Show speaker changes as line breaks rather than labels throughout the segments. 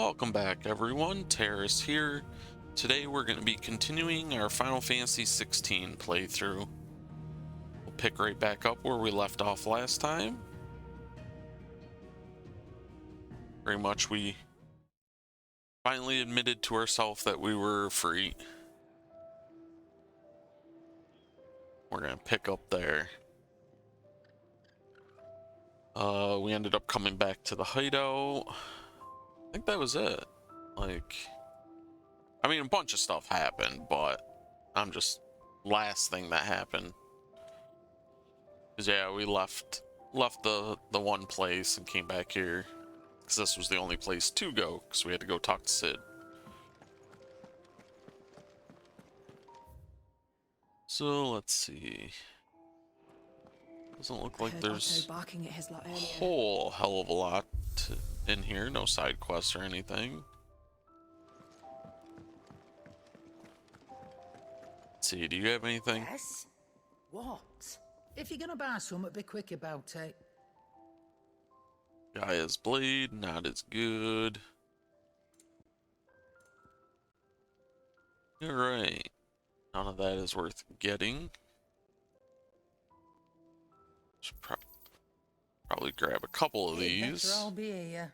Welcome back everyone, Terrace here. Today we're going to be continuing our Final Fantasy XVI playthrough. We'll pick right back up where we left off last time. Very much we finally admitted to ourselves that we were free. We're going to pick up there. We ended up coming back to the hideout. I think that was it. I mean, a bunch of stuff happened, but I'm just last thing that happened. Cause yeah, we left the one place and came back here because this was the only place to go because we had to go talk to Sid. So let's see. Doesn't look like there's a whole hell of a lot in here. No side quests or anything. Let's see, do you have anything?
Yes? What? If you're gonna buy something, be quick about it.
Gaia's blade, not as good. Alright. None of that is worth getting. Should probably grab a couple of these.
Better I'll be here.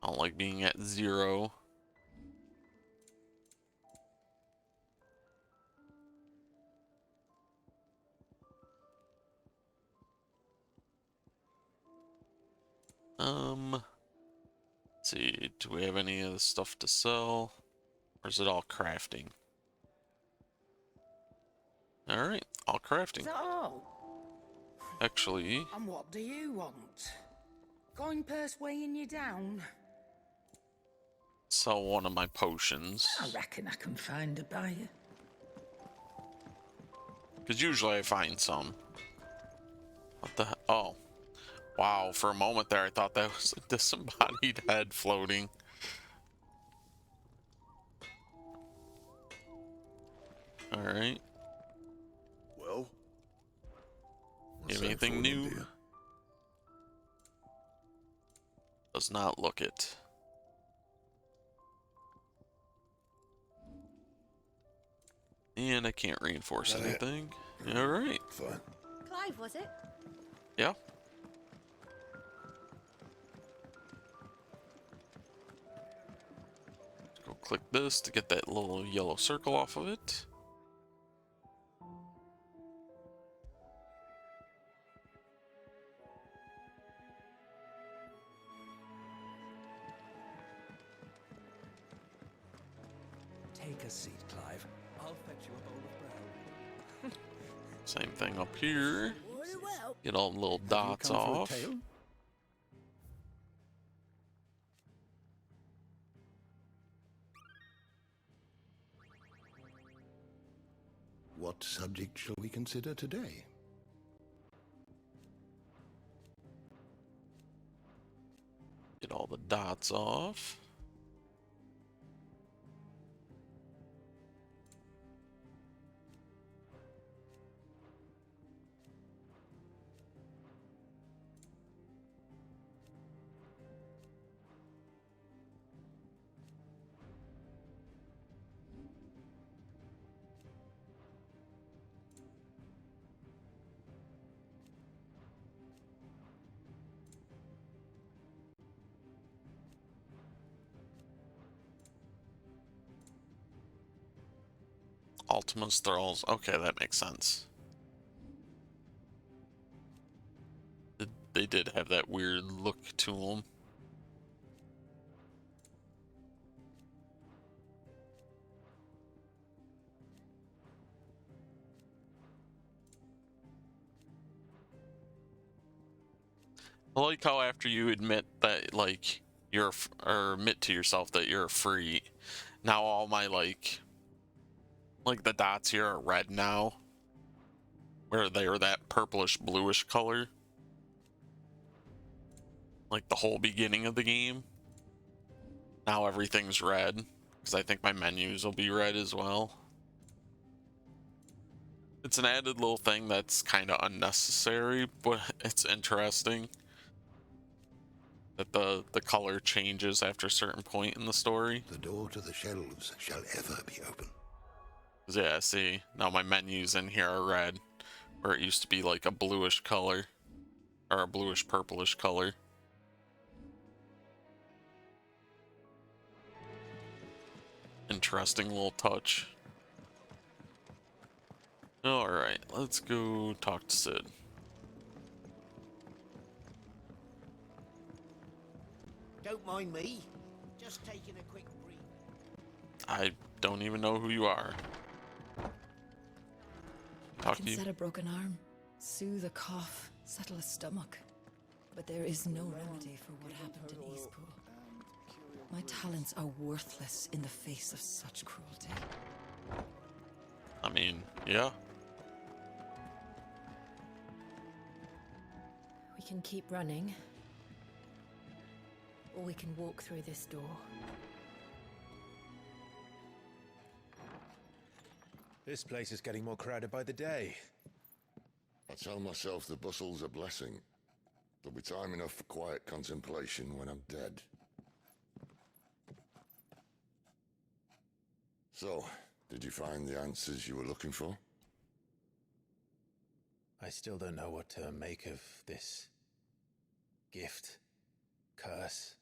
I don't like being at 0. Let's see, do we have any of the stuff to sell? Or is it all crafting? Alright, all crafting.
Is that all?
Actually,
And what do you want? Coin purse weighing you down?
sell one of my potions.
I reckon I can find a buyer.
Because usually I find some. What the hell? Oh. Wow, for a moment there I thought that was a disembodied head floating. Alright.
Well,
You have anything new? Does not look it. And I can't reinforce anything. Alright.
Fine.
Clive, was it?
Yeah. Let's go click this to get that little yellow circle off of it.
Take a seat, Clive. I'll fetch you a bowl of brown.
Same thing up here.
Very well.
Get all the little dots
Come for a
off.
tale?
What subject shall we consider today?
Get all the dots off. Ultima's Thralls. Okay, that makes sense. They did have that weird look to them. I like how after you admit that, like, or admit to yourself that you're free, now all my, like the dots here are red now. Where they were that purplish bluish color. Like the whole beginning of the game. Now everything's red. Because I think my menus will be red as well. It's an added little thing that's kind of unnecessary, but it's interesting. that the color changes after a certain point in the story.
The door to the shelves shall ever be open.
'Cause, yeah, see, now my menus in here are red, where it used to be like a bluish color, or a bluish purplish color. Interesting little touch. Alright, let's go talk to Sid.
Don't mind me. Just taking a quick breathe.
I don't even know who you are. Talk
Can
to you.
set a broken arm, soothe a cough, settle a stomach. But there is no remedy for what happened in Eastpool. My talents are worthless in the face of such cruelty.
I mean, yeah.
We can keep running. Or we can walk through this door.
This place is getting more crowded by the day.
I tell myself the bustle's a blessing. There'll be time enough for quiet contemplation when I'm dead. So, did you find the answers you were looking for?
I still don't know what to make of this gift, curse,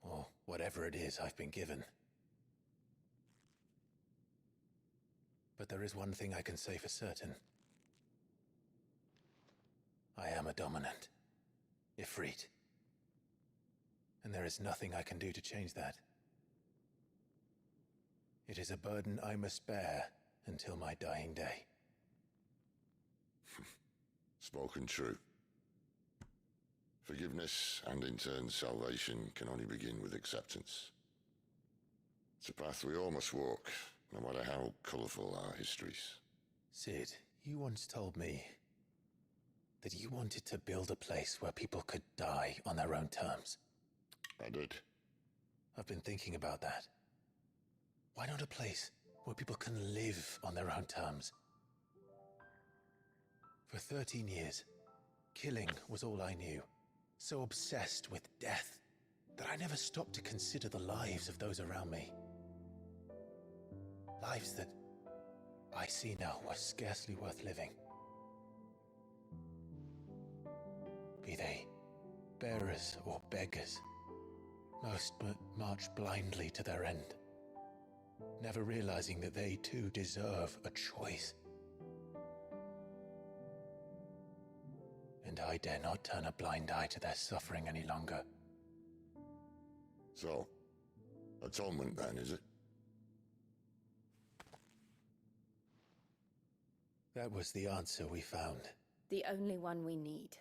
or whatever it is I've been given. But there is one thing I can say for certain. I am a dominant, Ifrit. And there is nothing I can do to change that. It is a burden I must bear until my dying day.
Spoken true. Forgiveness and in turn salvation can only begin with acceptance. It's a path we all must walk, no matter how colourful our histories.
Sid, you once told me that you wanted to build a place where people could die on their own terms.
I did.
I've been thinking about that. Why not a place where people can live on their own terms? For 13 years, killing was all I knew. So obsessed with death that I never stopped to consider the lives of those around me. Lives that I see now were scarcely worth living. Be they bearers or beggars, most but march blindly to their end, never realizing that they too deserve a choice. And I dare not turn a blind eye to their suffering any longer.
So, atonement then, is it?
That was the answer we found.
The only one we need.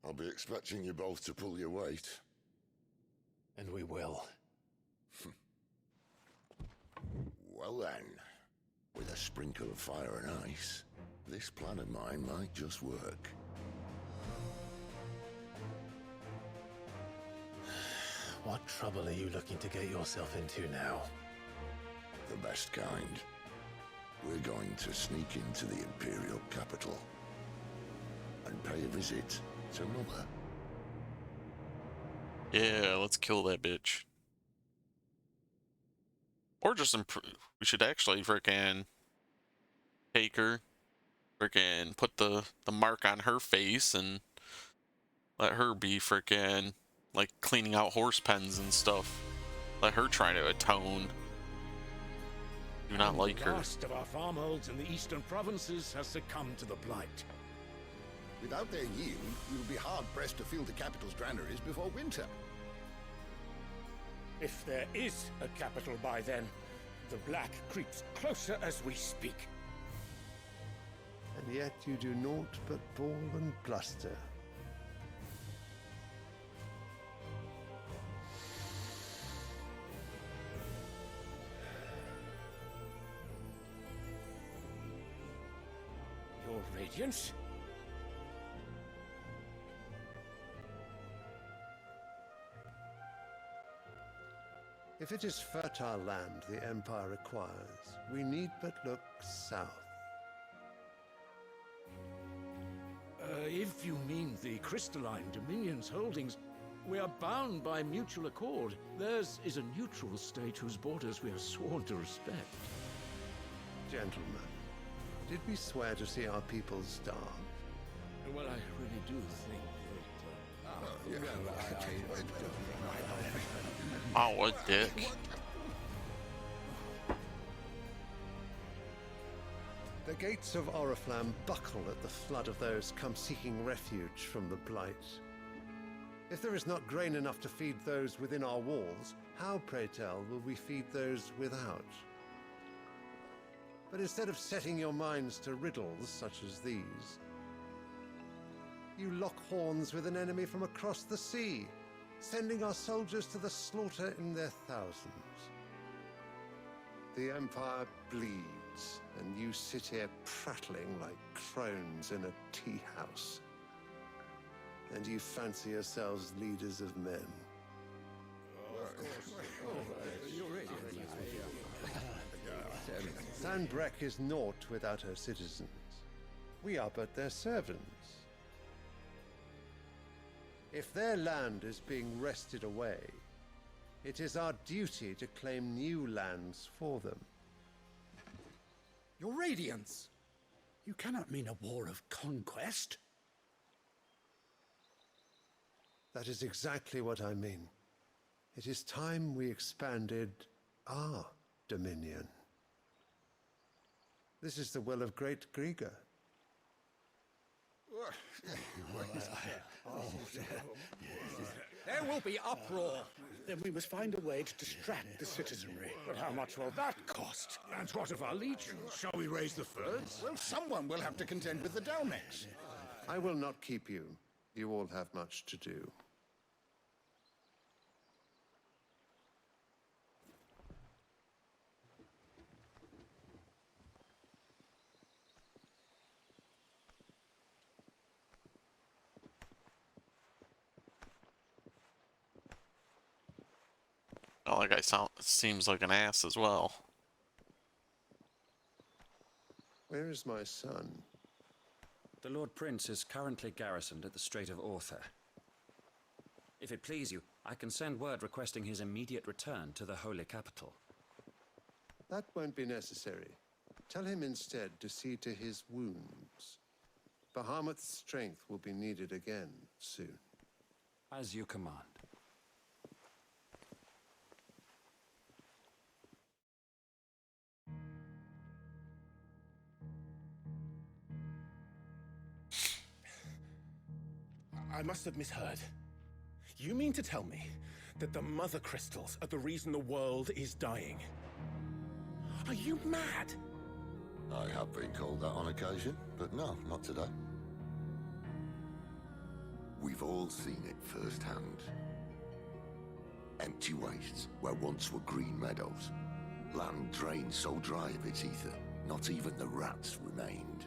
I'll be expecting you both to pull your weight.
And we will.
Well then, with a sprinkle of fire and ice, this plan of mine might just work.
What trouble are you looking to get yourself into now?
The best kind. We're going to sneak into the Imperial capital and pay a visit to Mother.
Yeah, let's kill that bitch. Or just improve. We should actually frickin' take her, frickin' put the mark on her face and let her be frickin' like cleaning out horse pens and stuff. Let her try to atone. Do not like
The
her.
last of our farmholds in the eastern provinces has succumbed to the blight.
Without their yield, we will be hard-pressed to fill the capital's granaries before winter.
If there is a capital by then, the black creeps closer as we speak.
And yet you do naught but bawl and bluster.
Your Radiance?
If it is fertile land the Empire requires, we need but look south.
If If you mean the crystalline Dominion's holdings, we are bound by mutual accord. Theirs is a neutral state whose borders we are sworn to respect.
Gentlemen, did we swear to see our people starve?
Well, I really do think that...
Oh, what dick.
The gates of Oriflamme buckle at the flood of those come seeking refuge from the Blight. If there is not grain enough to feed those within our walls, how, pray tell, will we feed those without? But instead of setting your minds to riddles such as these, you lock horns with an enemy from across the sea, sending our soldiers to the slaughter in their thousands. The Empire bleeds, and you sit here prattling like crones in a tea house. And you fancy yourselves leaders of men. Sanbreque is naught without her citizens. We are but their servants. If their land is being wrested away, it is our duty to claim new lands for them.
Your Radiance! You cannot mean a war of conquest.
That is exactly what I mean. It is time we expanded our dominion. This is the will of great Grieger.
There will be uproar. Then we must find a way to distract the citizenry.
But how much will that cost? And what of our legions? Shall we raise the furs?
Well, someone will have to contend with the Dalmex.
I will not keep you. You all have much to do.
Oh, that guy seems like an ass as well.
Where is my son?
The Lord Prince is currently garrisoned at the Strait of Author. If it please you, I can send word requesting his immediate return to the Holy Capital.
That won't be necessary. Tell him instead to see to his wounds. Bahamut's strength will be needed again soon.
As you command.
I must have misheard. You mean to tell me that the Mother Crystals are the reason the world is dying? Are you mad?
I have been called that on occasion, but no, not today. We've all seen it firsthand. Empty wastes where once were green meadows. Land drained so dry of its ether, not even the rats remained.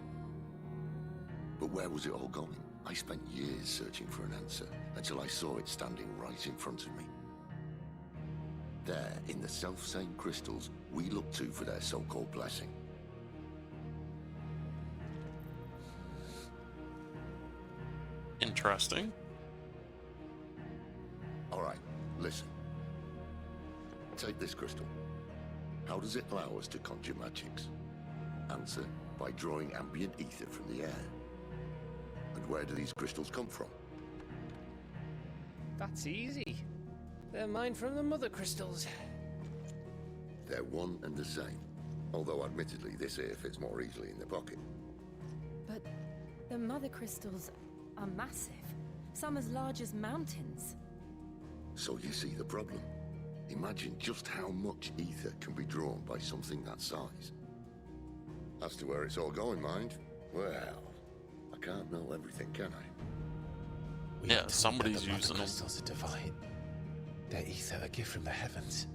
But where was it all going? I spent years searching for an answer, until I saw it standing right in front of me. There, in the self-same crystals we look to for their so-called blessing.
Interesting.
All right, listen. Take this crystal. How does it allow us to conjure magics? Answer, by drawing ambient ether from the air. And where do these crystals come from?
That's easy. They're mine from the Mother Crystals.
They're one and the same. Although admittedly this here fits more easily in the pocket.
But the Mother Crystals are massive. Some as large as mountains.
So you see the problem. Imagine just how much ether can be drawn by something that size. As to where it's all going, mind? Well, I can't know everything, can I?
Yeah, somebody's using them.
Crystals are divine. Their ether a gift from the heavens.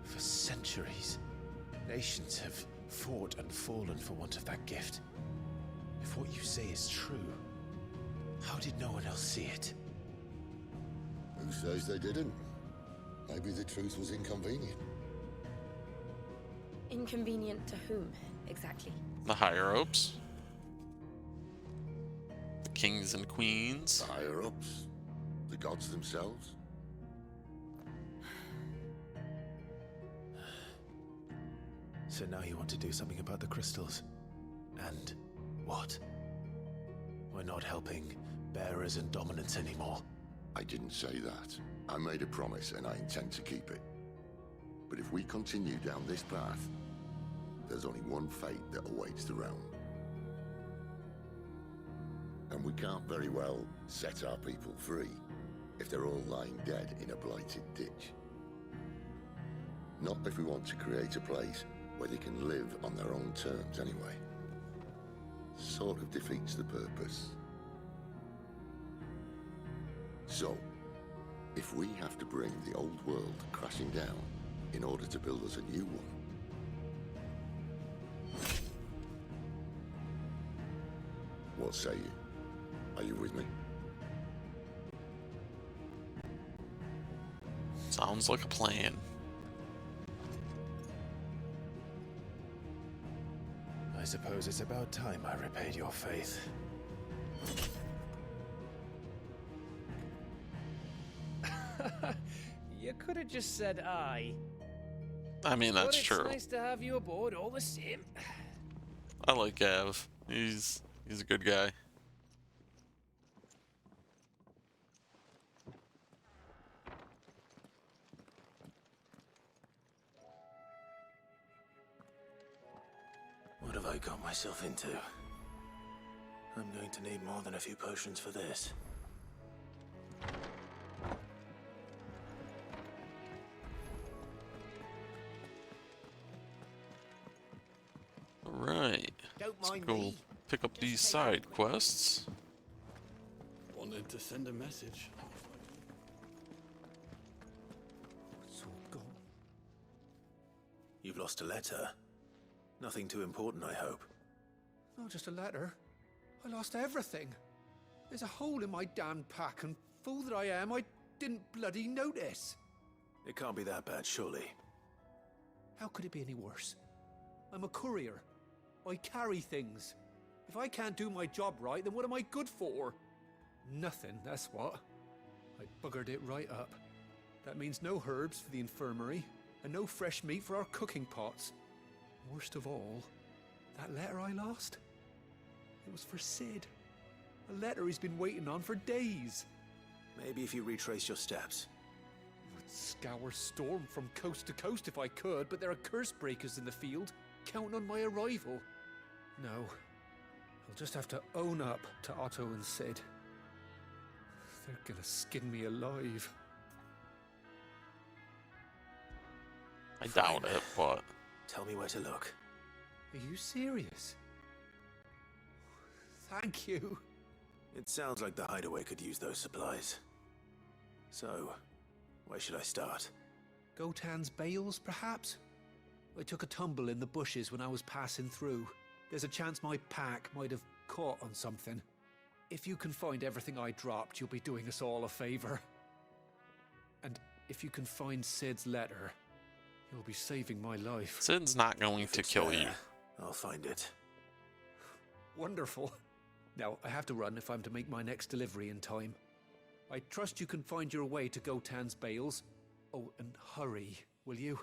For centuries, nations have fought and fallen for want of that gift. If what you say is true, how did no one else see it?
Who says they didn't? Maybe the truth was inconvenient.
Inconvenient to whom, exactly?
The higher ups. kings and queens.
The higher-ups? The gods themselves?
So now you want to do something about the crystals. And what? We're not helping bearers and dominants anymore.
I didn't say that. I made a promise and I intend to keep it. But if we continue down this path, there's only one fate that awaits the realm. And we can't very well set our people free if they're all lying dead in a blighted ditch. Not if we want to create a place where they can live on their own terms anyway. Sort of defeats the purpose. So, if we have to bring the old world crashing down in order to build us a new one, what say you? Are you with me?
Sounds like a plan.
I suppose it's about time I repaid your faith.
You could have just said aye.
I mean,
But
that's
it's
true.
nice to have you aboard all the same.
I like Gav. He's a good guy.
What have I got myself into? I'm going to need more than a few potions for this.
Alright.
Don't
Let's
mind
go
me.
pick up these side quests.
Wanted to send a message.
It's all gone. You've lost a letter. Nothing too important, I hope.
Not just a letter. I lost everything. There's a hole in my damn pack, and fool that I am, I didn't bloody notice.
It can't be that bad, surely.
How could it be any worse? I'm a courier. I carry things. If I can't do my job right, then what am I good for? Nothing, that's what. I buggered it right up. That means no herbs for the infirmary, and no fresh meat for our cooking pots. Worst of all, that letter I lost? It was for Sid. A letter he's been waiting on for days.
Maybe if you retrace your steps.
I'd scour Storm from coast to coast if I could, but there are curse breakers in the field, counting on my arrival. No, I'll just have to own up to Otto and Sid. They're gonna skin me alive.
I doubt it, but...
Tell me where to look.
Are you serious? Thank you.
It sounds like the hideaway could use those supplies. So, where should I start?
Gotan's bales, perhaps? I took a tumble in the bushes when I was passing through. There's a chance my pack might have caught on something. If you can find everything I dropped, you'll be doing us all a favor. And if you can find Sid's letter, you'll be saving my life.
Sid's not going to kill you.
I'll find it.
Wonderful. Now, I have to run if I'm to make my next delivery in time. I trust you can find your way to Gotan's bales. Oh, and hurry, will you?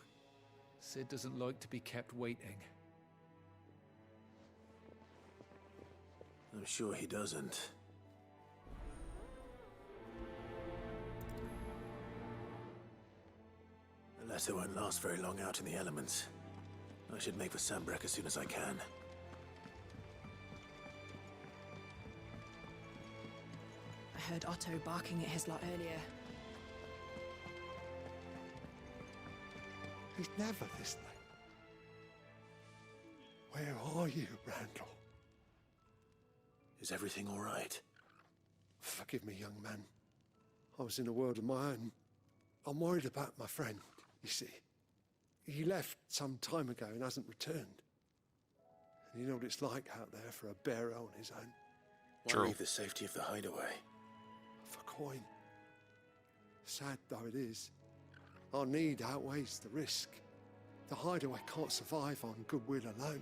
Sid doesn't like to be kept waiting.
I'm sure he doesn't. The letter won't last very long out in the elements. I should make for Sambrek as soon as I can.
I heard Otto barking at his lot earlier.
He's never listening. Where are you, Randall?
Is everything all right?
Forgive me, young man. I was in a world of my own. I'm worried about my friend, you see. He left some time ago and hasn't returned. And you know what it's like out there for a bearer on his own.
Why leave the safety of the hideaway?
For coin. Sad though it is, our need outweighs the risk. The hideaway can't survive on goodwill alone.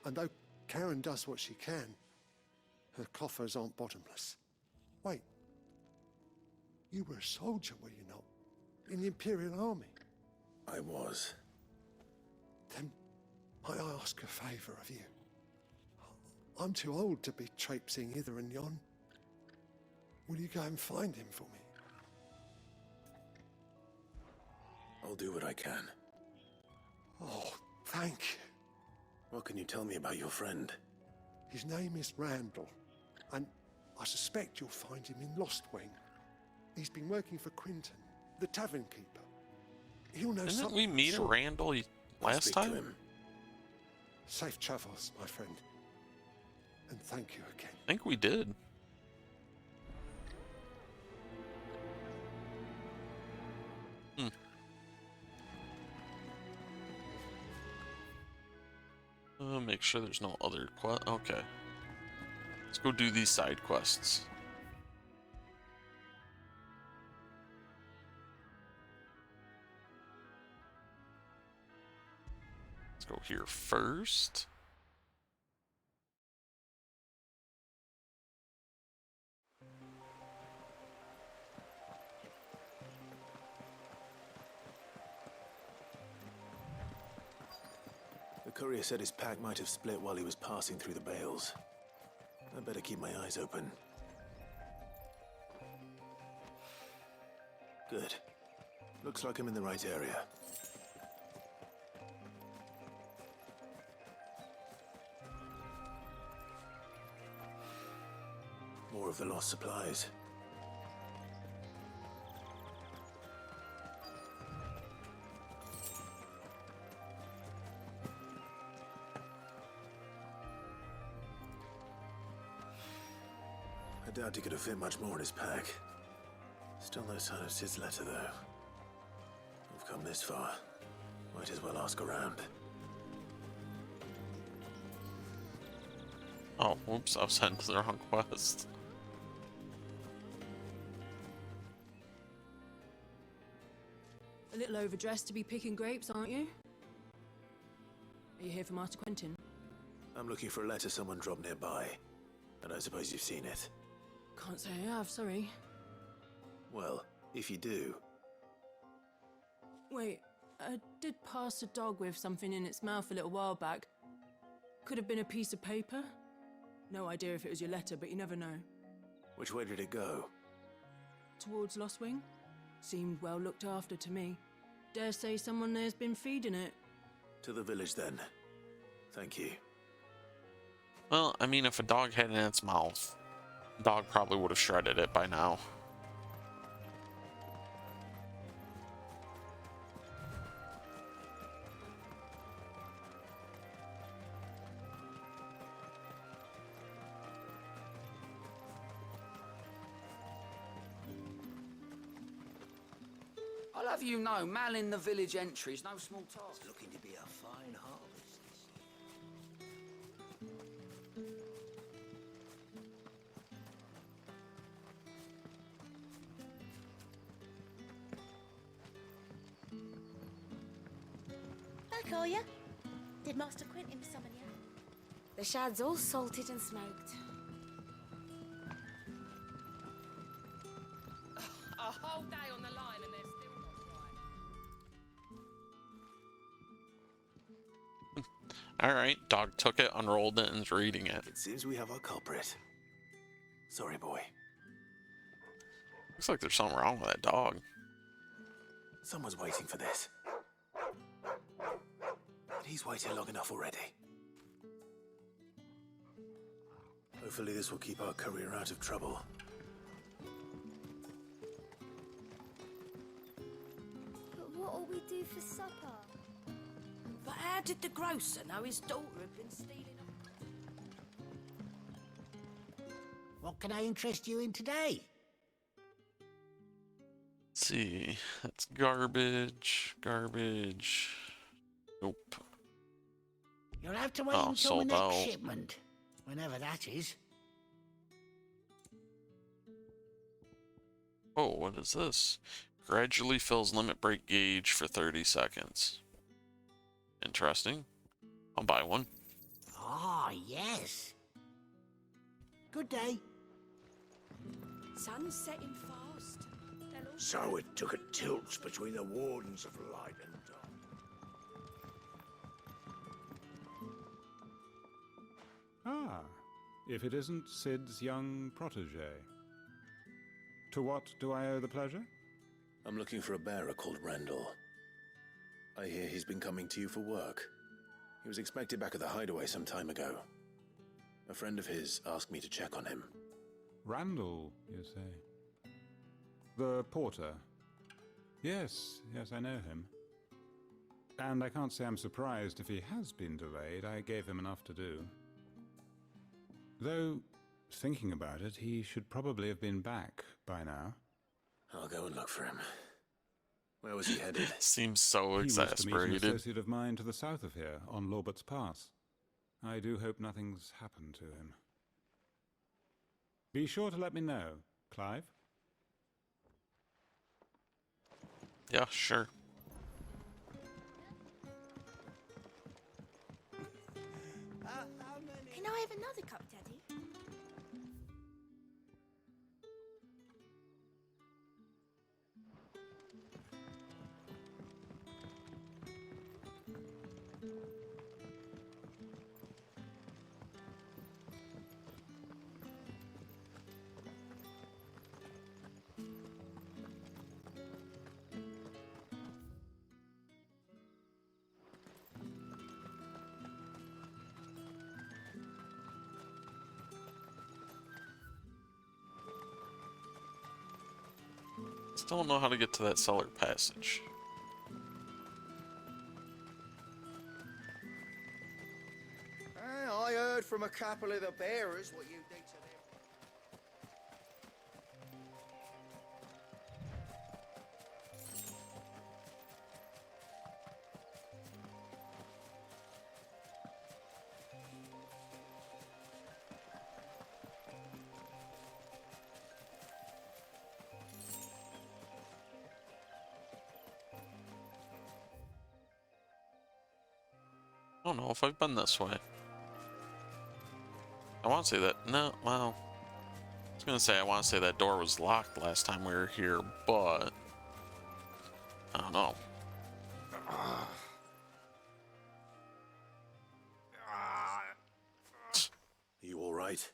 And though Karen does what she can, her coffers aren't bottomless. Wait. You were a soldier, were you not? In the Imperial Army?
I was.
Then I ask a favour of you. I'm too old to be traipsing hither and yon. Will you go and find him for me?
I'll do what I can.
Oh, thank you.
What can you tell me about your friend?
His name is Randall, and I suspect you'll find him in Lost Wing. He's been working for Quinton, the tavern keeper. He'll know
Didn't
something.
we meet
sure.
Randall last time?
Safe travels, my friend. And thank you again.
I think we did. Make sure there's no other quest. Okay. Let's go do these side quests. Let's go here first.
The courier said his pack might have split while he was passing through the bales. I'd better keep my eyes open. Good. Looks like I'm in the right area. More of the lost supplies. I doubt he could have fit much more in his pack. Still no sign of Sid's letter, though. We've come this far. Might as well ask around.
Oh, whoops, I was sent to the wrong quest.
A little overdressed to be picking grapes, aren't you? Are you here for Master Quentin?
I'm looking for a letter someone dropped nearby. I don't suppose you've seen it.
Can't say I have, sorry.
Well, if you do...
Wait, I did pass a dog with something in its mouth a little while back. Could have been a piece of paper. No idea if it was your letter, but you never know.
Which way did it go?
Towards Lost Wing? Seemed well looked after to me. Dare say someone there's been feeding it.
To the village, then. Thank you.
Well, I mean, if a dog had it in its mouth, the dog probably would have shredded it by now.
I'll have you know, manning the village entry's no small task.
It's looking to be a fine harvest.
Back, are you? Did Master Quentin summon you? The shad's all salted and smoked.
A whole day on the line and they're still not right.
Alright, dog took it, unrolled it, and is reading it.
It seems we have our culprit. Sorry, boy.
Looks like there's something wrong with that dog.
Someone's waiting for this. And he's waited long enough already. Hopefully this will keep our courier out of trouble.
But what'll we do for supper?
But how did the grocer know his daughter had been stealing up? What can I interest you in today?
Let's see. That's garbage. Garbage. Nope.
You'll have to wait
Oh,
until the
sold
next
out.
shipment. Whenever that is.
Oh, what is this? Gradually fills limit break gauge for 30 seconds. Interesting. I'll buy one.
Ah, yes. Good day.
Sun's setting fast.
So it took a tilt between the Wardens of Light and Dark.
Ah, if it isn't Sid's young protege. To what do I owe the pleasure?
I'm looking for a bearer called Randall. I hear he's been coming to you for work. He was expected back at the hideaway some time ago. A friend of his asked me to check on him.
Randall, you say? The porter? Yes, I know him. And I can't say I'm surprised if he has been delayed. I gave him enough to do. Though, thinking about it, he should probably have been back by now.
I'll go and look for him. Where was he headed?
Seems so
He was to meet an
exasperated.
associate of mine to the south of here, on Lorbert's Pass. I do hope nothing's happened to him. Be sure to let me know, Clive.
Yeah, sure.
Can I have another cup, Daddy?
Still don't know how to get to that cellar passage.
I heard from a couple of the bearers what you did to them.
I don't know if I've been this way. I want to say that. No, well. I was going to say I want to say that door was locked last time we were here, but. I don't know.
You all right?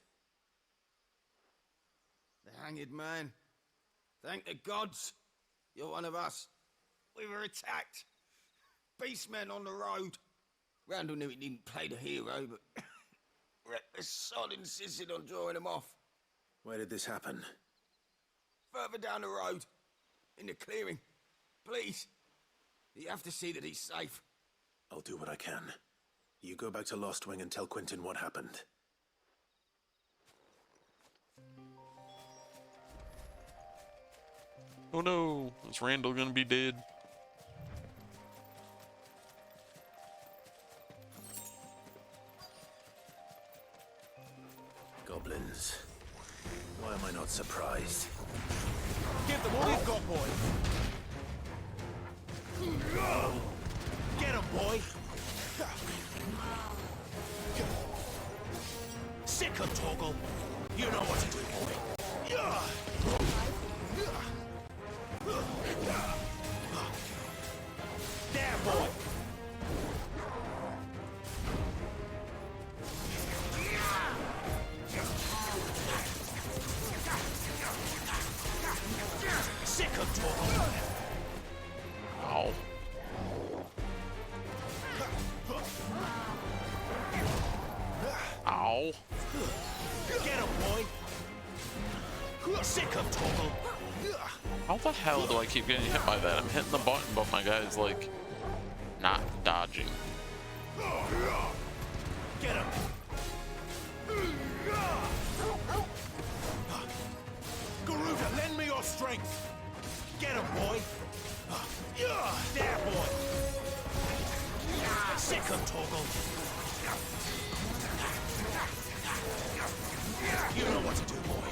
The hanged man. Thank the gods. You're one of us. We were attacked. Beastmen on the road. Randall knew he didn't play the hero, but the sod insisted on drawing him off.
Where did this happen?
Further down the road. In the clearing. Please. You have to see that he's safe.
I'll do what I can. You go back to Lost Wing and tell Quentin what happened.
Oh no, is Randall gonna be dead?
Goblins. Why am I not surprised?
Give them all you've got, boy. Get him, boy. Sick him, Torgal. You know what to do, boy. There, boy. Sick him, Torgal.
Ow. Ow.
Get him, boy. Sick him, Torgal.
How the hell do I keep getting hit by that? I'm hitting the button, but my guy's like not dodging.
Get him. Garuda, lend me your strength. Get him, boy. There, boy. Sick him, Torgal. You know what to do, boy.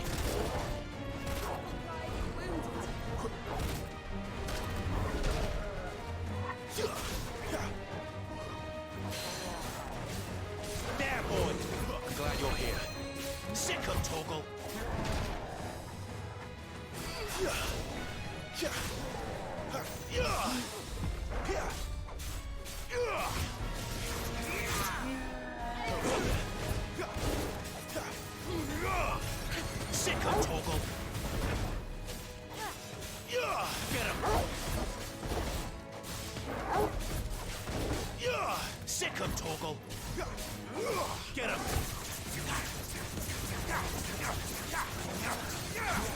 There, boy. I'm glad you're here. Sick him, Torgal. Torgal. Sick of Torgal. Get him. Sick of Torgal. Get him.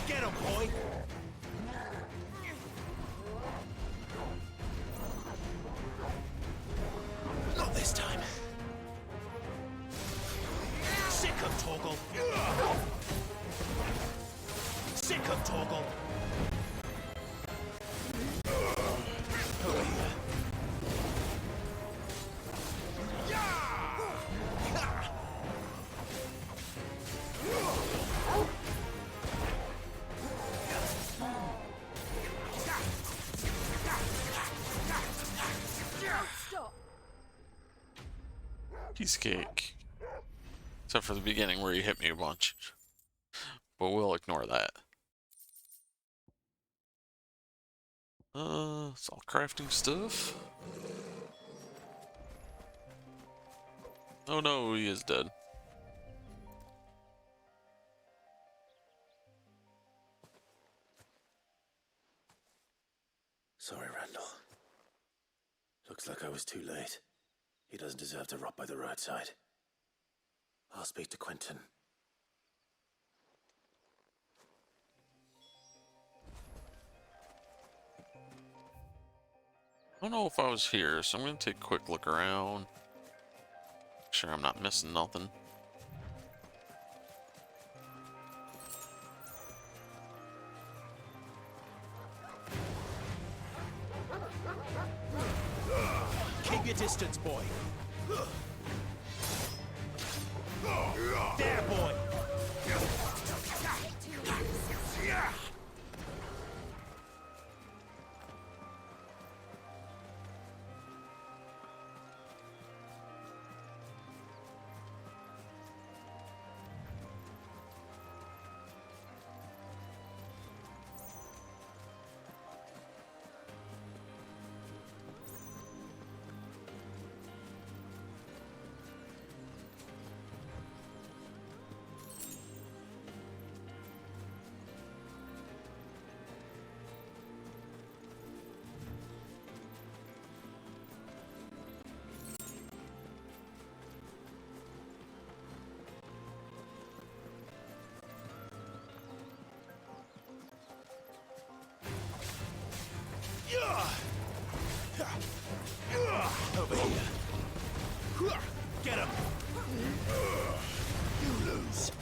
Get him, boy. Not this time. Sick of Torgal. Sick of Torgal. Over here.
Stop.
Piece of cake. Except for the beginning where you hit me a bunch. But we'll ignore that. It's all crafting stuff. Oh no, he is dead.
Sorry, Randall. Looks like I was too late. He doesn't deserve to rot by the roadside. I'll speak to Quentin.
I don't know if I was here, so I'm gonna take a quick look around. Make sure I'm not missing nothing.
Keep your distance, boy. There, boy. Over here. Get him. You lose.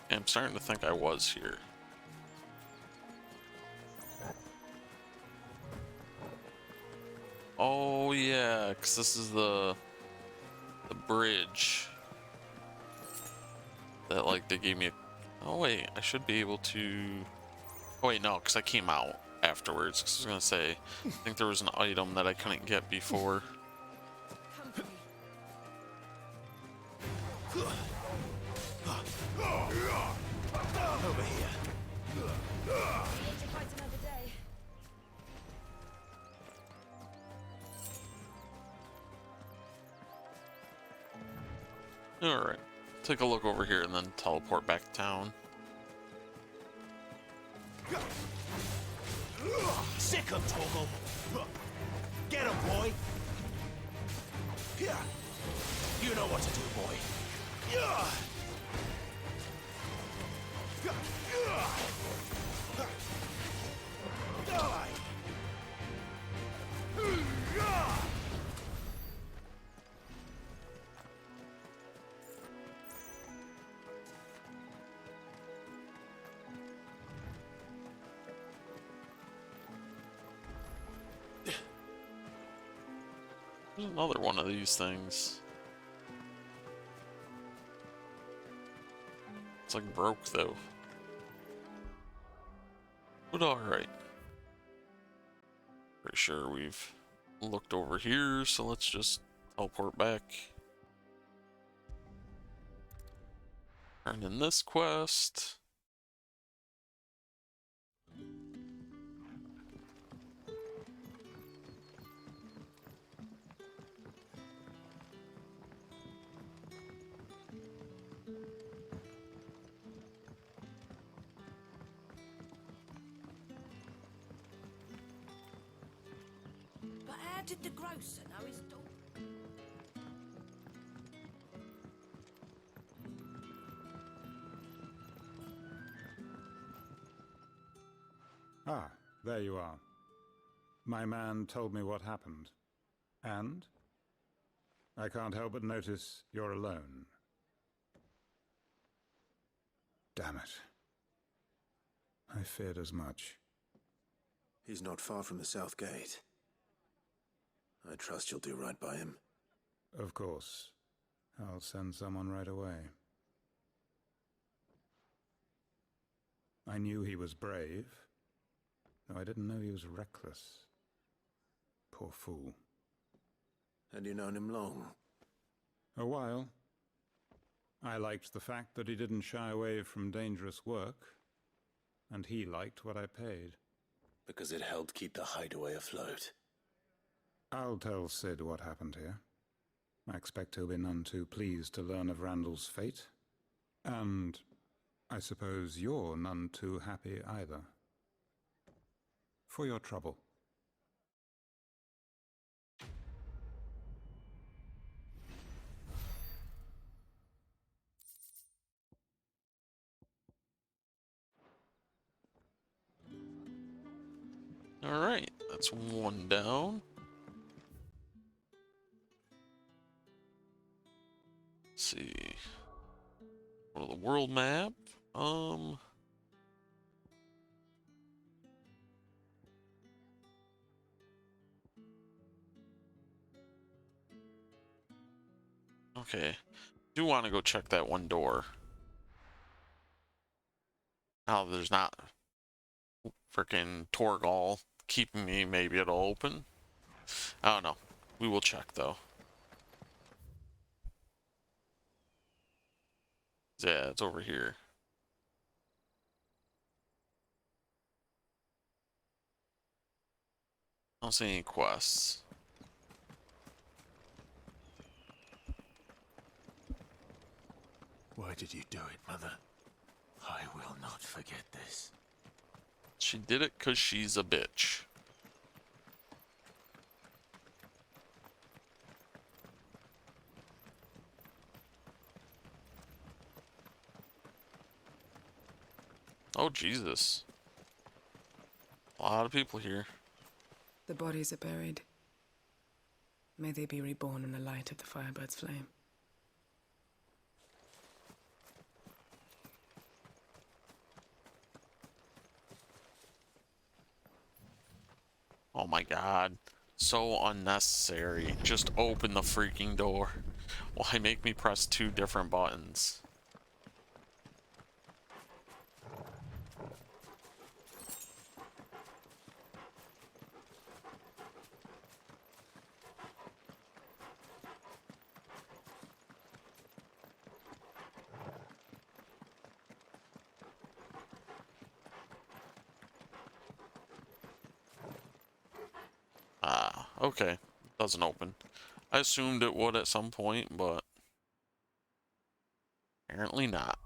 I'm starting to think I was here. Oh yeah, because this is the bridge that like they gave me a... Oh wait, I should be able to... Oh wait, no, because I came out afterwards. 'Cause I was gonna say, I think there was an item that I couldn't get before.
Over here.
Alright, take a look over here and then teleport back to town.
Sick of Torgal. Get him, boy. You know what to do, boy. Die.
There's another one of these things. It's like broke though. But alright. Pretty sure we've looked over here, so let's just teleport back. Turn in this quest.
But how did the grocer know his dog?
Ah, there you are. My man told me what happened. And? I can't help but notice you're alone. Damn it. I feared as much.
He's not far from the south gate. I trust you'll do right by him.
Of course. I'll send someone right away. I knew he was brave, though I didn't know he was reckless. Poor fool.
Had you known him long?
A while. I liked the fact that he didn't shy away from dangerous work, and he liked what I paid.
Because it helped keep the hideaway afloat.
I'll tell Sid what happened here. I expect he'll be none too pleased to learn of Randall's fate. And I suppose you're none too happy either. For your trouble.
Alright, that's one down. Let's see. Go to the world map. Okay. Do want to go check that one door. Now there's not freaking Torgal keeping me, maybe it'll open. I don't know. We will check though. Yeah, it's over here. I don't see any quests.
Why did you do it, Mother? I will not forget this.
She did it 'cause she's a bitch. Oh, Jesus. A lot of people here.
The bodies are buried. May they be reborn in the light of the Firebird's flame.
Oh my God. So unnecessary. Just open the freaking door. Why make me press 2 different buttons? Ah, okay. Doesn't open. I assumed it would at some point, but apparently not.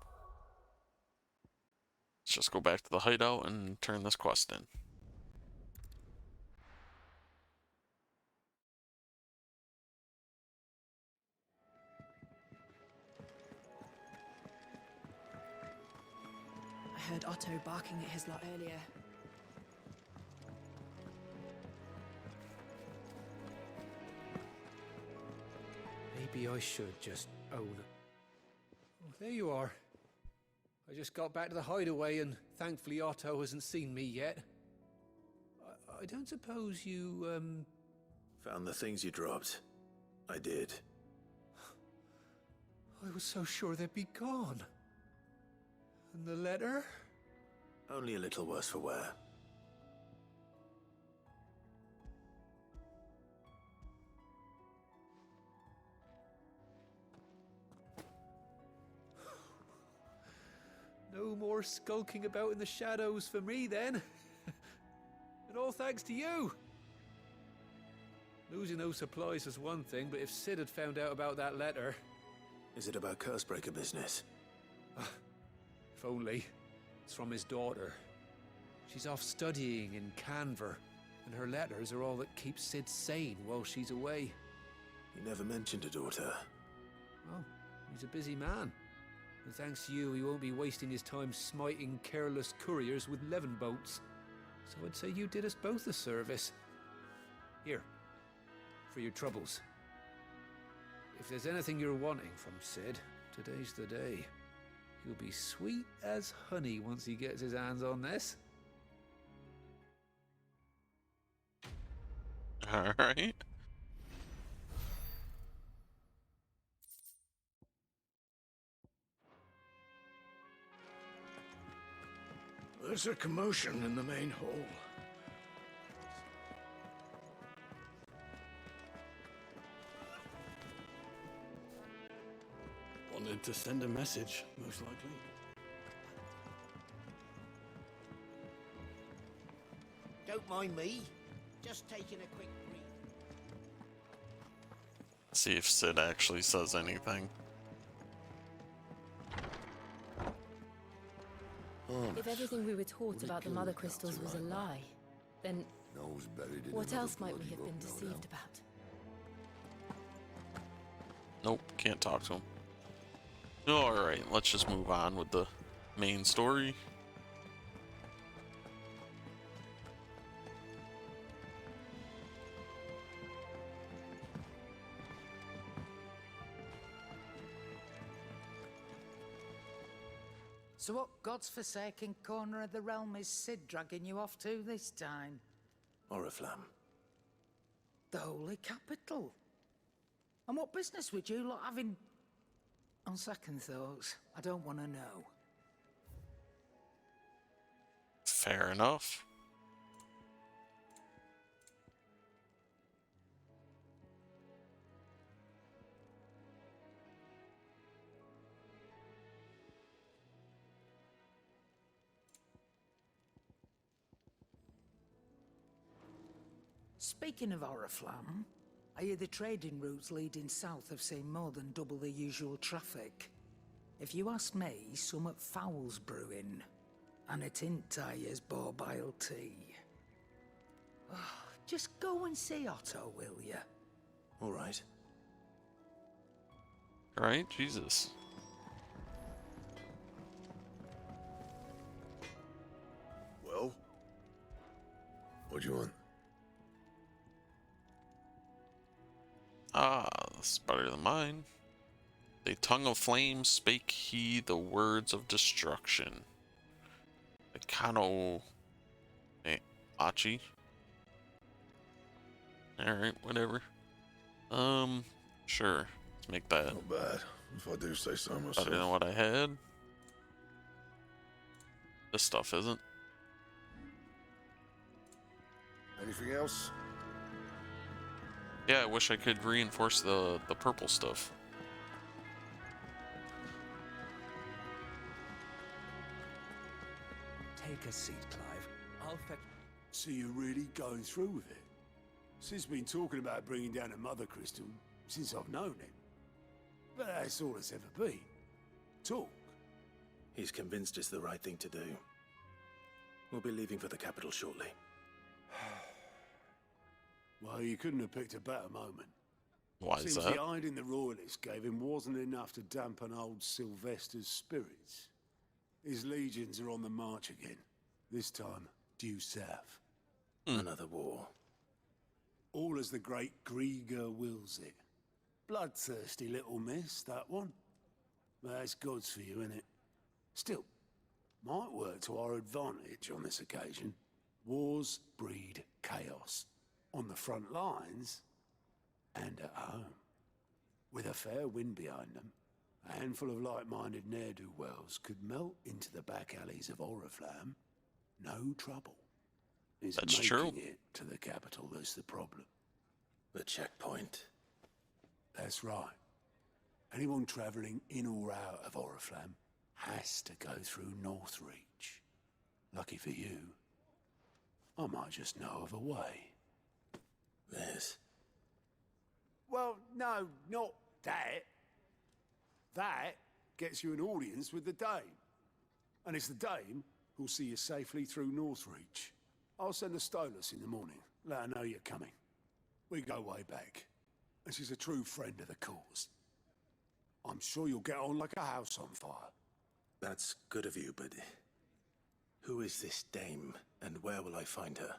Let's just go back to the hideout and turn this quest in.
I heard Otto barking at his lot earlier.
Maybe I should just own it. Oh, there you are. I just got back to the hideaway and thankfully Otto hasn't seen me yet. I don't suppose you,
Found the things you dropped. I did.
I was so sure they'd be gone. And the letter?
Only a little worse for wear.
more skulking about in the shadows for me then. And all thanks to you. Losing those supplies was one thing, but if Sid had found out about that letter...
Is it about Cursebreaker business?
If only. It's from his daughter. She's off studying in Canver, and her letters are all that keeps Sid sane while she's away.
He never mentioned a daughter.
Well, he's a busy man. And thanks to you, he won't be wasting his time smiting careless couriers with levin bolts. So I'd say you did us both a service. Here, for your troubles. If there's anything you're wanting from Sid, today's the day. He'll be sweet as honey once he gets his hands on this.
Alright.
There's a commotion in the main hall.
Wanted to send a message, most likely.
Don't mind me. Just taking a quick breathe.
See if Sid actually says anything.
If everything we were taught about the Mother Crystals was a lie, then what else might we have been deceived about?
Nope, can't talk to him. Alright, let's just move on with the main story.
So what God's forsaken corner of the realm is Sid dragging you off to this time?
Oriflamme.
The Holy Capital. And what business would you lot have in... On second thoughts, I don't want to know.
Fair enough.
Speaking of Oriflamme, I hear the trading routes leading south have seen more than double the usual traffic. If you ask me, summat foul's brewing. And it ain't Tyre's borbile tea. Oh, just go and see Otto, will ya?
All right.
Right? Jesus.
Well? What do you want?
Ah, that's better than mine. A tongue of flame spake he the words of destruction. The Kano Achi. Alright, whatever. Sure. Let's make that
Not bad, if I do say so myself.
better than what I had. This stuff isn't.
Anything else?
Yeah, I wish I could reinforce the purple stuff.
Take a seat, Clive. I'll fetch... So you're really going through with it? Sid's been talking about bringing down a Mother Crystal since I've known him. But that's all it's ever been. Talk.
He's convinced it's the right thing to do. We'll be leaving for the capital shortly.
Well, you couldn't have picked a better moment.
Why is
Seems
that?
the hiding the royalists gave him wasn't enough to dampen old Sylvester's spirits. His legions are on the march again. This time, due south.
Another war.
All as the great Grieger wills it. Bloodthirsty little miss, that one. But that's God's for you, innit? Still, might work to our advantage on this occasion. Wars breed chaos. On the front lines, and at home. With a fair wind behind them, a handful of like-minded ne'er-do-wells could melt into the back alleys of Oriflamme. No trouble. It's
That's
making
true.
it to the capital that's the problem.
The checkpoint.
That's right. Anyone travelling in or out of Oriflamme has to go through Northreach. Lucky for you, I might just know of a way.
This?
Well, no, not that. That gets you an audience with the Dame. And it's the Dame who'll see you safely through Northreach. I'll send the Stolas in the morning, let her know you're coming. We go way back, and she's a true friend of the cause. I'm sure you'll get on like a house on fire.
That's good of you, but who is this dame, and where will I find her?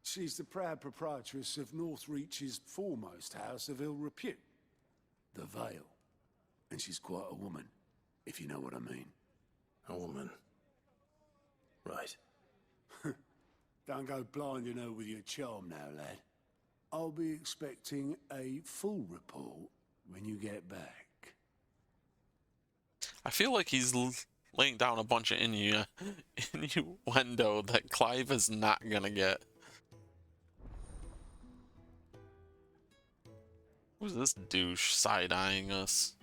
She's the proud proprietress of Northreach's foremost house of ill repute, the Vale. And she's quite a woman, if you know what I mean.
A woman? Right.
Don't go blinding her with your charm now, lad. I'll be expecting a full report when you get back.
I feel like he's laying down a bunch of innuendo that Clive is not gonna get. Who's this douche side-eyeing us?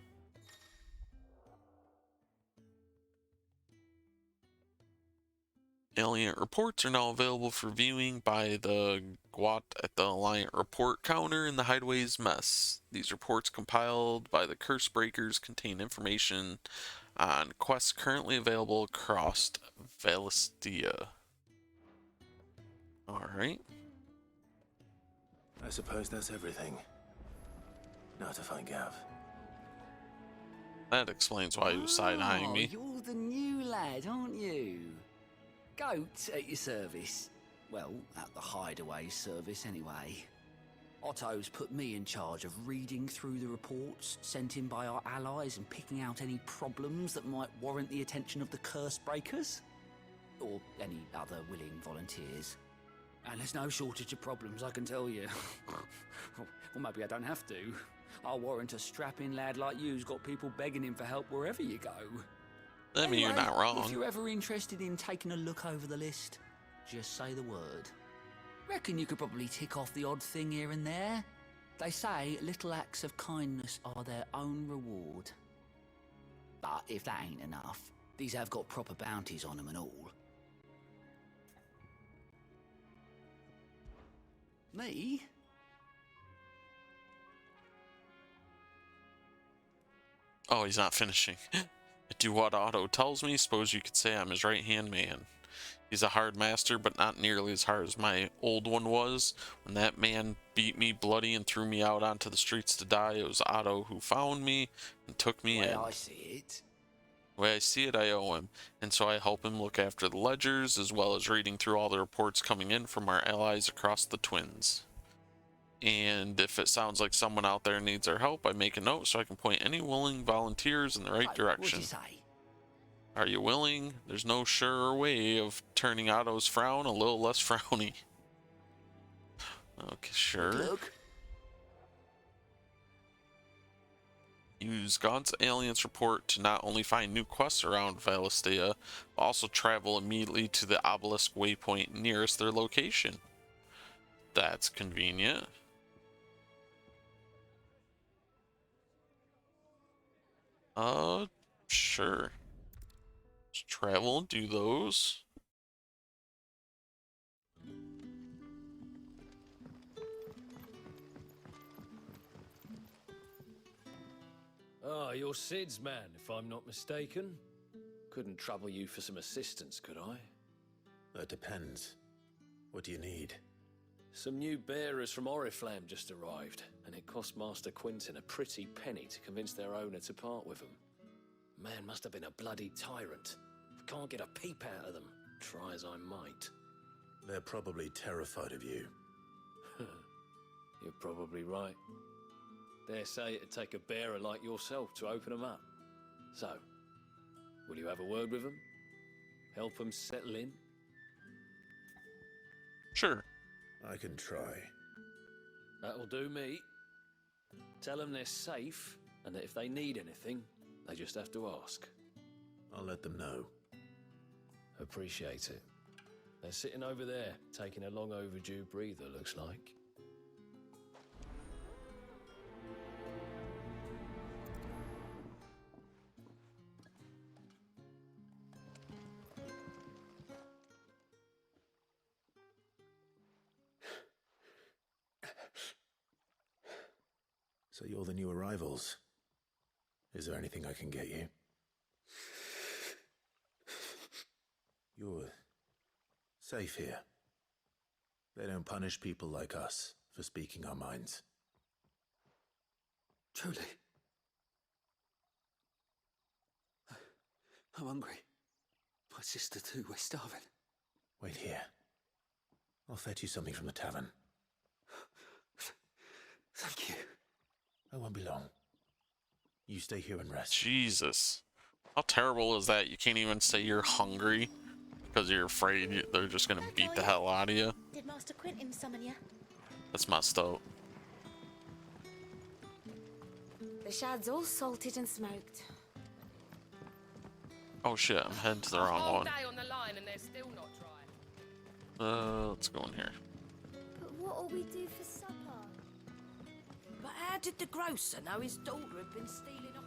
Alien reports are now available for viewing by the Gwat at the Alliant report counter in the Hideaway's mess. These reports compiled by the Curse Breakers contain information on quests currently available across Valistia. Alright.
I suppose that's everything. Now to find Gav.
That explains why he was side-eyeing me.
You're the new lad, aren't you? Goat at your service. Well, at the Hideaway service anyway. Otto's put me in charge of reading through the reports sent in by our allies and picking out any problems that might warrant the attention of the Curse Breakers. Or any other willing volunteers. And there's no shortage of problems, I can tell you. Or maybe I don't have to. I'll warrant a strapping lad like you's got people begging him for help wherever you go.
I mean, you're not wrong.
If you're ever interested in taking a look over the list, just say the word. Reckon you could probably tick off the odd thing here and there. They say little acts of kindness are their own reward. But if that ain't enough, these have got proper bounties on them and all. Me?
Oh, he's not finishing. Do what Otto tells me. Suppose you could say I'm his right-hand man. He's a hard master, but not nearly as hard as my old one was. When that man beat me bloody and threw me out onto the streets to die, it was Otto who found me and took me in.
The way I see it.
The way I see it, I owe him. And so I help him look after the ledgers, as well as reading through all the reports coming in from our allies across the Twins. And if it sounds like someone out there needs our help, I make a note so I can point any willing volunteers in the right direction.
What'd you say?
Are you willing? There's no surer way of turning Otto's frown a little less frowny. Okay, sure.
Look.
Use Gaunt's Aliens report to not only find new quests around Valistia, but also travel immediately to the obelisk waypoint nearest their location. That's convenient. Sure. Let's travel and do those.
Ah, you're Sid's man, if I'm not mistaken. Couldn't trouble you for some assistance, could I?
That depends. What do you need?
Some new bearers from Oriflamme just arrived, and it cost Master Quintin a pretty penny to convince their owner to part with them. Man must have been a bloody tyrant. Can't get a peep out of them, try as I might.
They're probably terrified of you.
You're probably right. Dare say it'd take a bearer like yourself to open them up. So, will you have a word with them? Help them settle in?
Sure.
I can try.
That'll do me. Tell them they're safe, and that if they need anything, they just have to ask.
I'll let them know.
Appreciate it. They're sitting over there, taking a long overdue breather, looks like.
So you're the new arrivals. Is there anything I can get you? You're safe here. They don't punish people like us for speaking our minds.
Truly. I'm hungry. My sister too, we're starving.
Wait here. I'll fetch you something from the tavern.
Thank you.
I won't be long. You stay here and rest.
Jesus. How terrible is that? You can't even say you're hungry because you're afraid they're just gonna beat the hell out of you.
Did Master Quentin summon you?
That's messed up.
The shad's all salted and smoked.
Oh shit, I'm heading to the wrong
Whole
one.
day on the line and they're still not dry.
Let's go in here.
But what'll we do for supper?
But how did the grocer know his daughter had been stealing off?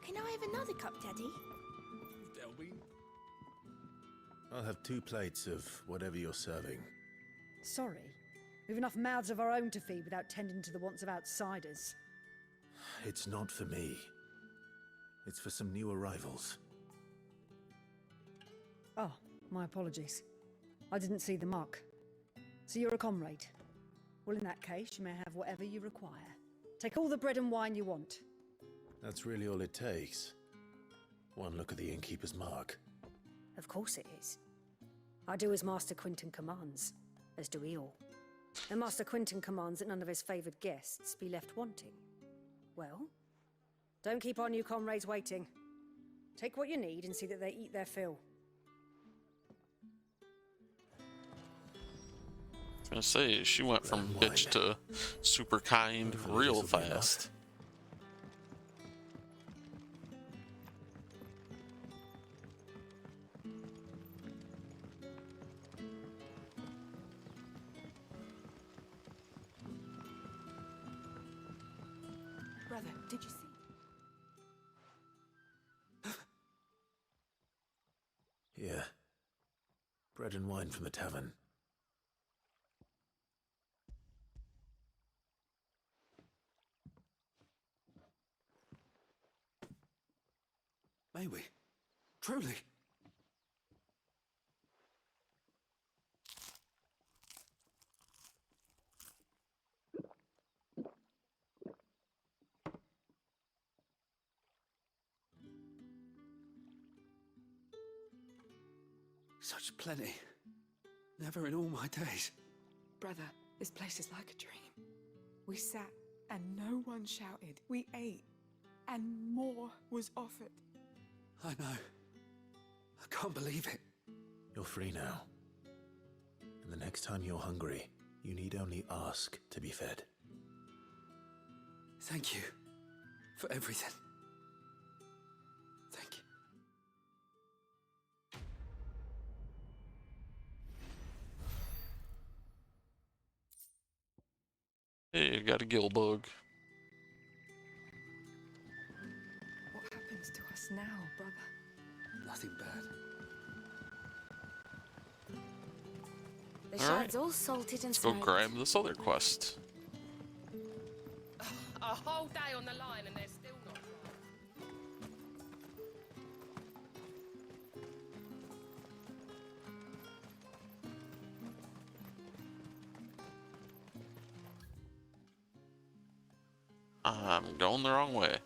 Can I have another cup, Daddy?
Delby?
I'll have 2 plates of whatever you're serving.
Sorry. We've enough mouths of our own to feed without tending to the wants of outsiders.
It's not for me. It's for some new arrivals.
Oh, my apologies. I didn't see the mark. So you're a comrade. Well, in that case, you may have whatever you require. Take all the bread and wine you want.
That's really all it takes. One look at the innkeeper's mark.
Of course it is. I do as Master Quentin commands, as do we all. And Master Quentin commands that none of his favoured guests be left wanting. Well, don't keep our new comrades waiting. Take what you need and see that they eat their fill.
I was gonna say, she went from bitch to super kind real fast.
Brother, did you see?
Here. Bread and wine from the tavern.
May we? Truly? Such plenty. Never in all my days.
Brother, this place is like a dream. We sat and no one shouted. We ate and more was offered.
I know. I can't believe it.
You're free now. And the next time you're hungry, you need only ask to be fed.
Thank you for everything. Thank you.
Hey, I got a gill bug.
What happens to us now, brother?
Nothing bad.
The
Alright.
shad's all salted and
Let's go
smoked.
grab this other quest.
A whole day on the line and they're still not dry.
I'm going the wrong way.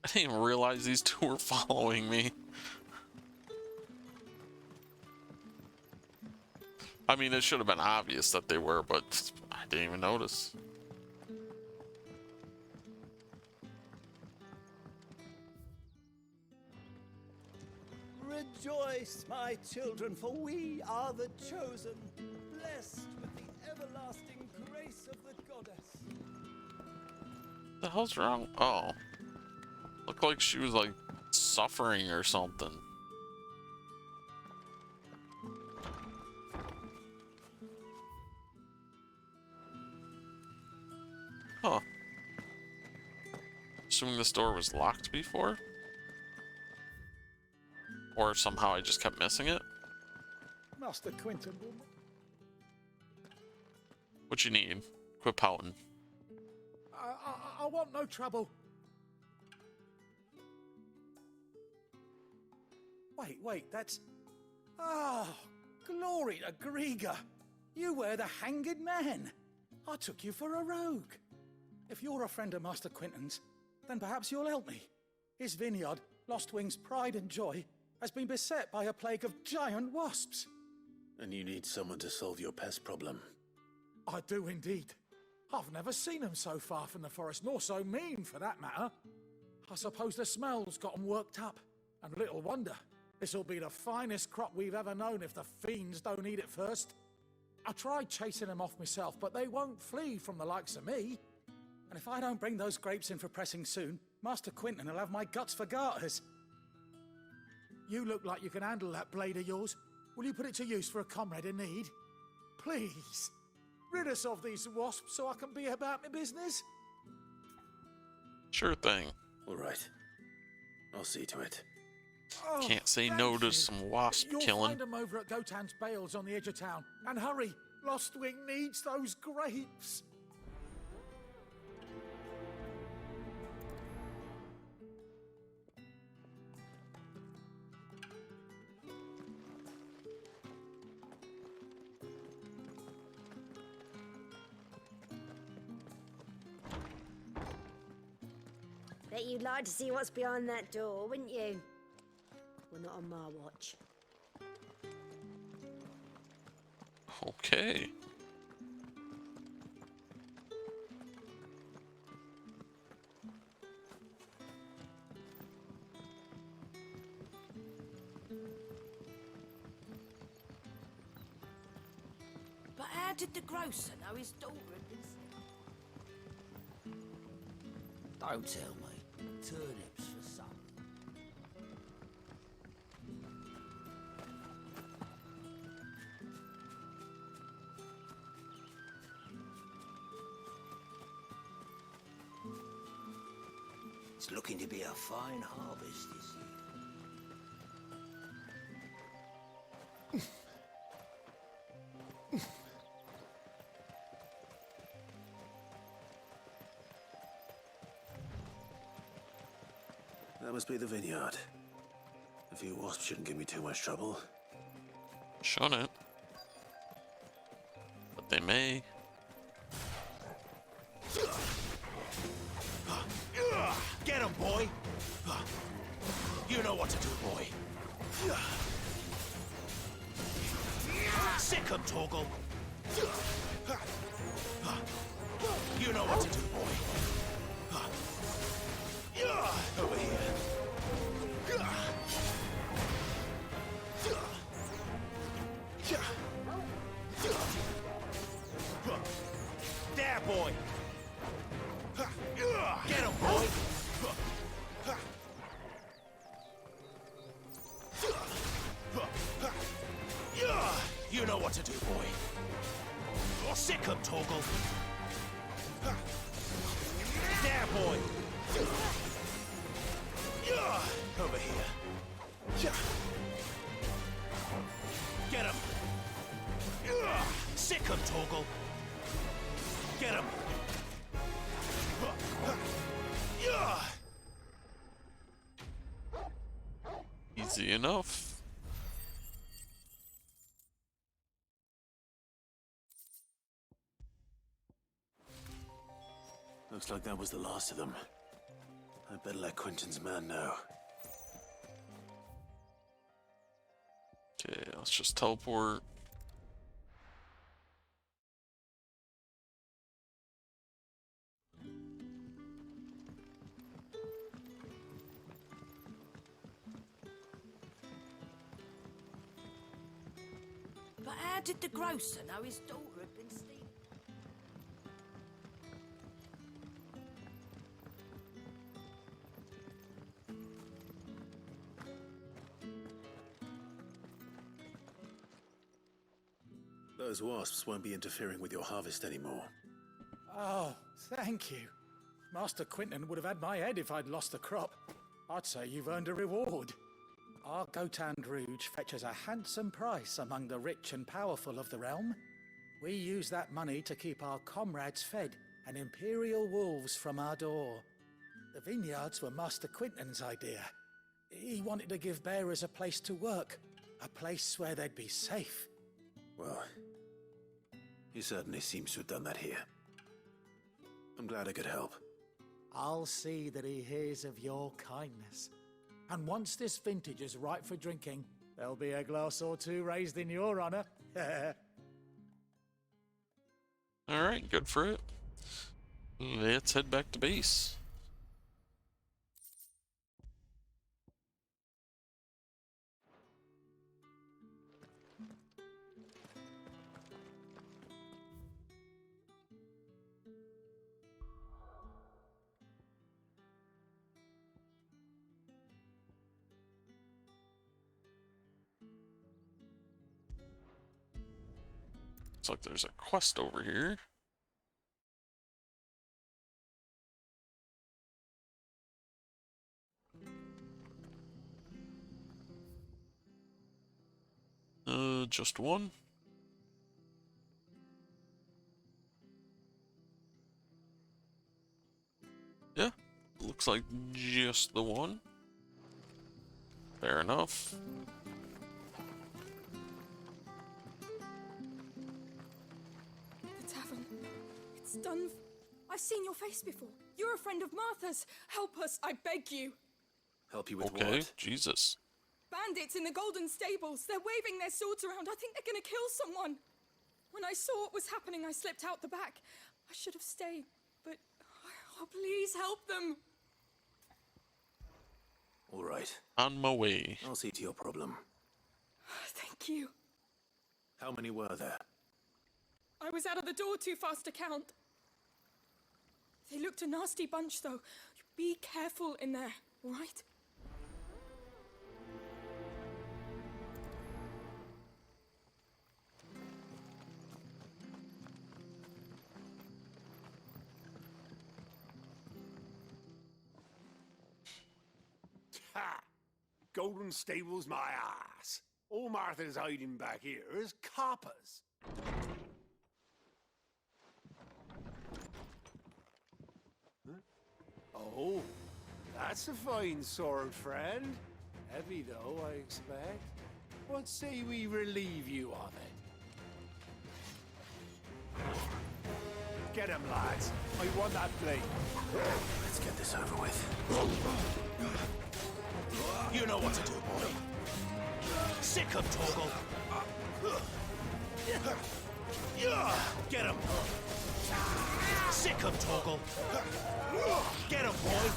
I didn't even realize these two were following me. I mean, it should have been obvious that they were, but I didn't even notice.
Rejoice, my children, for we are the chosen, blessed with the everlasting grace of the goddess.
What the hell's wrong? Oh. Looked like she was like suffering or something. Huh. Assuming this door was locked before? Or somehow I just kept missing it.
Master Quentin will...
What you need? Quit pouting.
I want no trouble. Wait, that's... Oh, glory to Grieger. You were the hanged man. I took you for a rogue. If you're a friend of Master Quentin's, then perhaps you'll help me. His vineyard, Lostwing's pride and joy, has been beset by a plague of giant wasps.
And you need someone to solve your pest problem.
I do indeed. I've never seen them so far from the forest, nor so mean for that matter. I suppose the smell's got 'em worked up, and little wonder. This'll be the finest crop we've ever known if the fiends don't eat it first. I tried chasing them off myself, but they won't flee from the likes of me. And if I don't bring those grapes in for pressing soon, Master Quentin will have my guts for garters. You look like you can handle that blade of yours. Will you put it to use for a comrade in need? Please, rid us of these wasps so I can be about my business.
Sure thing.
All right. I'll see to it.
Oh,
Can't say
thank
no to
you.
some wasp
You'll
killing.
find them over at Gotan's Bales on the edge of town. And hurry, Lostwing needs those grapes.
Bet you'd like to see what's behind that door, wouldn't you? Well, not on my watch.
Okay.
But how did the grocer know his daughter had been...
Don't tell me. Turnips for some. It's looking to be a fine harvest this year.
That must be the vineyard. A few wasps shouldn't give me too much trouble.
Shouldn't. But they may.
Get him, boy! You know what to do, boy. Sick him, Torgal. You know what to do, boy. Over here. There, boy. Get him, boy. You know what to do, boy. Sick him, Torgal. There, boy. Over here. Get him. Sick him, Torgal. Get him.
Easy enough.
Looks like that was the last of them. I'd better let Quentin's man know.
Okay, let's just teleport.
But how did the grocer know his daughter had been stealing?
Those wasps won't be interfering with your harvest anymore.
Oh, thank you. Master Quentin would have had my head if I'd lost the crop. I'd say you've earned a reward. Our Gotand Rouge fetches a handsome price among the rich and powerful of the realm. We use that money to keep our comrades fed and imperial wolves from our door. The vineyards were Master Quinton's idea. He wanted to give bearers a place to work, a place where they'd be safe.
Well, he certainly seems to have done that here. I'm glad I could help.
I'll see that he hears of your kindness. And once this vintage is ripe for drinking, there'll be a glass or two raised in your honor.
Alright, good for it. Let's head back to base. Looks like there's a quest over here. Just one. Yeah, looks like just the one. Fair enough.
The tavern. It's done. I've seen your face before. You're a friend of Martha's. Help us, I beg you.
Help you with
Okay,
what?
Jesus.
Bandits in the Golden Stables. They're waving their swords around. I think they're gonna kill someone. When I saw what was happening, I slipped out the back. I should have stayed, but... Oh, please help them.
All right.
On my way.
I'll see to your problem.
Thank you.
How many were there?
I was out of the door too fast to count. They looked a nasty bunch, though. Be careful in there, all right?
Ha! Golden Stables, my ass. All Martha's hiding back here is coppers. Huh? Oh, that's a fine sword, friend. Heavy, though, I expect. What say we relieve you of it? Get him, lads. I want that blade.
Let's get this over with.
You know what to do, boy. Sick him, Torgal. Get him. Sick him, Torgal. Get him, boy.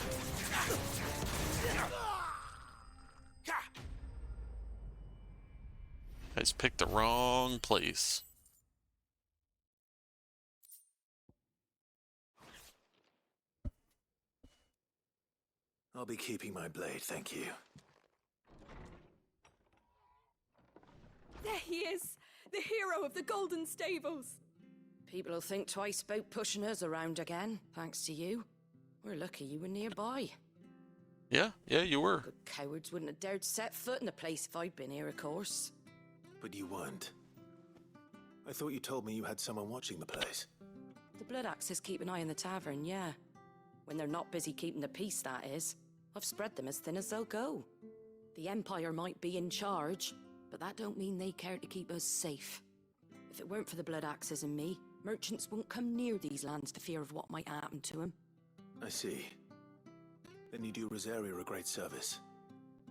Guys picked the wrong place.
I'll be keeping my blade, thank you.
There he is, the hero of the Golden Stables.
People will think twice about pushing us around again, thanks to you. We're lucky you were nearby.
Yeah, you were.
Good cowards wouldn't have dared set foot in the place if I'd been here, of course.
But you weren't. I thought you told me you had someone watching the place.
The Blood Axes keep an eye on the tavern, yeah. When they're not busy keeping the peace, that is. I've spread them as thin as they'll go. The Empire might be in charge, but that don't mean they care to keep us safe. If it weren't for the Blood Axes and me, merchants won't come near these lands for fear of what might happen to them.
I see. Then you do Rosaria a great service.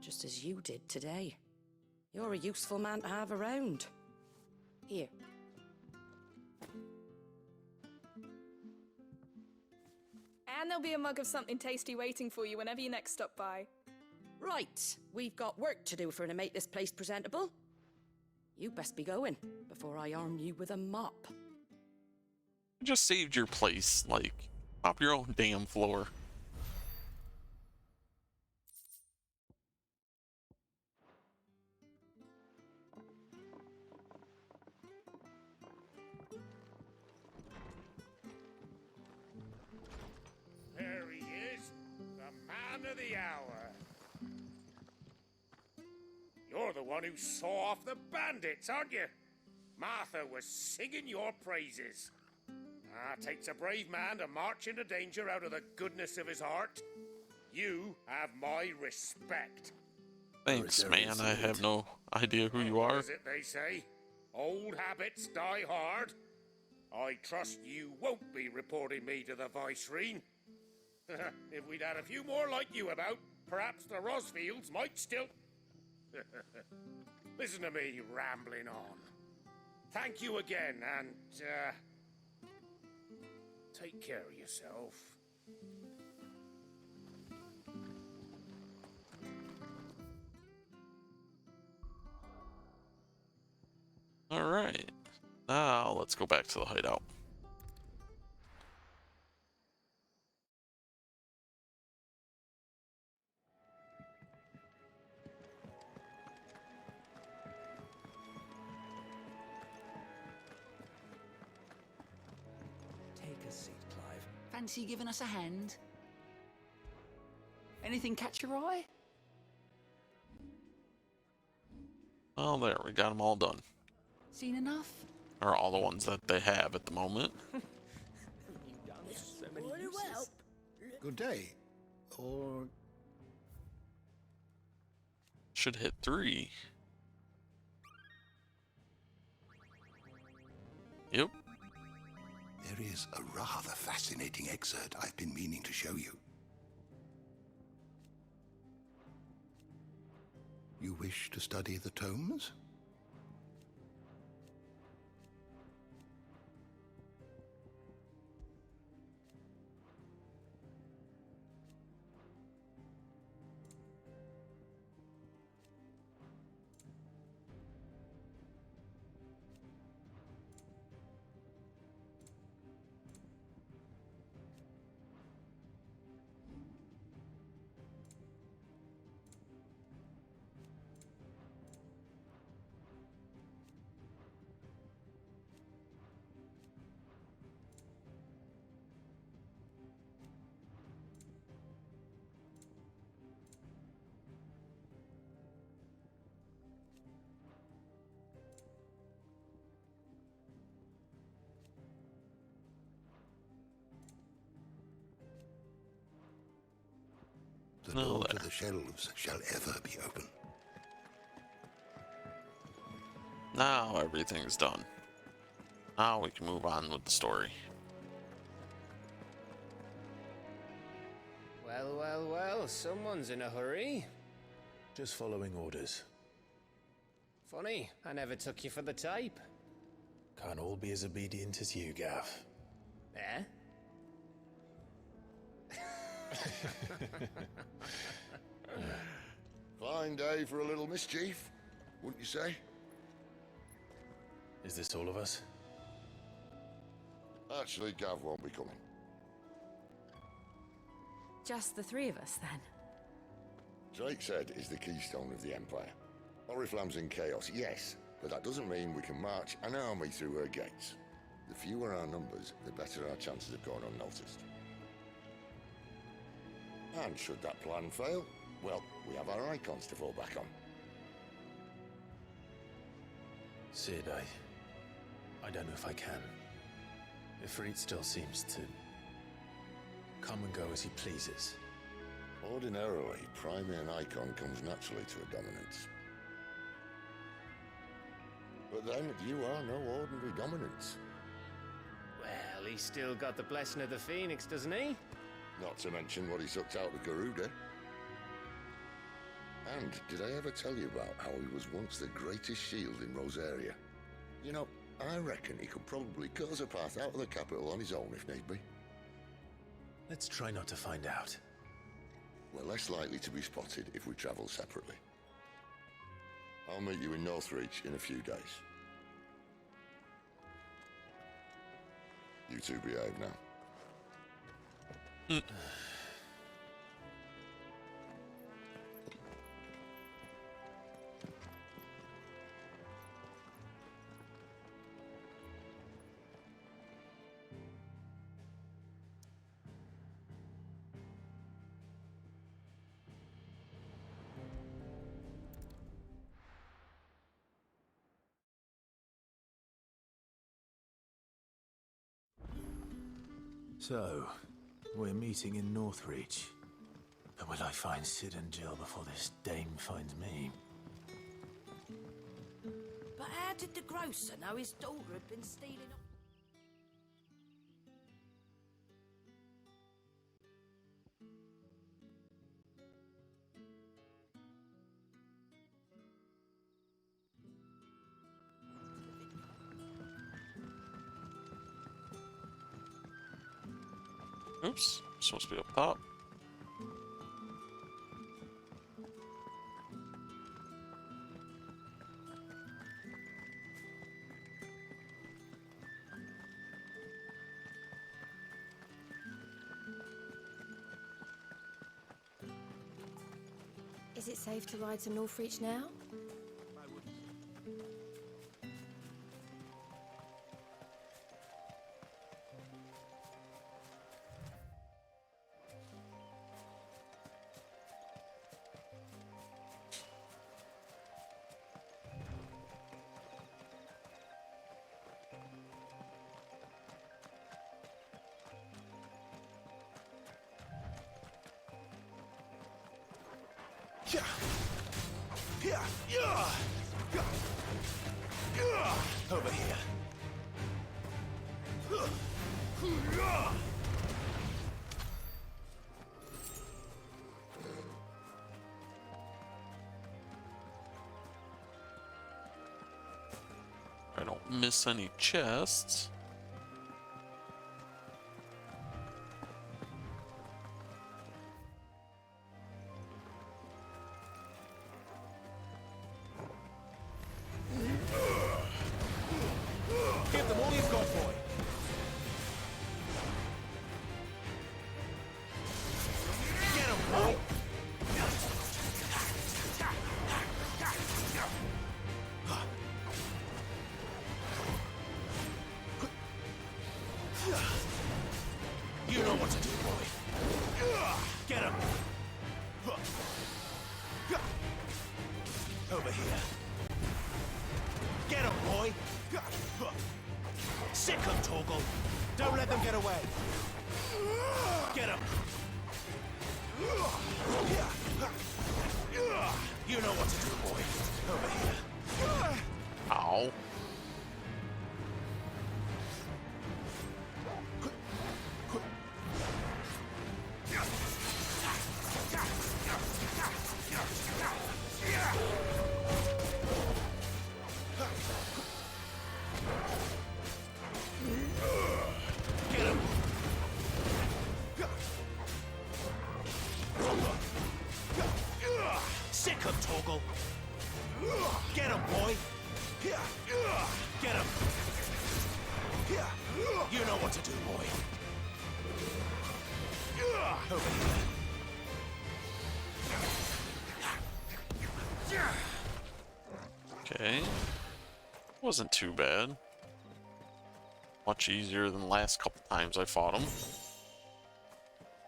Just as you did today. You're a useful man to have around. Here.
And there'll be a mug of something tasty waiting for you whenever you next stop by.
Right, we've got work to do to make this place presentable. You best be going, before I arm you with a mop.
You just saved your place, like, mop your own damn floor.
There he is, the man of the hour.
one who saw off the bandits, aren't you? Martha was singing your praises. Takes a brave man to march into danger out of the goodness of his heart. You have my respect.
Thanks, man. I have no idea who you
What
are.
is it they say? Old habits die hard. I trust you won't be reporting me to the Viceroy. If we'd had a few more like you about, perhaps the Rosfields might still... Listen to me rambling on. Thank you again, and, take care of yourself.
Alright. Now let's go back to the hideout.
Take a seat, Clive. Fancy giving us a hand? Anything catch your eye?
Oh, there, we got them all done.
Seen enough?
Or all the ones that they have at the moment.
Good day. Or...
Should hit 3. Yep.
There is a rather fascinating excerpt I've been meaning to show you. You wish to study the tomes? The door to the shelves shall ever be open.
Now everything's done. Now we can move on with the story.
Well, well, well, someone's in a hurry.
Just following orders.
Funny, I never took you for the type.
Can't all be as obedient as you, Gav.
Eh?
Fine day for a little mischief, wouldn't you say?
Is this all of us?
Actually, Gav won't be coming.
Just the 3 of us, then?
Drake said is the keystone of the Empire. Oriflamme's in chaos, yes, but that doesn't mean we can march an army through her gates. The fewer our numbers, the better our chances of going unnoticed. And should that plan fail, well, we have our icons to fall back on.
Sid, I don't know if I can. Ifrit still seems to come and go as he pleases.
Ordinarily, priming an icon comes naturally to a dominance. But then, you are no ordinary dominance.
Well, he's still got the blessing of the Phoenix, doesn't he?
Not to mention what he sucked out of Garuda. And did I ever tell you about how he was once the greatest shield in Rosaria? You know, I reckon he could probably cut us a path out of the capital on his own if need be.
Let's try not to find out.
We're less likely to be spotted if we travel separately. I'll meet you in Northreach in a few days. You two behave now.
So, we're meeting in Northreach. But will I find Sid and Jill before this dame finds me?
But how did the grocer know his daughter had been stealing?
Oops, supposed to be up top.
Is it safe to ride to Northreach now?
Over here.
I don't miss any chests.
Give them all you've got, boy. Get him, boy. You know what to do, boy. Get him. Over here. Get him, boy. Sick 'em, Torgal. Don't let them get away. Get him. You know what to do, boy. Over here.
Ow.
Get him. Sick 'em, Torgal. Get him, boy. Get him. You know what to do, boy. Over here.
Okay. Wasn't too bad. Much easier than the last couple times I fought him.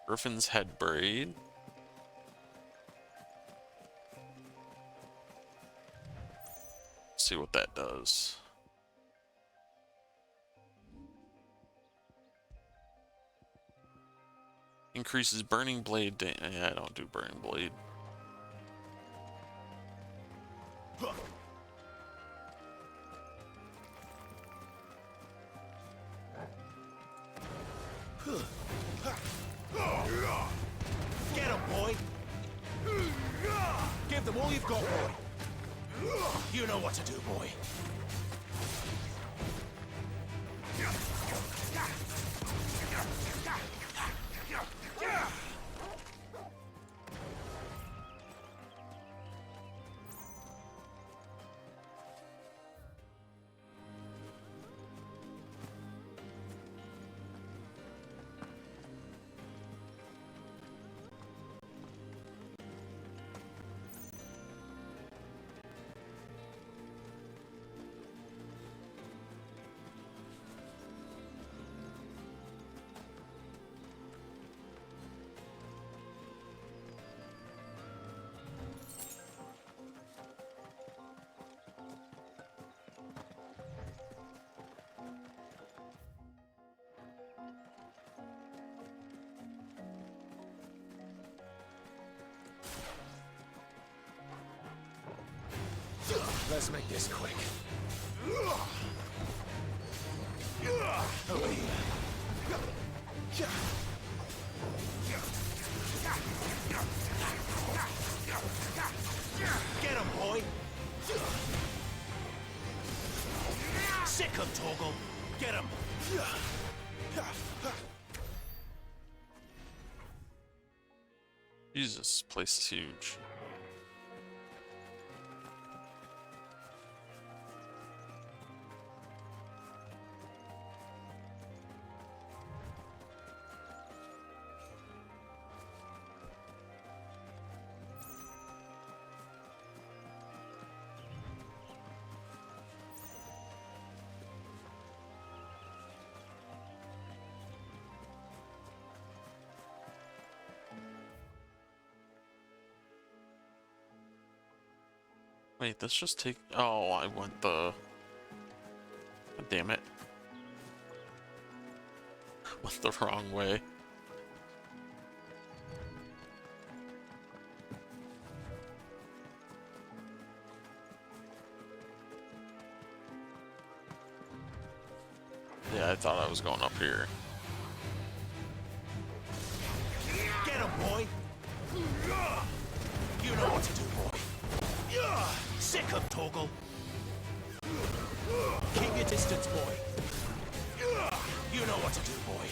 Griffin's head braid. See what that does. Increases burning blade. Yeah, I don't do burning blade.
Get him, boy. Give them all you've got, boy. You know what to do, boy. Let's make this quick. Over here. Get him, boy! Sick him, Torgal! Get him!
Jesus, this place is huge. Wait, this just take. Oh, I went the. God damn it. Went the wrong way. Yeah, I thought I was going up here.
Get him, boy! You know what to do, boy. Sick him, Torgal! Keep your distance, boy. You know what to do, boy.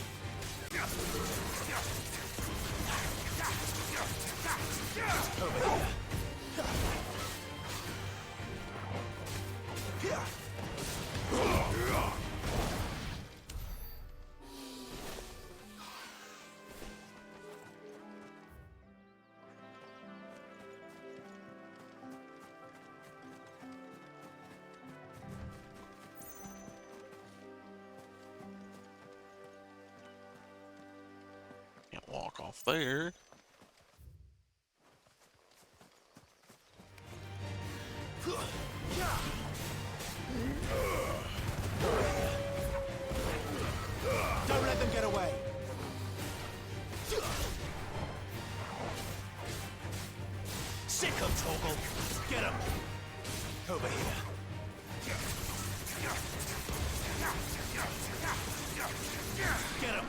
Over here.
Can't walk off there.
Don't let them get away. Sick him, Torgal. Get him. Over here. Get him.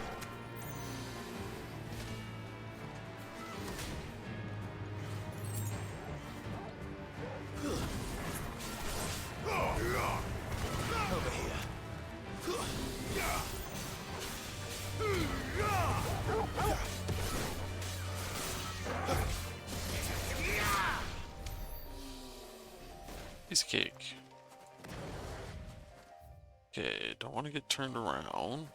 Over here.
Piece of cake. Okay, don't want to get turned around.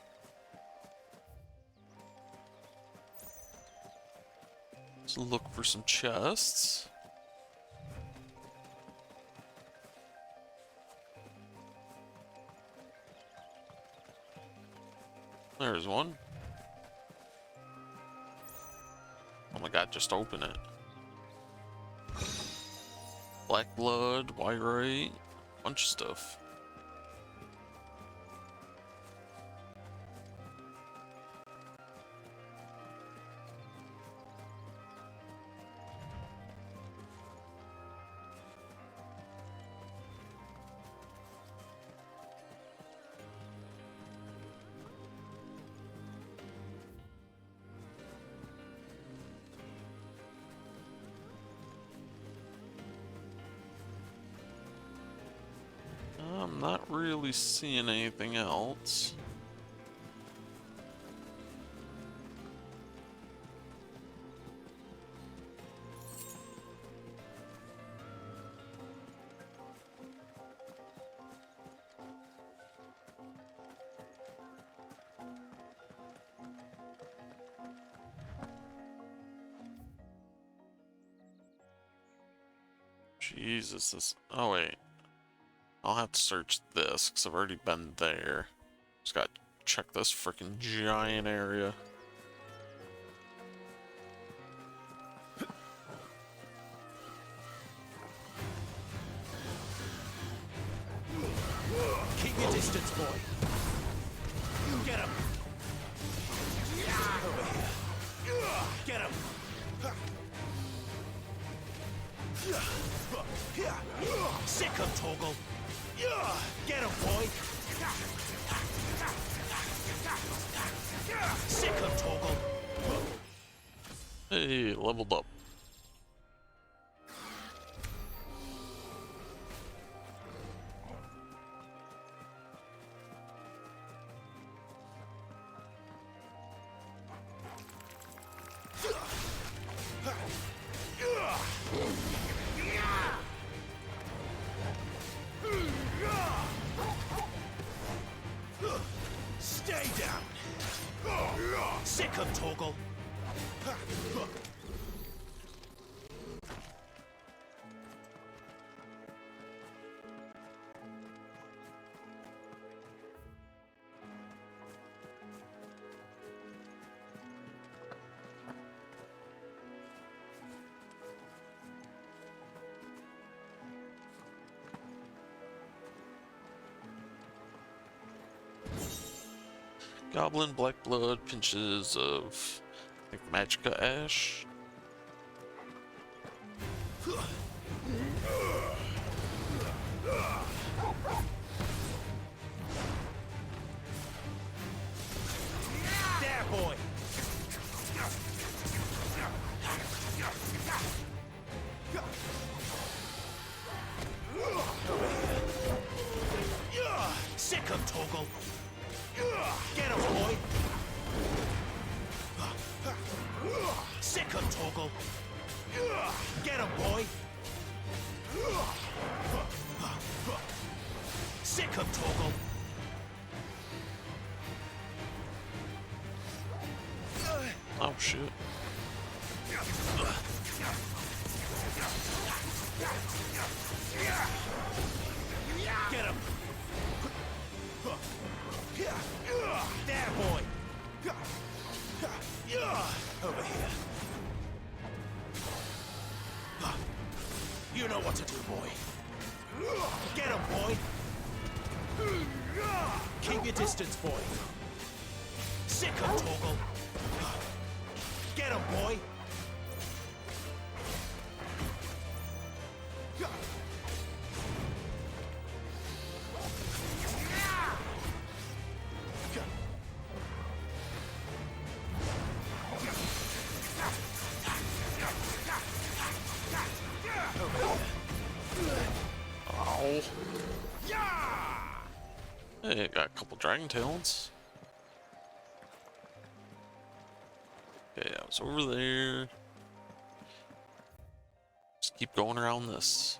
Let's look for some chests. There's one. Oh my god, just open it. Black blood, white, bunch of stuff. I'm not really seeing anything else. Jesus, this. Oh, wait. I'll have to search this because I've already been there. Just gotta check this freaking giant area.
Keep your distance, boy. Get him. Over here. Get him. Sick of
Torgal. Yeah, get him, boy. Sick him, Torgal.
Hey, leveled up.
Stay down. Sick him, Torgal.
Goblin black blood, pinches of, I think, magicka ash.
There, boy. Sick him, Torgal. Get him, boy. Sick him, Torgal. Get him, boy. Sick him, Torgal.
Oh shit.
Get him. There, boy. Over here. You know what to do, boy. Get him, boy. Keep your distance, boy. Sick him, Torgal. Get him, boy.
Ow. Hey, got a couple dragon talents. Okay, I was over there. Just keep going around this.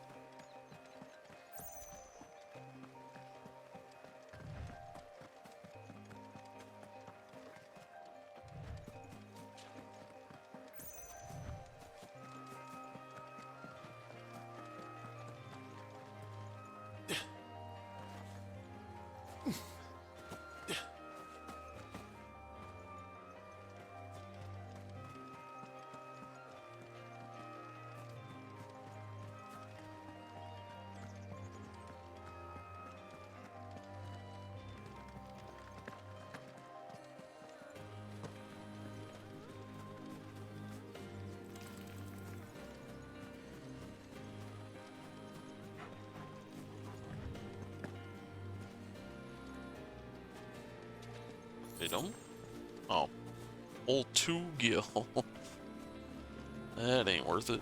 Item? Oh. Old 2 gil. That ain't worth it.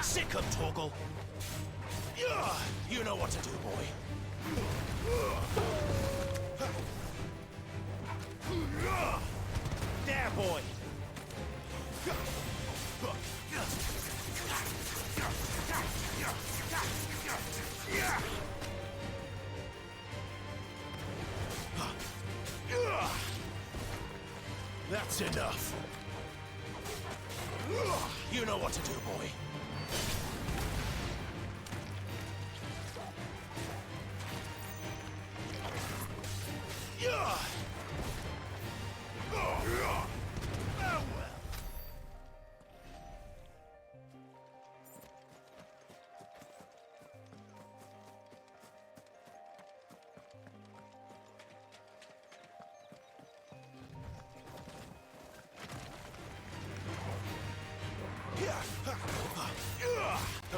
Sick him, Torgal. You know what to do, boy. There, boy. That's enough. You know what to do, boy.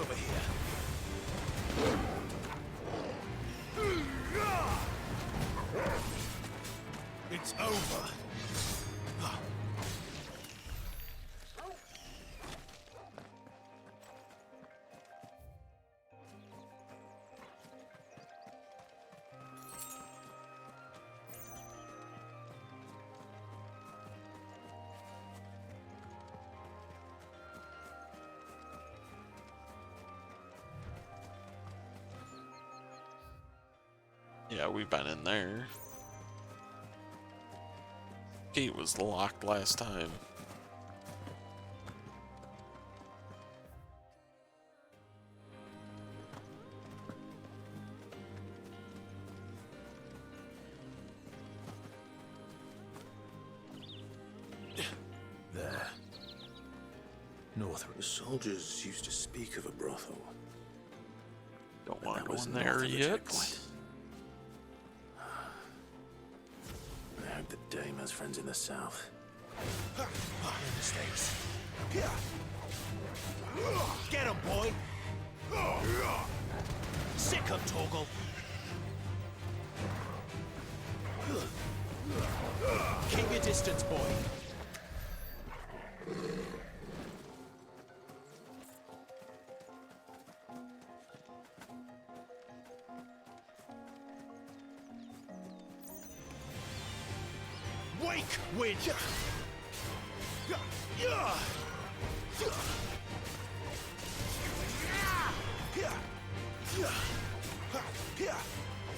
over here. It's over.
Yeah, we've been in there. Gate was locked last time.
There. North.
The soldiers used to speak of a brothel.
Don't want to go
was
in
north
there
of the
yet.
checkpoint. I hope the dame has friends in the south.
Mistakes. Get him, boy! Sick him, Torgal! Keep your distance, boy. Wake, wind!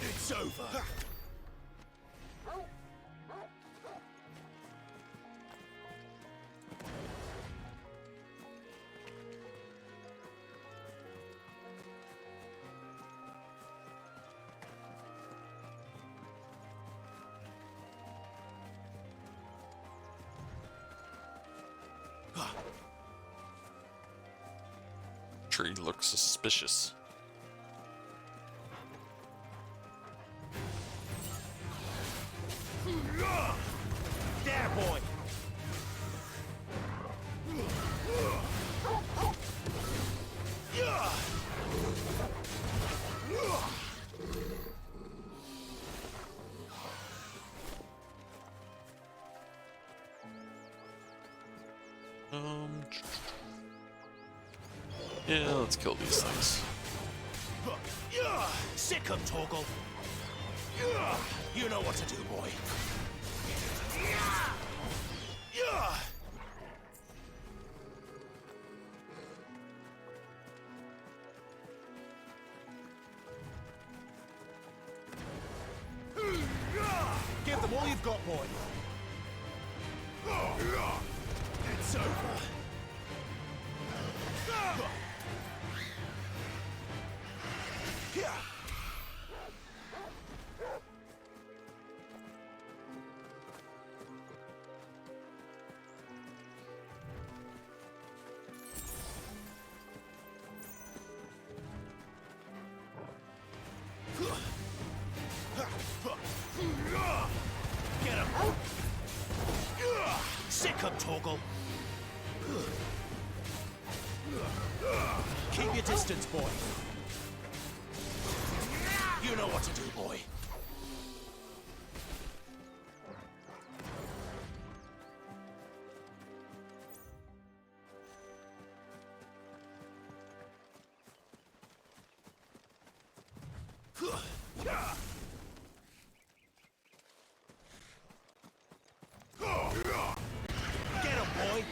It's over.
Tree looks suspicious.
There, boy!
Yeah, let's kill these things.
Sick him, Torgal! You know what to do, boy. Give them all you've got, boy. It's over. Get him! Sick him, Torgal! Keep your distance, boy. You know what to do, boy. Get him, boy!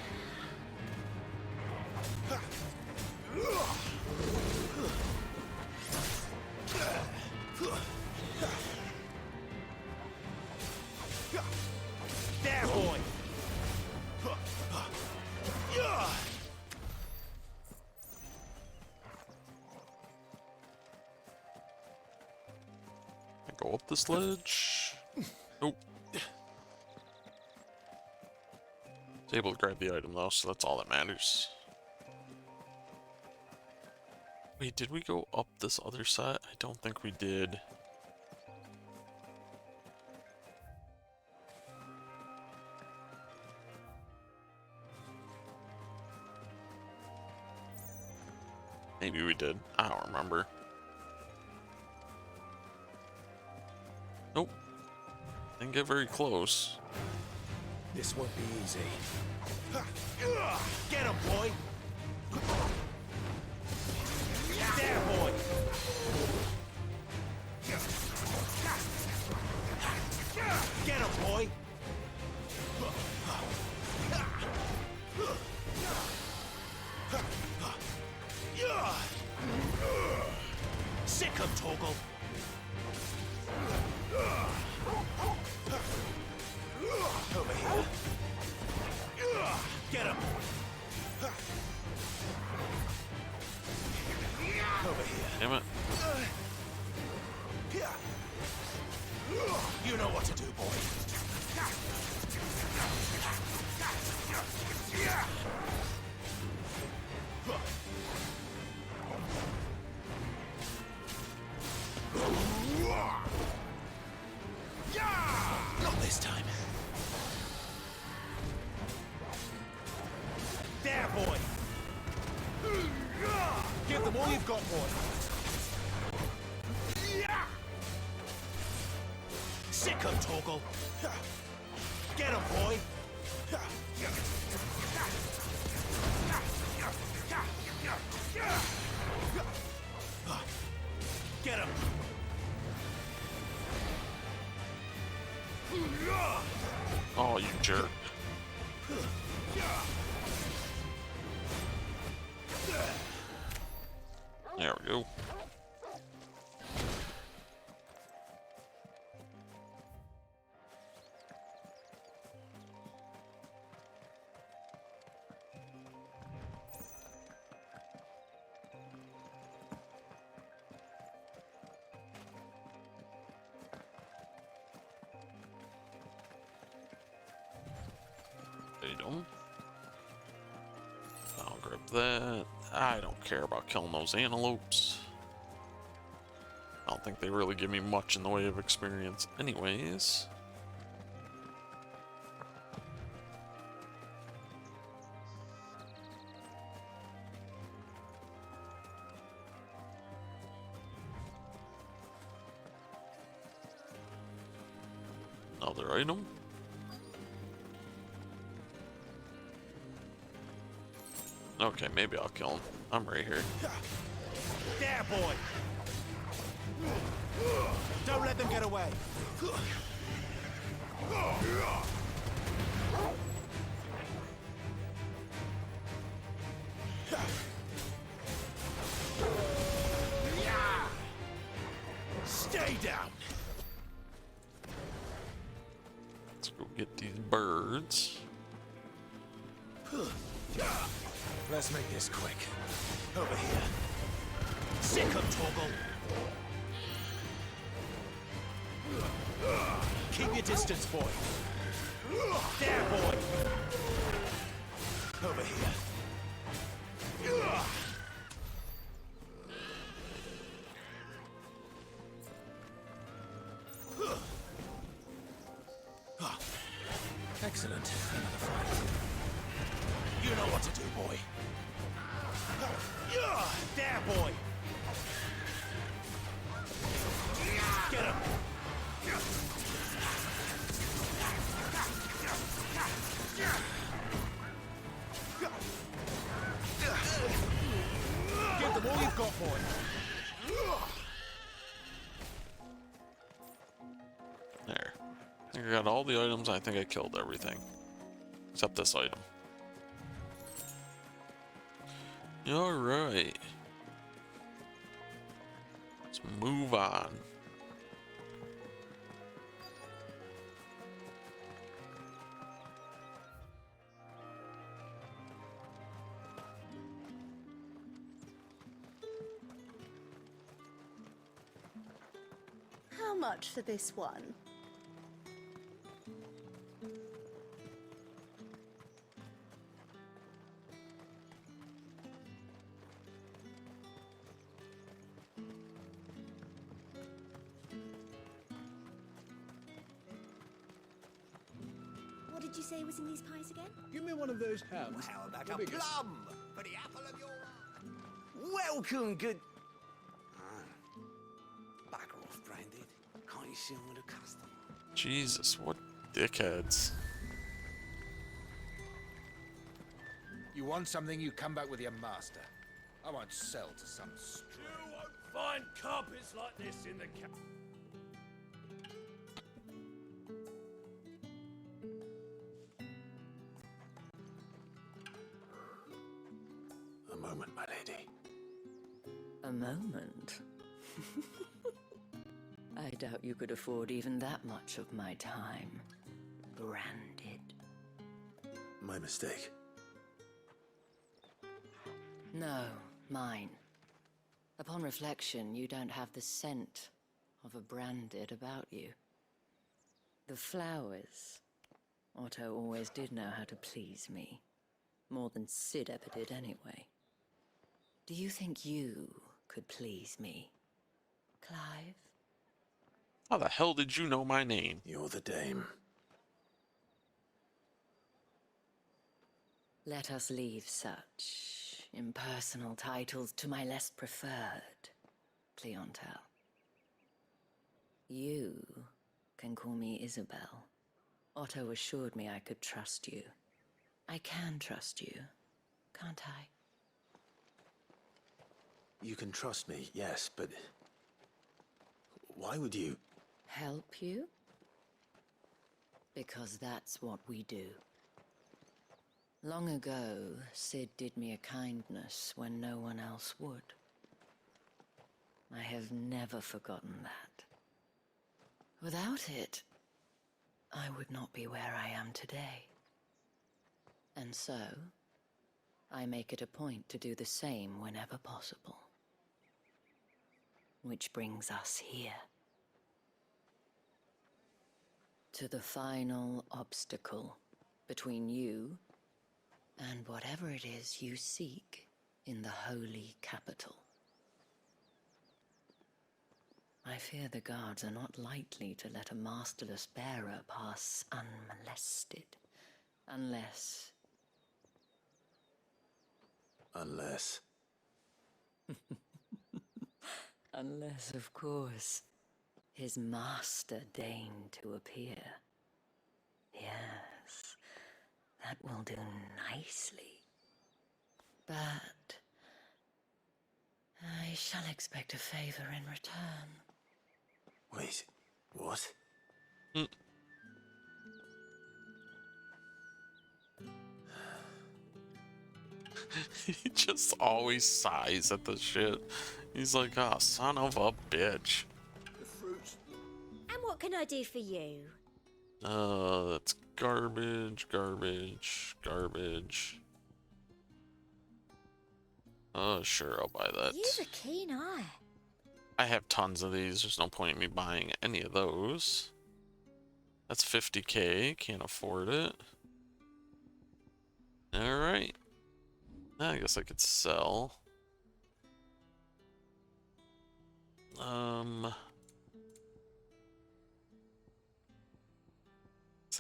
There, boy!
Go up this ledge. Nope. Was able to grab the item though, so that's all that matters. Wait, did we go up this other side? I don't think we did. Maybe we did. I don't remember. Nope. Didn't get very close.
This won't be easy.
Get him, boy! There, boy! Get him, boy! Sick him, Torgal! Over here. Get him! Over here.
Damn it.
You know what to do, boy. Not this time. There, boy. Give them all you've got, boy. Sick him, Torgal. Get him, boy. Get him.
Oh, you jerk. There we go. Item. I'll grab that. I don't care about killing those antelopes. I don't think they really give me much in the way of experience anyways. Another item. Okay, maybe I'll kill him. I'm right here.
There, boy. Don't let them get away. Stay down.
Let's go get these birds.
Let's make this quick.
Over here. Sick him, Torgal. Keep your distance, boy. There, boy. Over here.
Excellent. Another fight.
You know what to do, boy. There, boy. Get him. Give them all you've got, boy.
There. I think I got all the items. I think I killed everything. Except this item. Alright. Let's move on.
How much for this one? What did you say was in these pies again?
Give me one of those hams. How about The a biggest. plum for the apple of your eye? Welcome, good... Bugger off, Branded. Can't you see I'm with a customer?
Jesus, what dickheads.
You want something, you come back with your master. I won't sell to some stray.
You won't find carpets like this in the
A moment, my lady.
A moment? I doubt you could afford even that much of my time. Branded.
My mistake.
No, mine. Upon reflection, you don't have the scent of a Branded about you. The flowers. Otto always did know how to please me. More than Sid ever did anyway. Do you think you could please me, Clive?
How the hell did you know my name?
You're the dame.
Let us leave such impersonal titles to my less preferred clientele. You can call me Isabel. Otto assured me I could trust you. I can trust you, can't I?
You can trust me, yes, but... why would you...
Help you? Because that's what we do. Long ago, Sid did me a kindness when no one else would. I have never forgotten that. Without it, I would not be where I am today. And so, I make it a point to do the same whenever possible. Which brings us here. To the final obstacle between you and whatever it is you seek in the holy capital. I fear the guards are not likely to let a masterless bearer pass unmolested, unless...
Unless...
Unless, of course, his master deigned to appear. Yes, that will do nicely. But I shall expect a favor in return.
Wait, what?
He just always sighs at the shit. He's like, oh, son of a bitch.
The fruit.
And what can I do for you?
That's garbage, garbage, garbage. Oh, sure, I'll buy that.
You've a keen eye.
I have tons of these. There's no point in me buying any of those. That's 50k. Can't afford it. Alright. I guess I could sell.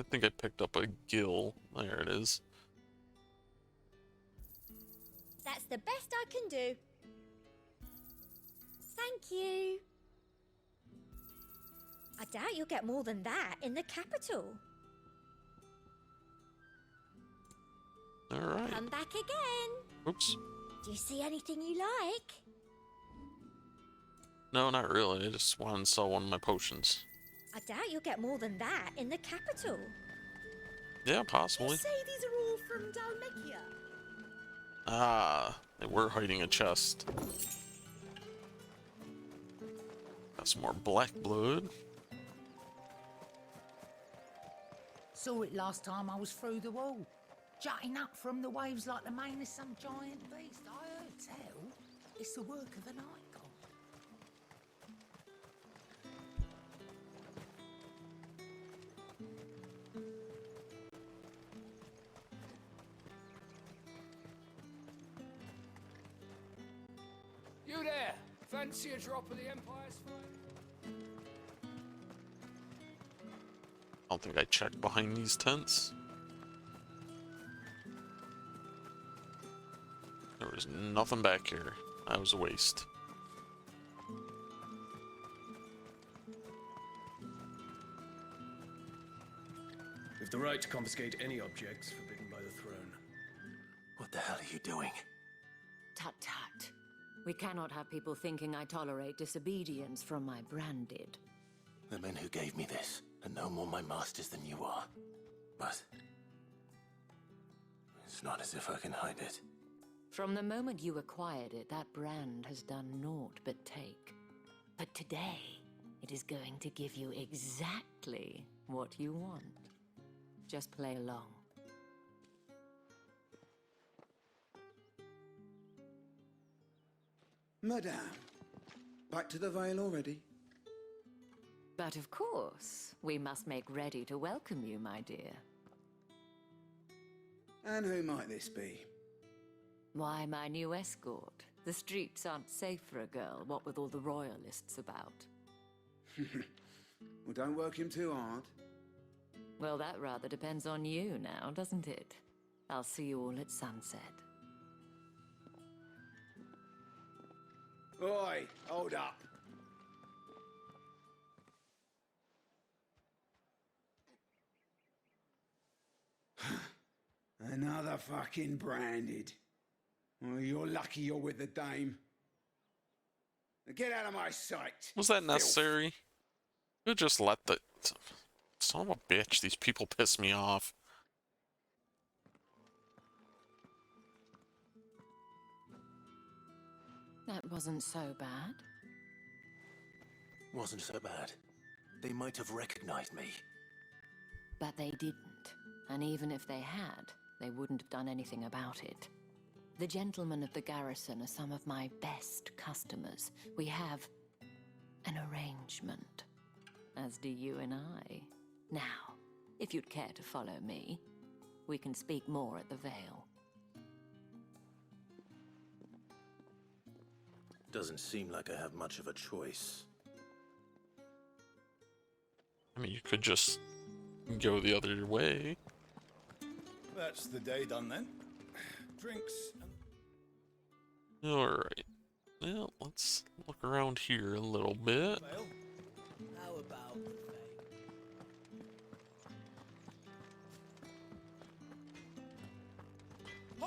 I think I picked up a gill. There it is.
That's the best I can do. Thank you. I doubt you'll get more than that in the capital.
Alright.
Come back again.
Oops.
Do you see anything you like?
No, not really. I just wanted to sell one of my potions.
I doubt you'll get more than that in the capital.
Yeah, possibly.
You say these are all from Dalmekia?
Ah, they were hiding a chest. Got some more black blood.
Saw it last time I was through the wall. Jutting up from the waves like the mane of some giant beast. I heard tell. It's the work of an icon.
You there! Fancy a drop of the Empire's fire?
I don't think I checked behind these tents. There was nothing back here. That was a waste.
We've the right to confiscate any objects forbidden by the throne.
What the hell are you doing?
Tut tut. We cannot have people thinking I tolerate disobedience from my branded.
The men who gave me this are no more my masters than you are. But it's not as if I can hide it.
From the moment you acquired it, that brand has done naught but take. But today, it is going to give you exactly what you want. Just play along.
Madame, back to the Vale already?
But of course, we must make ready to welcome you, my dear.
And who might this be?
Why, my new escort. The streets aren't safe for a girl, what with all the royalists about.
Well, don't work him too hard.
Well, that rather depends on you now, doesn't it? I'll see you all at sunset.
Oi, hold up. Another fucking branded. Well, you're lucky you're with the dame. Now get out of my sight.
Was that necessary? You just let the... Son of a bitch, these people piss me off.
That wasn't so bad.
Wasn't so bad. They might have recognized me.
But they didn't. And even if they had, they wouldn't have done anything about it. The gentlemen of the garrison are some of my best customers. We have an arrangement, as do you and I. Now, if you'd care to follow me, we can speak more at the Vale.
Doesn't seem like I have much of a choice.
I mean, you could just go the other way.
That's the day done then. Drinks.
Alright. Well, let's look around here a little bit.
How about the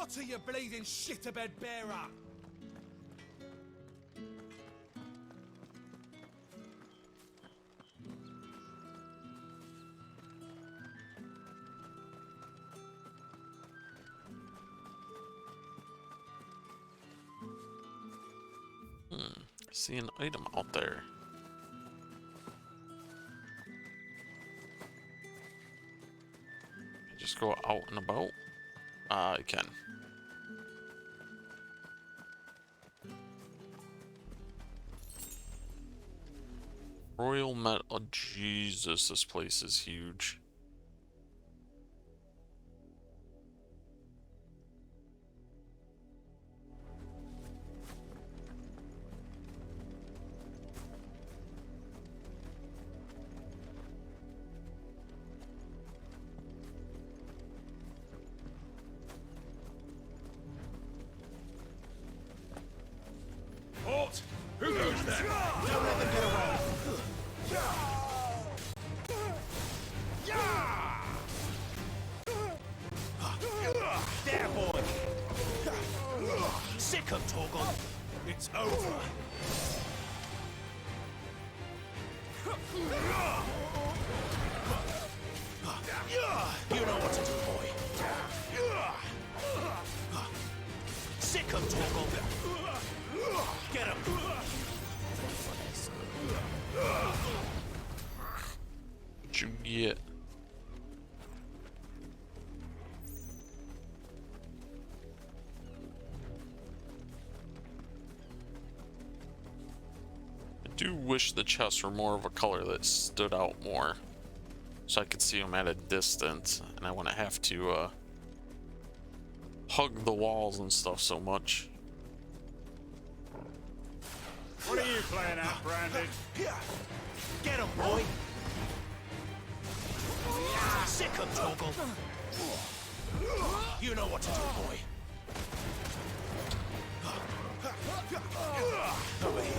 What are you bleeding shit-a-bed bearer?
See an item out there. Just go out and about. I can. Royal Met. Oh, Jesus, this place is huge.
Halt! Who goes there?
Don't let them get away.
There, boy! Sick of Torgal!
It's over.
You know what to do, boy. Sick of Torgal! Get him!
What'd you get? I do wish the chests were more of a color that stood out more, so I could see them at a distance, and I wouldn't have to hug the walls and stuff so much.
What are you playing at, Brandon?
Get him, boy! Sick of Torgal! You know what to do, boy. Over here.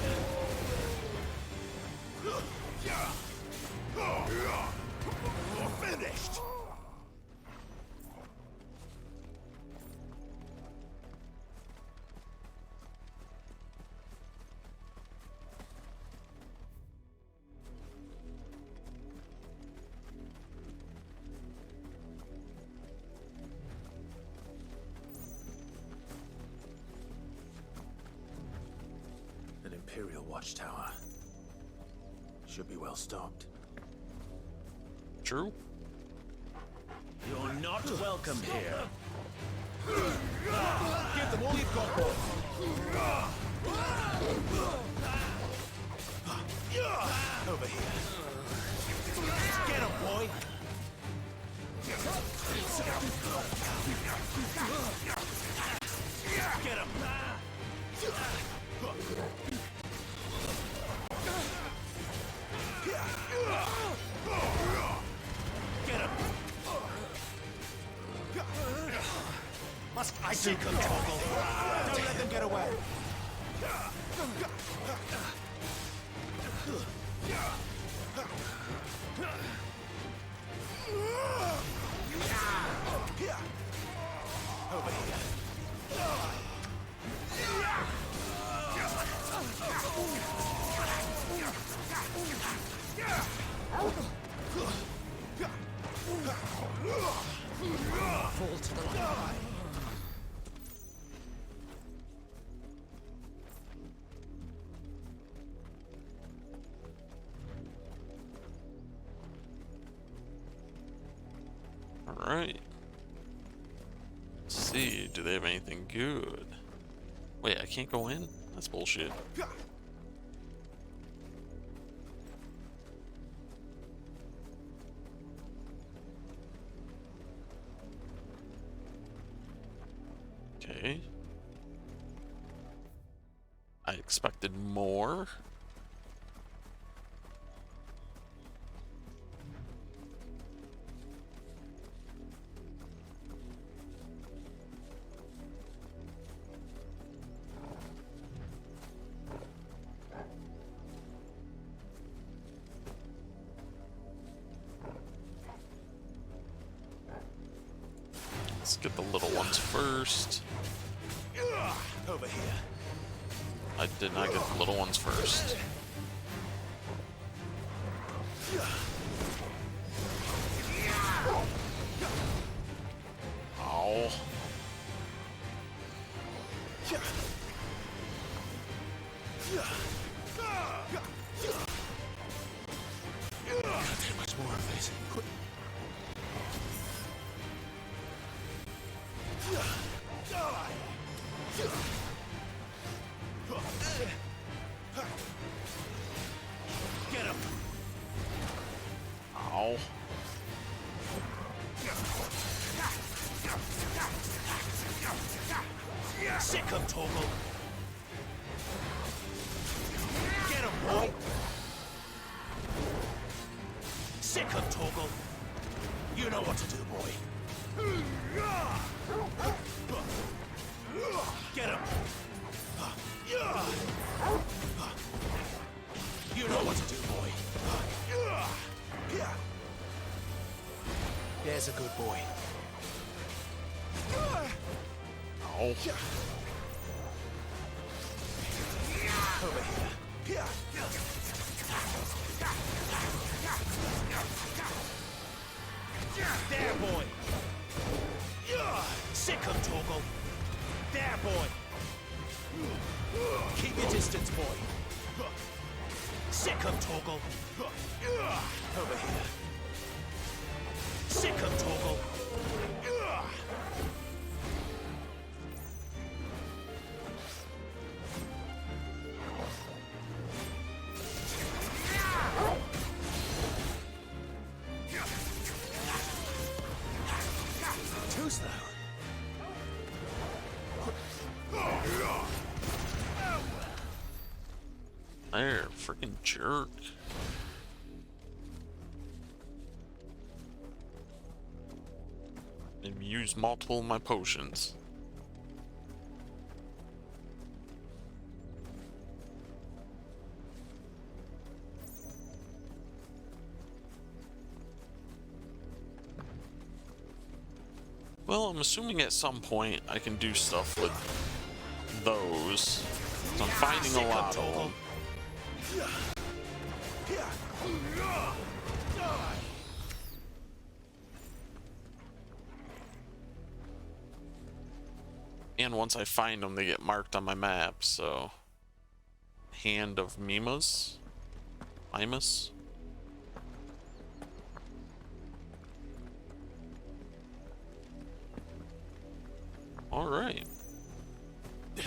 You're finished! An Imperial watchtower. Should be well stocked.
True.
You're not welcome here.
Give them all you've got, boy.
Over here. Get him, boy. Get him. Get him.
Must I do control? Don't let them get away.
Over here.
Fall to the line.
Alright. Let's see, do they have anything good? Wait, I can't go in? That's bullshit. Okay. I expected more. Let's get the little ones first.
Over here.
I did not get the little ones first. Ow.
Can't take much more of this. Get him!
Ow.
Sick him, Torgal! Get him, boy! Sick him, Torgal! You know what to do, boy. Get him! You know what to do, boy. There's a good boy.
Ow.
Over here. There, boy. Sick him, Torgal. There, boy. Keep your distance, boy. Sick him, Torgal. Over here. Sick him, Torgal. Too slow.
There, freaking jerk. And use multiple of my potions. Well, I'm assuming at some point I can do stuff with those. So I'm finding a lot of them. And once I find them, they get marked on my map, so... Hand of Mimas? Mimas? Alright. I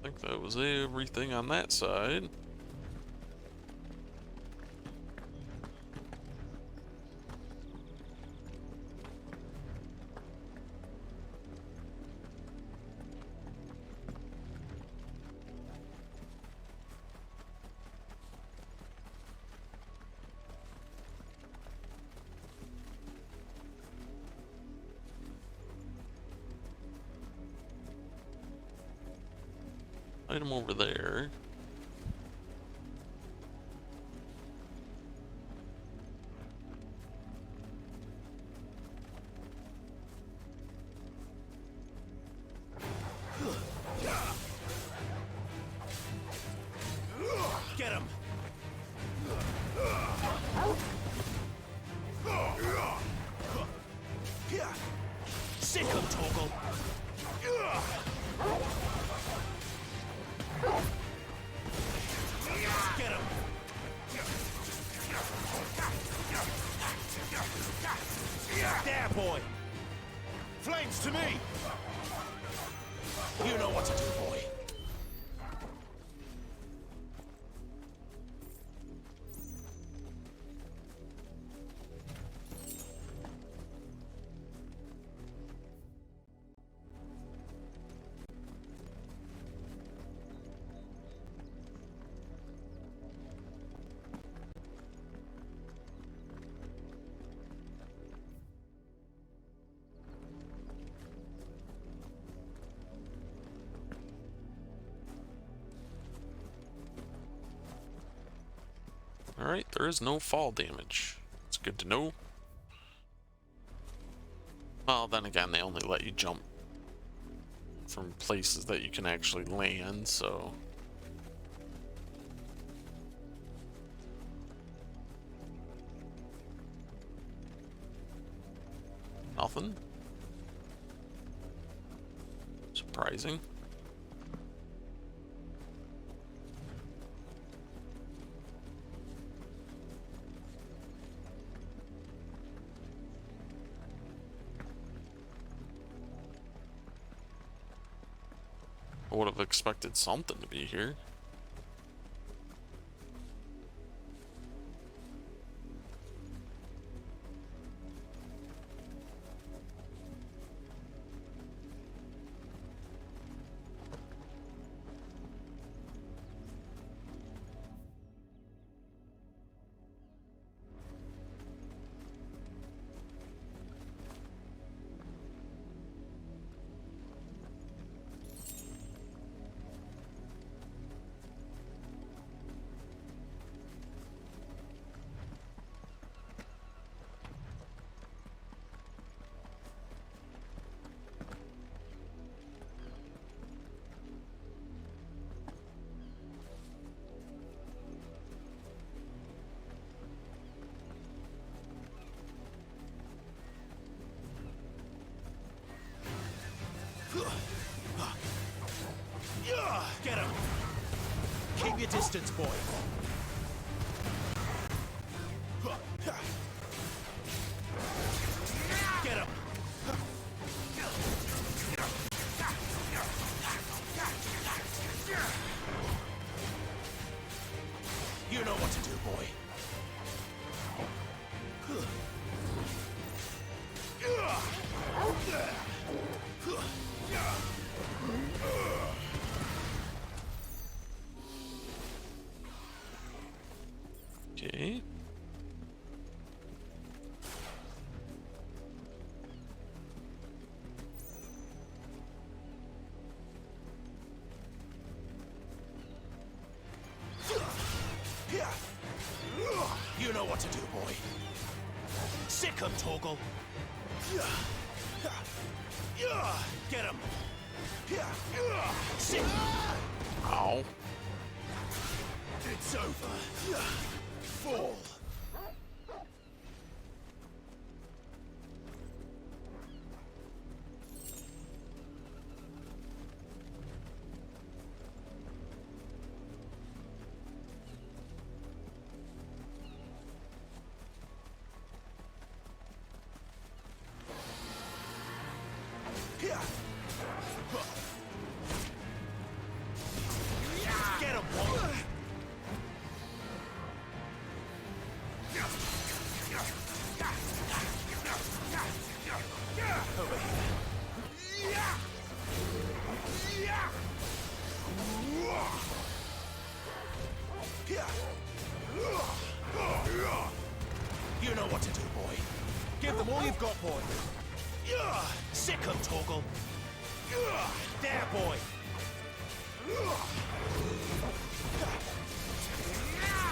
think that was everything on that side. Item over there.
Get him! Sick him, Torgal! Get him! There, boy! Flames to me! You know what to do, boy.
Alright, there is no fall damage. It's good to know. Well, then again, they only let you jump from places that you can actually land, so... Nothing. Surprising. I would have expected something to be here.
Get him! Keep your distance, boy. Get him! You know what to do, boy.
Okay.
You You know what to do, boy. Sick 'em, Torgal. Get him. Sick.
Ow.
It's over. Fall. Get him, boy. Over here. You know what to do, boy. Give them all you've got, boy. Sick 'em, Torgal. There, boy.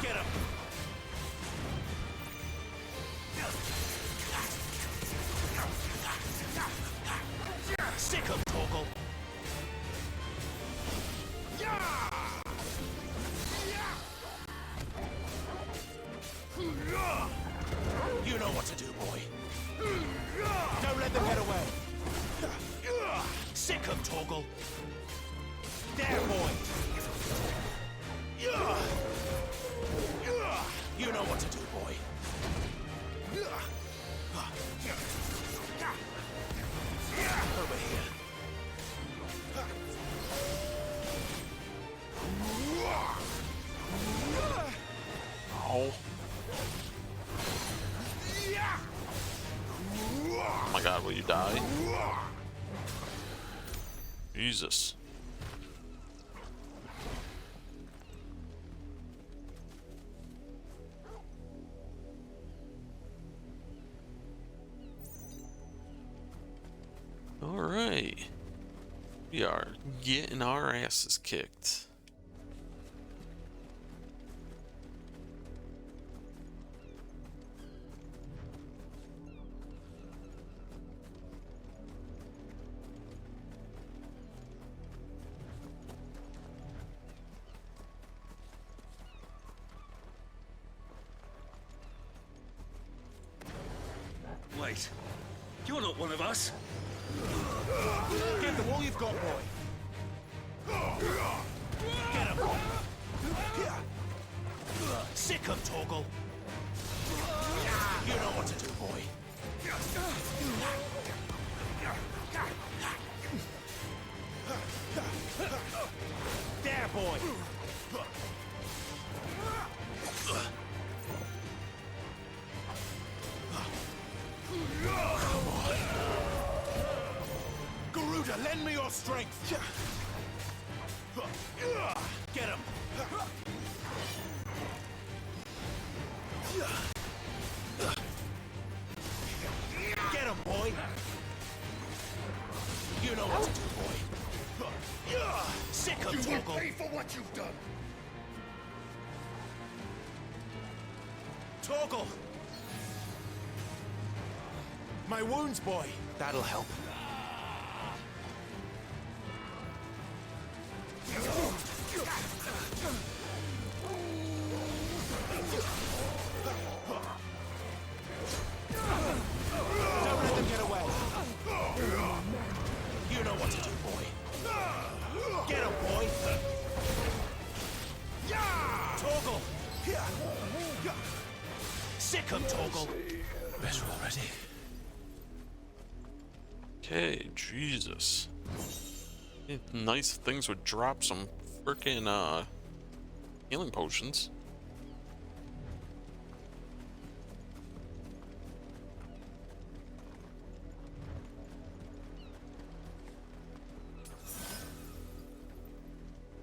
Get him. Sick 'em, Torgal. You know what to do, boy. Don't let them get away. Sick 'em, Torgal. There, boy. You know what to do, boy. Over here.
Ow. Oh my god, will you die? Jesus. Alright. We are getting our asses kicked.
Wait. You're not one of us.
Give them all you've got, boy. Get him. Sick 'em, Torgal. You know what to do, boy. There, boy. Come on. Garuda, lend me your strength. Get him. Get him, boy. You know what to do, boy. Sick of
You will
Torgal.
pay for what you've done.
Torgal. My wounds, boy. That'll help. Don't let them get away. You know what to do, boy. Get him, boy. Torgal. Sick of Torgal. Better already.
Okay, Jesus. It's nice if things would drop some frickin' healing potions.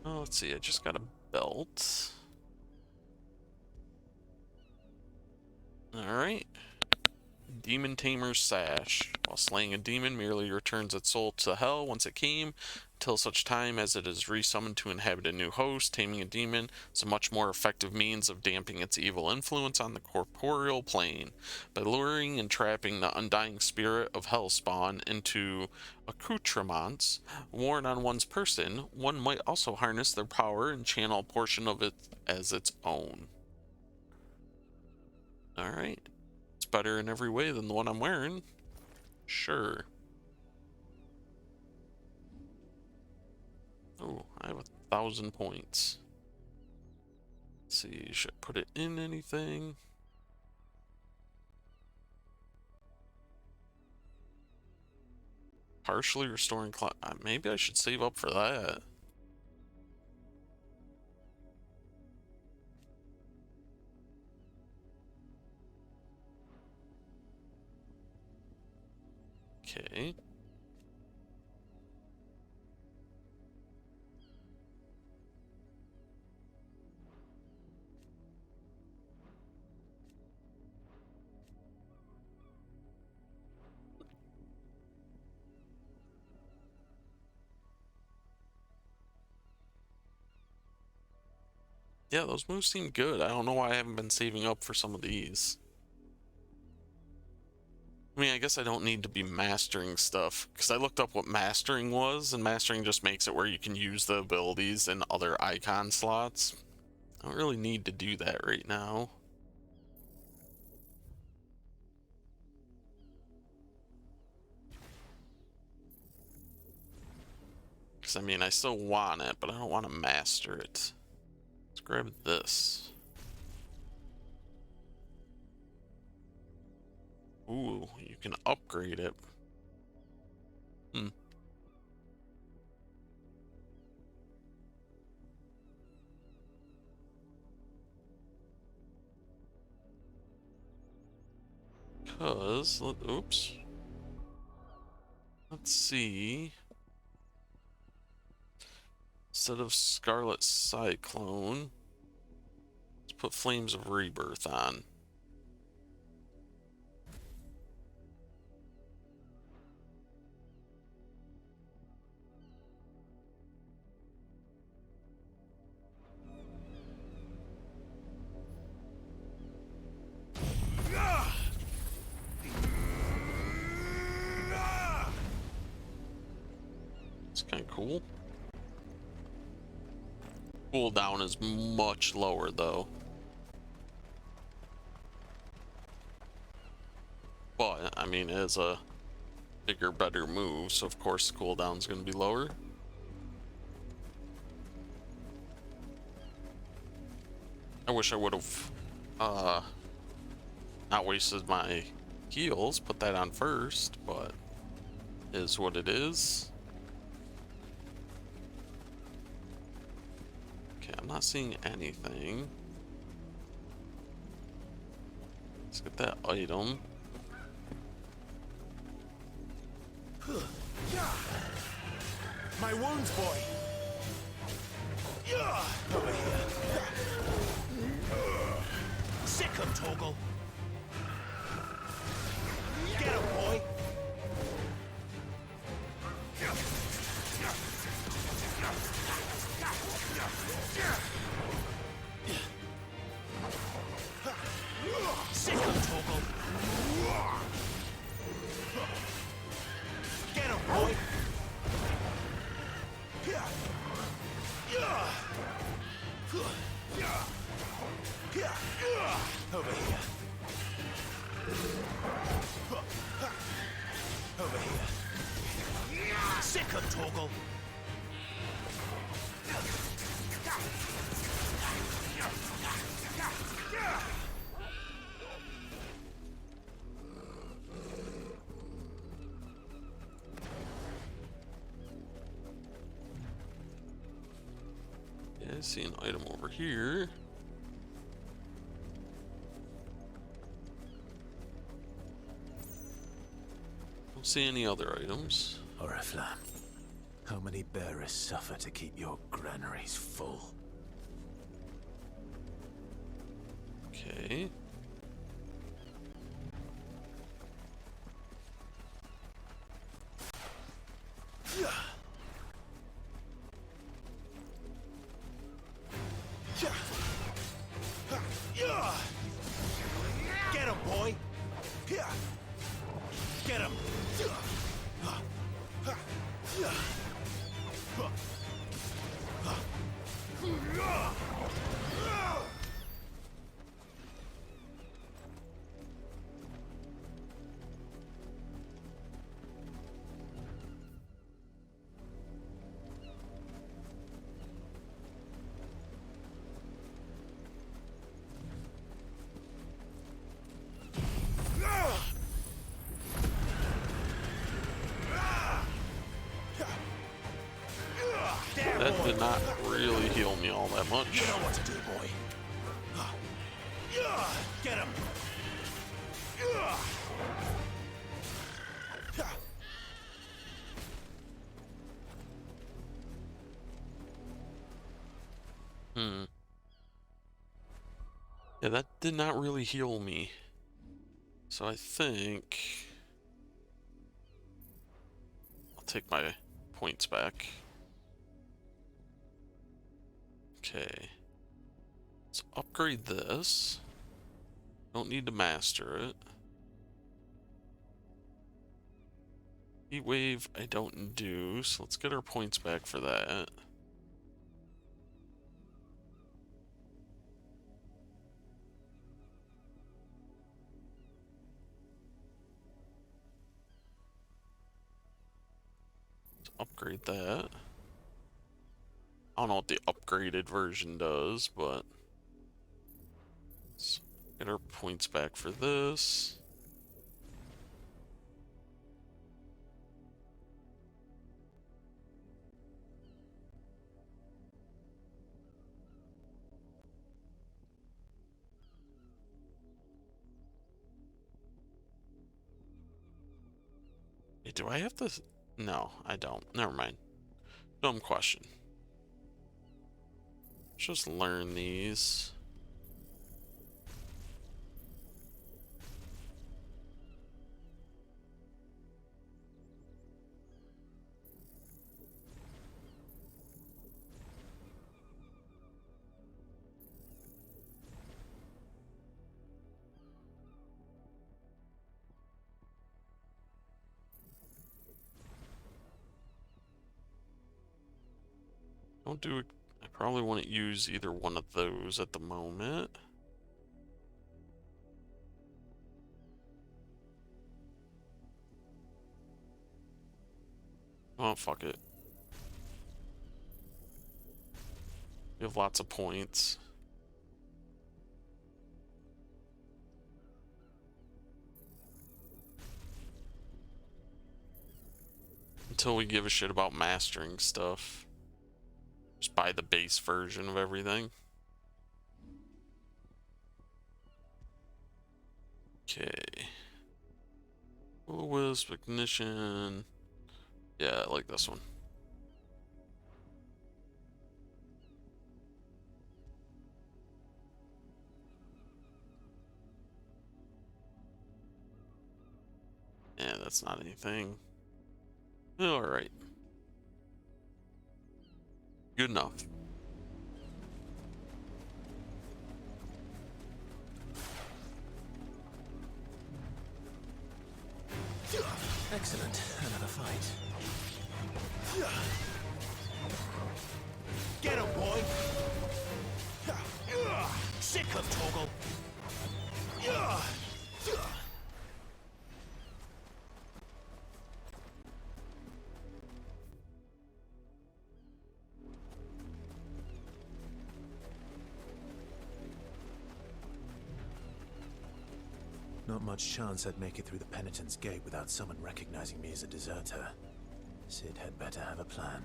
Oh, let's see, I just got a belt. Alright. Demon Tamer's Sash. While slaying a demon, merely returns its soul to hell once it came. till such time as it is resummoned to inhabit a new host. Taming a demon is a much more effective means of damping its evil influence on the corporeal plane. By luring and trapping the undying spirit of Hellspawn into accoutrements worn on one's person, one might also harness their power and channel a portion of it as its own. Alright. It's better in every way than the one I'm wearing. Sure. Oh, I have 1,000 points. Let's see, should I put it in anything? Partially restoring maybe I should save up for that. Okay. Yeah, those moves seem good. I don't know why I haven't been saving up for some of these. I mean, I guess I don't need to be mastering stuff, because I looked up what mastering was, and mastering just makes it where you can use the abilities in other icon slots. I don't really need to do that right now. Because, I mean, I still want it, but I don't want to master it. Let's grab this. Ooh, you can upgrade it. Hmm. Oops. Let's see. Instead of Scarlet Cyclone, let's put Flames of Rebirth on. It's kind of cool. Cooldown is much lower though. But, I mean, it is a bigger, better move, so of course the cooldown's going to be lower. I wish I would have not wasted my heals, put that on first, but is what it is. Okay, I'm not seeing anything. Let's get that item.
My wounds, boy. Over here. Sick 'em, Torgal. Get him, boy. Sick 'em, Torgal. Get him, boy. Over here. Over here. Sick 'em, Torgal.
Yeah, I see an item over here. Don't see any other items.
Oriflamme, how many bearers suffer to keep your granaries full?
Okay.
Get him!
That did not really heal me all that much.
You know what to do, boy. Get him!
Yeah, that did not really heal me. So I think I'll take my points back. Okay. Let's upgrade this. Don't need to master it. Heat wave I don't do, so let's get our points back for that. Let's upgrade that. I don't know what the upgraded version does, but let's get our points back for this. Hey, do I have to? No, I don't. Never mind. Dumb question. Let's just learn these. Don't do it. I probably wouldn't use either one of those at the moment. Oh, fuck it. We have lots of points. Until we give a shit about mastering stuff. Just buy the base version of everything. Okay. Will wisp, ignition. Yeah, I like this one. Yeah, that's not anything. Alright. Good enough.
Excellent. Another fight. Get him, boy! Sick of Torgal!
Not much chance I'd make it through the Penitent's Gate without someone recognizing me as a deserter. Sid had better have a plan.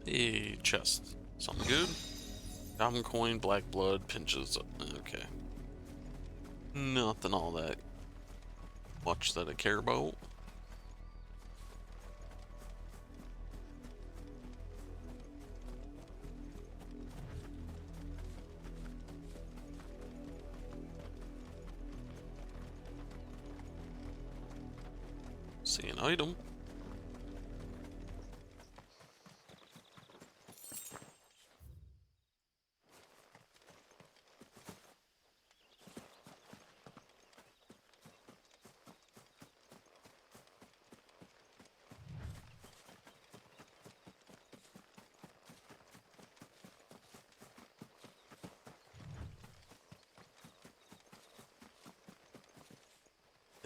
A chest. Something good? Goblin coin, black blood, pinches. Okay. Nothing all that much that I care about. See an item.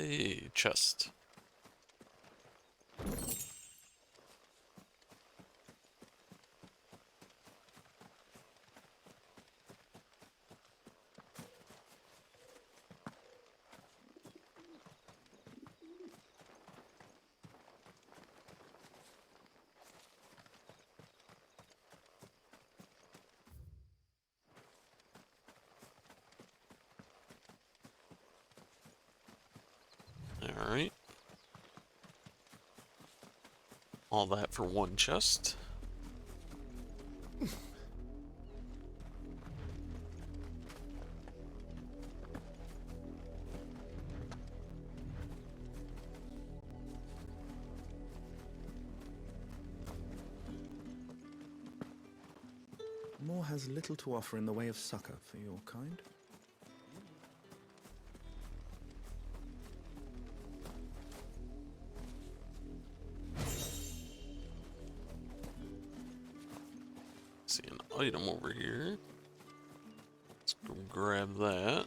A chest. All right. All that for one chest.
Moore has little to offer in the way of succor for your kind.
See an item over here. Let's go grab that.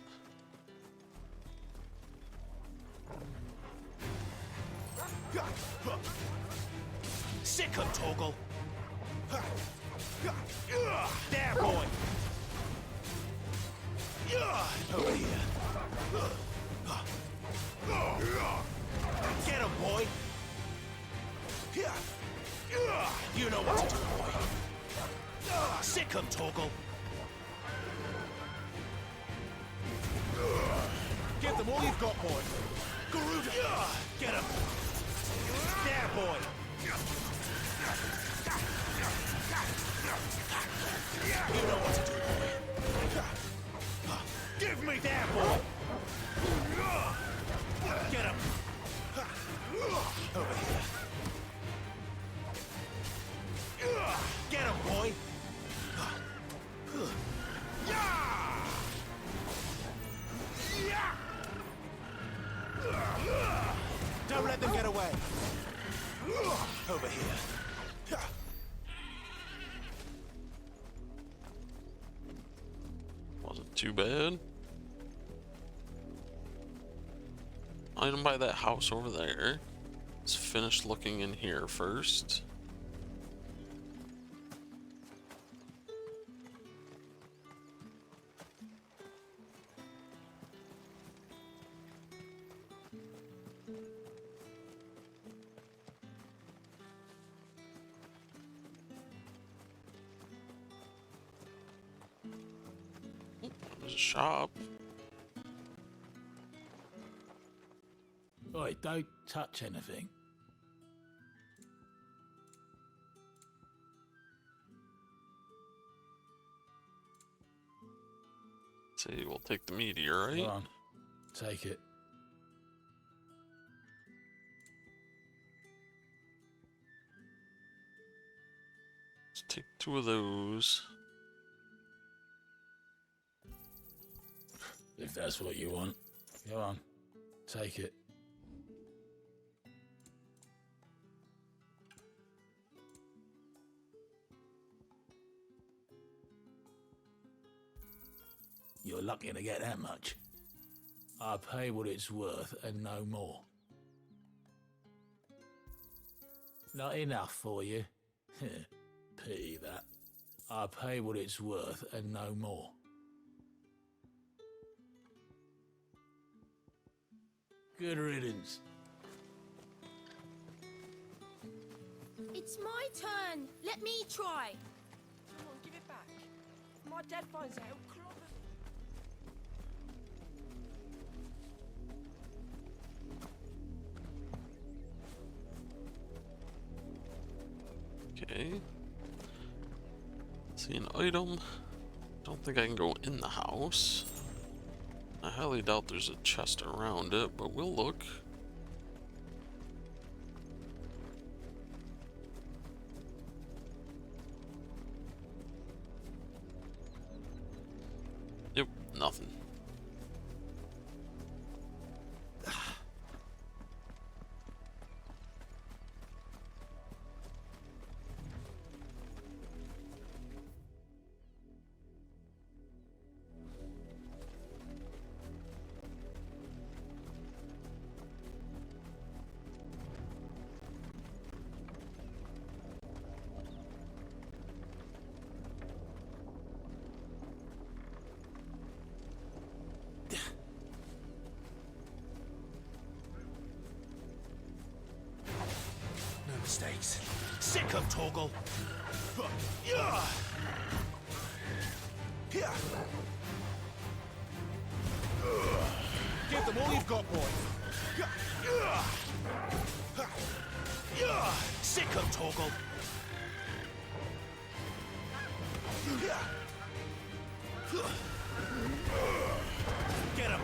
Sick 'em, Torgal. There, boy. Over here. Get him, boy. You know what to do, boy. Sick 'em, Torgal. Give them all you've got, boy. Garuda. Get him. There, boy. You know what to do, boy. Give me there, boy. Get him. Over here. Get him, boy. Don't let them get away. Over here.
Wasn't too bad. Item by that house over there. Let's finish looking in here first. There's a shop.
Oi, don't touch anything.
See, we'll take the meteorite.
Go on, take it.
Let's take 2 of those.
If that's what you want. Go on, take it. You're lucky to get that much. I pay what it's worth and no more. Not enough for you? Pity that. I pay what it's worth and no more. Good riddance.
It's my turn. Let me try.
Come on, give it back. If my dad finds out, he'll clobber.
Okay. See an item. Don't think I can go in the house. I highly doubt there's a chest around it, but we'll look. Yep, nothing.
No mistakes. Sick of Torgal. Yeah. Here. Give them all you've got, boy. Sick of Torgal. Get him.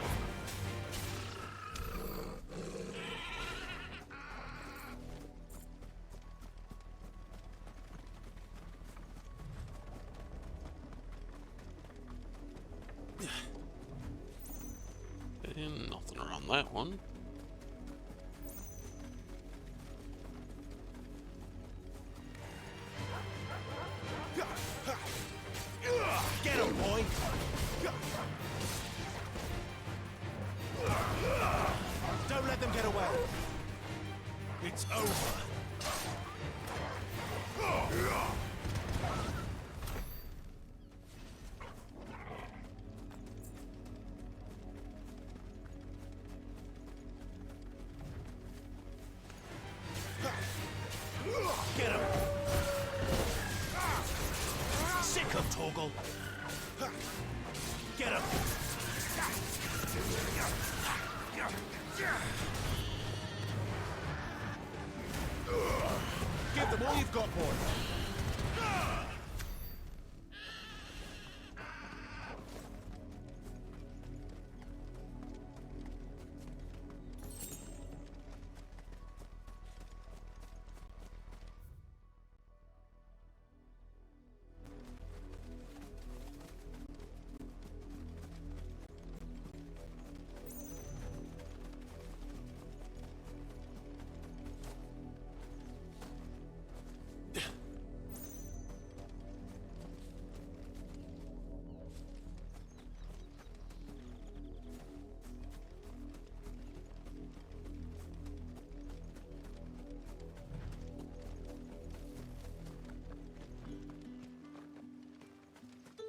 And nothing around that one.
Get him, boy. Don't let them get away. It's over. Get him. Sick of Torgal. Get him. Give them all you've got, boy.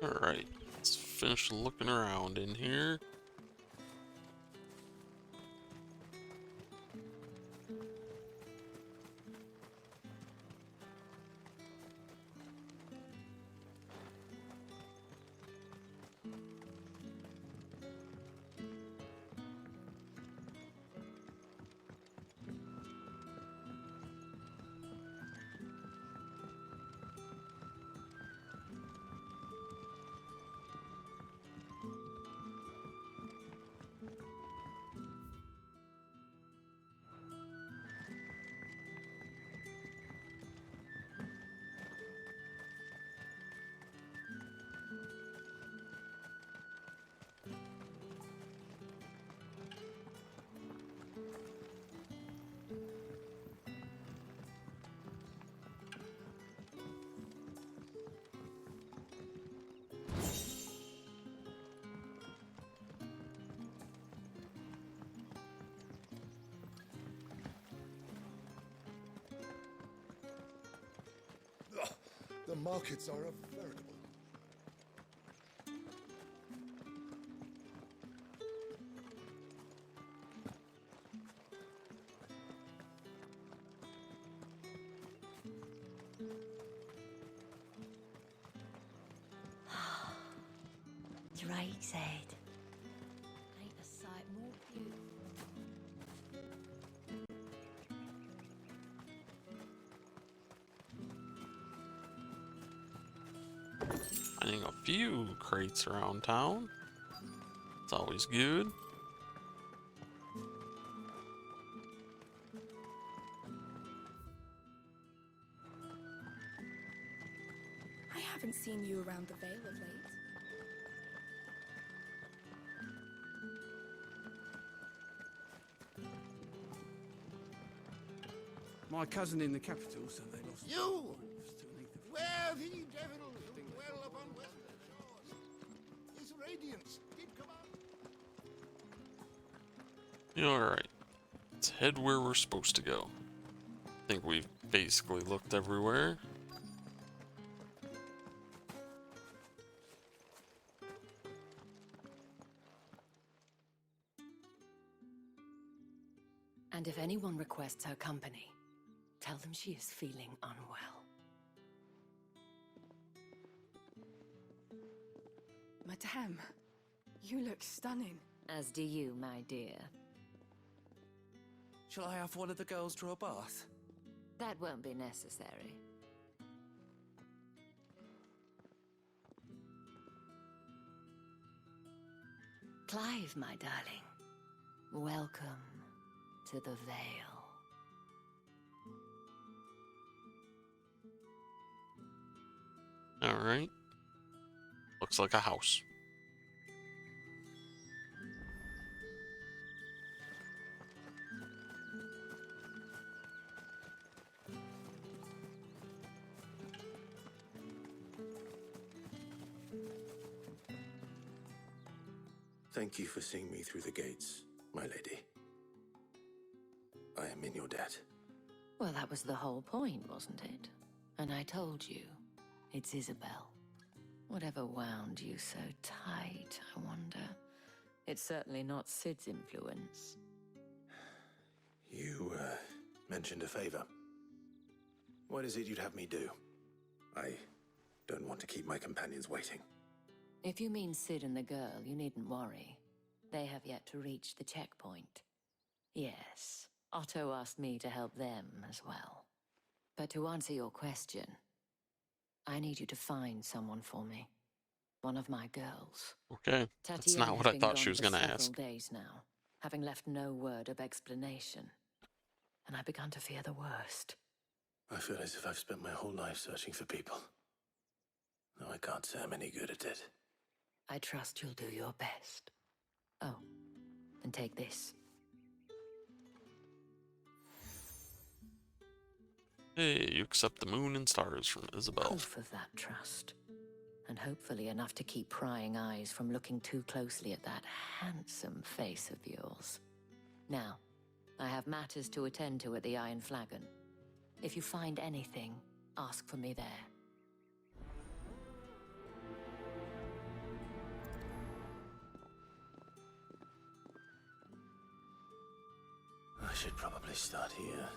Alright, let's finish looking around in here.
The markets are a veritable...
Drake said. Ain't a sight more beautiful.
Finding a few crates around town. It's always good.
I haven't seen you around the Vale of late.
My cousin in the capital, so they lost.
You! Where the devil well upon western shores? His radiance did come out.
Alright. Let's head where we're supposed to go. I think we've basically looked everywhere.
And if anyone requests her company, tell them she is feeling unwell.
Madame, you look stunning.
As do you, my dear.
Shall I have one of the girls draw a bath?
That won't be necessary. Clive, my darling. Welcome to the Vale.
Alright. Looks like a house.
Thank you for seeing me through the gates, my lady. I am in your debt.
Well, that was the whole point, wasn't it? And I told you, it's Isabel. Whatever wound you so tight, I wonder. It's certainly not Sid's influence.
You, mentioned a favor. What is it you'd have me do? I don't want to keep my companions waiting.
If you mean Sid and the girl, you needn't worry. They have yet to reach the checkpoint. Yes, Otto asked me to help them as well. But to answer your question, I need you to find someone for me. One of my girls.
Okay, that's
Tatiana
not
has
what I
been
thought
gone
she was
for
gonna
several
ask.
days now, having left no word of explanation. And I've begun to fear the worst.
I feel as if I've spent my whole life searching for people. No, I can't say I'm any good at it.
I trust you'll do your best. Oh, and take this.
Hey, you accept the moon and stars from Isabel.
Proof of that trust. And hopefully enough to keep prying eyes from looking too closely at that handsome face of yours. Now, I have matters to attend to at the Iron Flagon. If you find anything, ask for me there.
I should probably start here.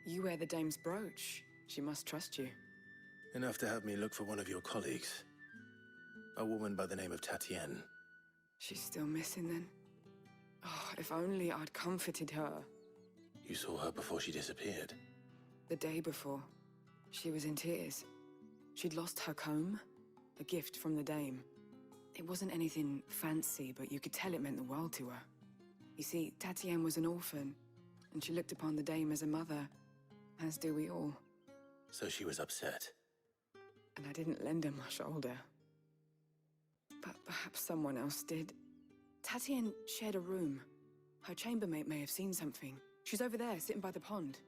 You wear the dame's brooch. She must trust you.
Enough to have me look for one of your colleagues. A woman by the name of Tatienne.
She's still missing then? Oh, if only I'd comforted her.
You saw her before she disappeared.
The day before, she was in tears. She'd lost her comb, a gift from the dame. It wasn't anything fancy, but you could tell it meant the world to her. You see, Tatienne was an orphan, and she looked upon the dame as a mother, as do we all.
So she was upset.
And I didn't lend her my shoulder. But perhaps someone else did. Tatienne shared a room. Her chambermaid may have seen something. She's over there, sitting by the pond.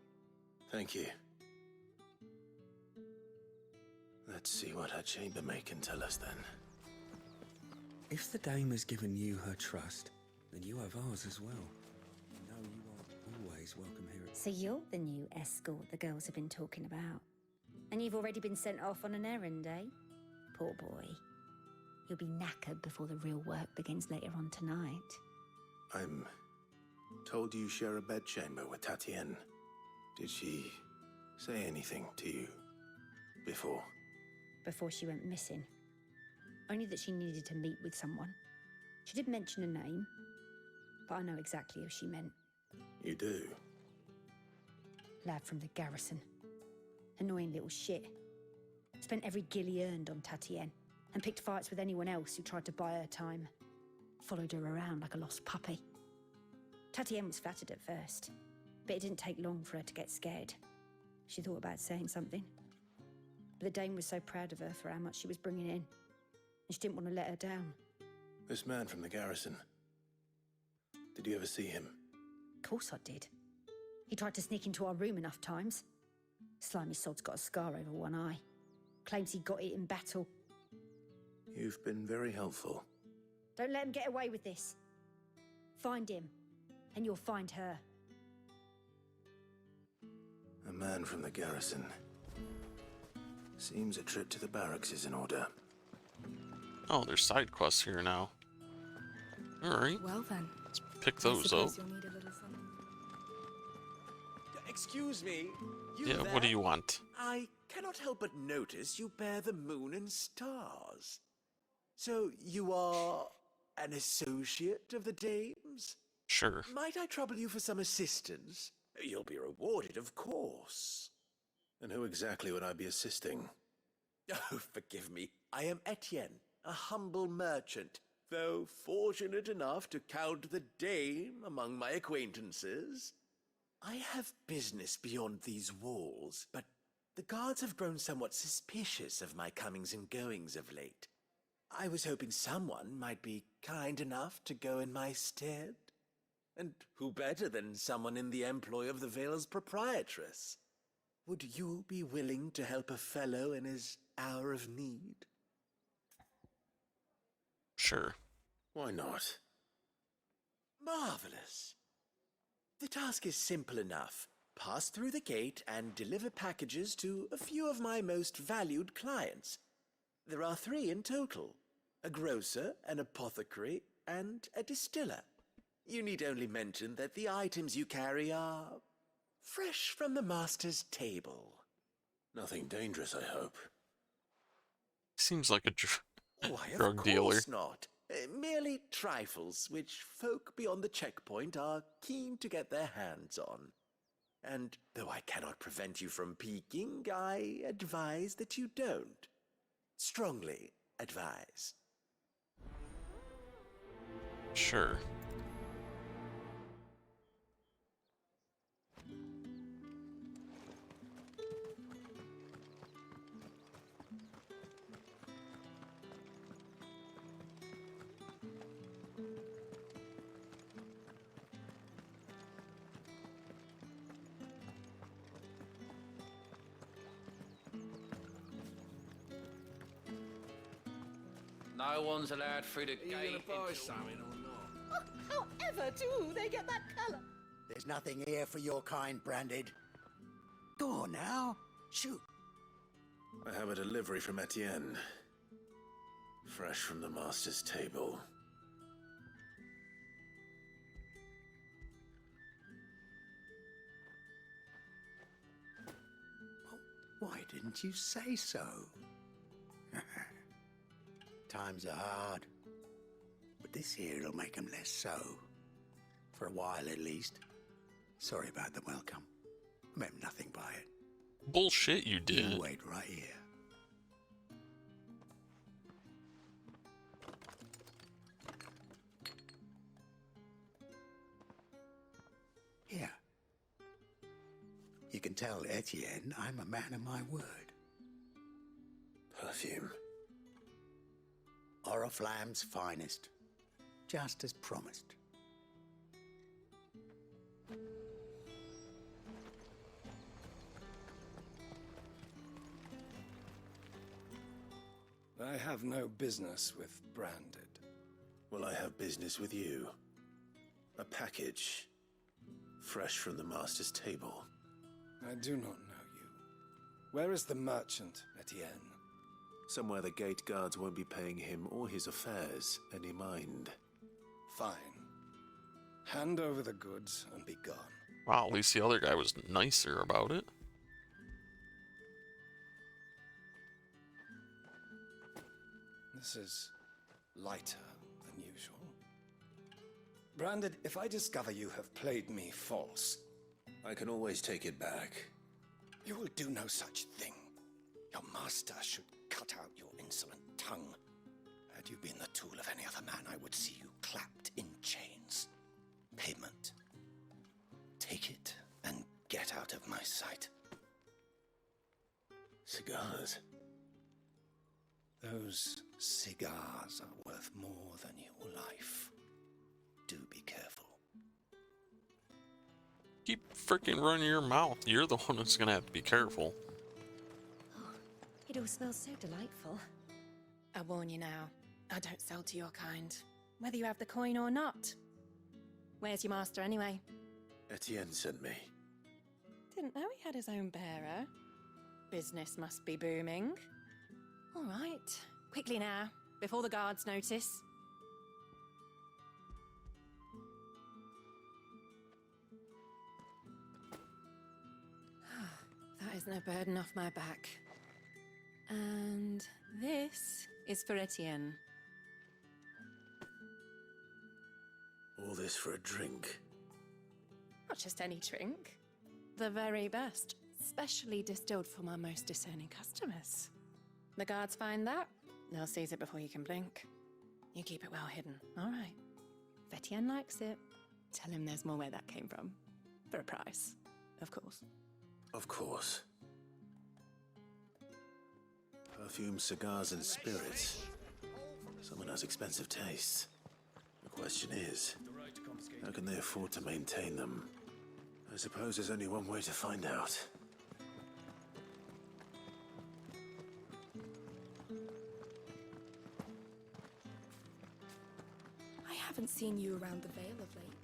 Thank you. Let's see what her chambermaid can tell us then.
If the dame has given you her trust, then you have ours as well. You know you are always welcome here.
So you're the new escort the girls have been talking about. And you've already been sent off on an errand, eh? Poor boy. You'll be knackered before the real work begins later on tonight.
I'm told you share a bedchamber with Tatienne. Did she say anything to you before?
Before she went missing. Only that she needed to meet with someone. She did mention a name, but I know exactly who she meant.
You do?
Lad from the garrison. Annoying little shit. Spent every gil he earned on Tatienne, and picked fights with anyone else who tried to buy her time. Followed her around like a lost puppy. Tatienne was flattered at first, but it didn't take long for her to get scared. She thought about saying something. But the Dane was so proud of her for how much she was bringing in, and she didn't want to let her down.
This man from the garrison. Did you ever see him?
Of course I did. He tried to sneak into our room enough times. Slimy sod's got a scar over one eye. Claims he got it in battle.
You've been very helpful.
Don't let him get away with this. Find him, and you'll find her.
A man from the garrison. Seems a trip to the barracks is in order.
Oh, there's side quests here now. Alright.
Well then.
Let's pick those up.
You'll need a little something.
Excuse me.
Yeah, what do you want?
I cannot help but notice you bear the moon and stars. So you are an associate of the dames?
Sure.
Might I trouble you for some assistance? You'll be rewarded, of course.
And who exactly would I be assisting?
Oh, forgive me. I am Etienne, a humble merchant, though fortunate enough to count the dame among my acquaintances. I have business beyond these walls, but the guards have grown somewhat suspicious of my comings and goings of late. I was hoping someone might be kind enough to go in my stead. And who better than someone in the employ of the Vale's proprietress? Would you be willing to help a fellow in his hour of need?
Sure.
Why not?
Marvelous. The task is simple enough. Pass through the gate and deliver packages to a few of my most valued clients. There are 3 in total. A grocer, an apothecary, and a distiller. You need only mention that the items you carry are fresh from the master's table.
Nothing dangerous, I hope.
Seems like a
Why,
drug
of
dealer.
course not. Merely trifles which folk beyond the checkpoint are keen to get their hands on. And though I cannot prevent you from peeking, I advise that you don't. Strongly advise.
Sure.
No one's allowed through the
Are you
gate.
gonna buy something or not?
However do they get that colour?
There's nothing here for your kind, Branded. Go on now. Shoot.
I have a delivery from Etienne. Fresh from the master's table.
Why didn't you say so? Times are hard. But this here'll make 'em less so. For a while, at least. Sorry about the welcome. Meant nothing by it.
Bullshit you did.
You wait right here. Here. You can tell Etienne I'm a man of my word.
Perfume.
Oriflamme's finest. Just as promised.
I have no business with Branded.
Well, I have business with you. A package. Fresh from the master's table.
I do not know you. Where is the merchant, Etienne?
Somewhere the gate guards won't be paying him or his affairs any mind.
Fine. Hand over the goods and be gone.
Wow, at least the other guy was nicer about it.
This is lighter than usual. Branded, if I discover you have played me false...
I can always take it back.
You will do no such thing. Your master should cut out your insolent tongue. Had you been the tool of any other man, I would see you clapped in chains. Payment. Take it and get out of my sight.
Cigars.
Those cigars are worth more than your life. Do be careful.
Keep freaking running your mouth. You're the one that's gonna have to be careful.
It all smells so delightful. I warn you now, I don't sell to your kind, whether you have the coin or not. Where's your master anyway?
Etienne sent me.
Didn't know he had his own bearer. Business must be booming. All right, quickly now, before the guards notice. That is no burden off my back. And this is for Etienne.
All this for a drink.
Not just any drink. The very best, specially distilled for my most discerning customers. The guards find that, they'll seize it before you can blink. You keep it well hidden, all right? If Etienne likes it, tell him there's more where that came from. For a price, of course.
Of course. Perfume, cigars, and spirits. Someone has expensive tastes. The question is, how can they afford to maintain them? I suppose there's only one way to find out.
I haven't seen you around the Vale of late.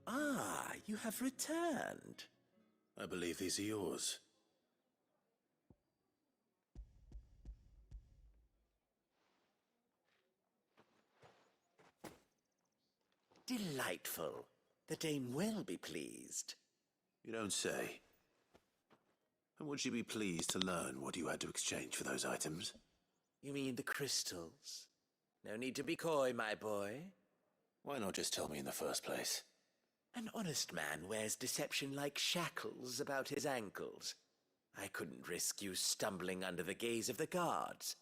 Ah, you have returned.
I believe these are yours.
Delightful. The Dame will be pleased.
You don't say. And would she be pleased to learn what you had to exchange for those items?
You mean the crystals? No need to be coy, my boy.
Why not just tell me in the first place?
An honest man wears deception like shackles about his ankles. I couldn't risk you stumbling under the gaze of the guards.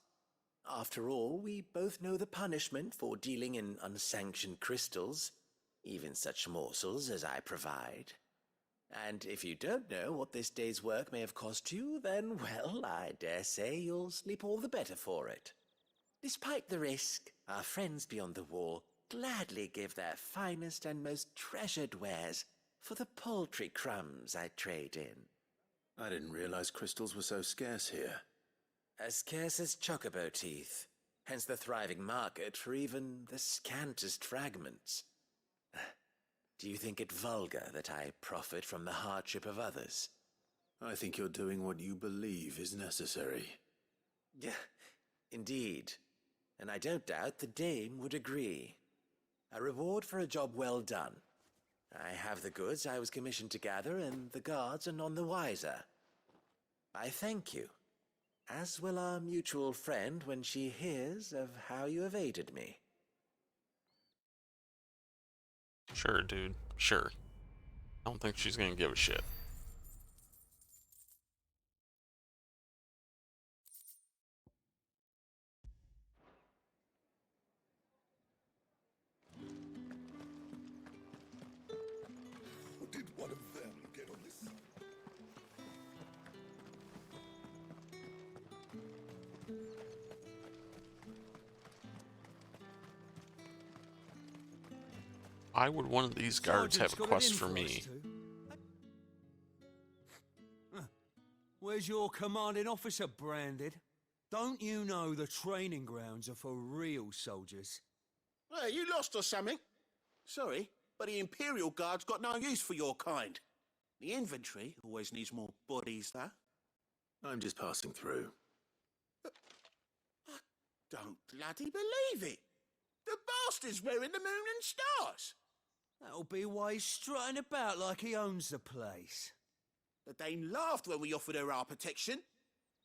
After all, we both know the punishment for dealing in unsanctioned crystals, even such morsels as I provide. And if you don't know what this day's work may have cost you, then, well, I dare say you'll sleep all the better for it. Despite the risk, our friends beyond the wall gladly give their finest and most treasured wares for the paltry crumbs I trade in.
I didn't realize crystals were so scarce here.
As scarce as chocobo teeth, hence the thriving market for even the scantest fragments. Do you think it vulgar that I profit from the hardship of others?
I think you're doing what you believe is necessary.
Yeah, indeed. And I don't doubt the Dame would agree. A reward for a job well done. I have the goods I was commissioned to gather, and the guards are none the wiser. I thank you, as will our mutual friend when she hears of how you have aided me.
Sure, dude. Sure. I don't think she's gonna give a shit.
Did one of them get on this?
Why would one of these guards have a quest for me?
Where's your commanding officer, Branded? Don't you know the training grounds are for real soldiers?
Well, you lost or something? Sorry, but the Imperial Guard's got no use for your kind. The infantry always needs more bodies, though.
I'm just passing through.
I don't bloody believe it. The bastard's wearing the moon and stars.
That'll be why he's strutting about like he owns the place.
The Dame laughed when we offered her our protection.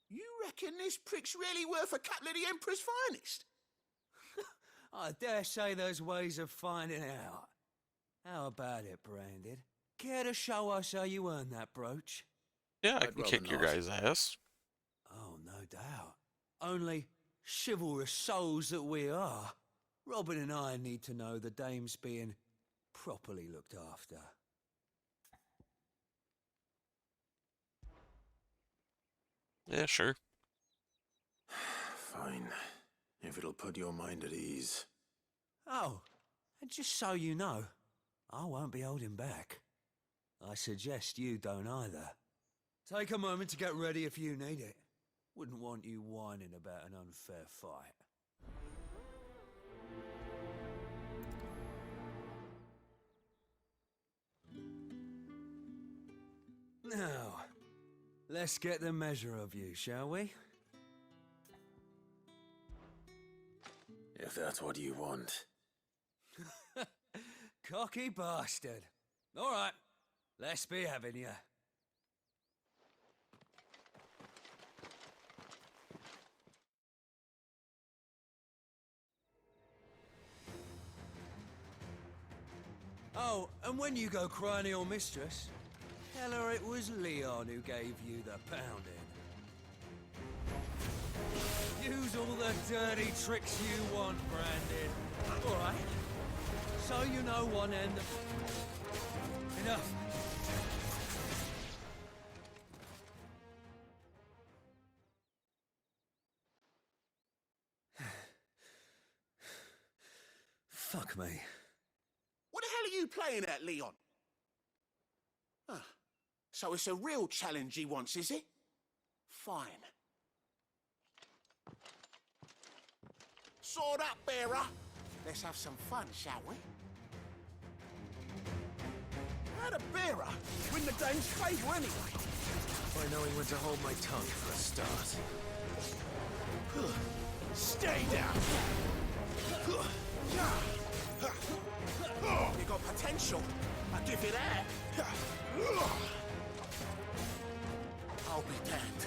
You reckon this prick's really worth a couple of the Emperor's finest?
I dare say there's ways of finding out. How about it, Branded? Care to show us how you earned that brooch?
Yeah, I
I'd
can
rather
kick your
not.
guys' ass.
Oh, no doubt. Only chivalrous souls that we are, Robin and I need to know the dame's being properly looked after.
Yeah, sure.
Fine. If it'll put your mind at ease.
Oh, and just so you know, I won't be holding back. I suggest you don't either. Take a moment to get ready if you need it. Wouldn't want you whining about an unfair fight. Now, let's get the measure of you, shall we?
If that's what you want.
Cocky bastard. All right, let's be having you. Oh, and when you go cry to your mistress, tell her it was Leon who gave you the pounding. Use all the dirty tricks you want, Branded. All right. So you know one end. Enough. Fuck me.
What the hell are you playing at, Leon? Ah, so it's a real challenge he wants, is it? Fine. Sword up, bearer. Let's have some fun, shall we? How'd a bearer win the dame's favour anyway?
By knowing when to hold my tongue for a start.
Stay down. You got potential. I give you that. I'll be damned.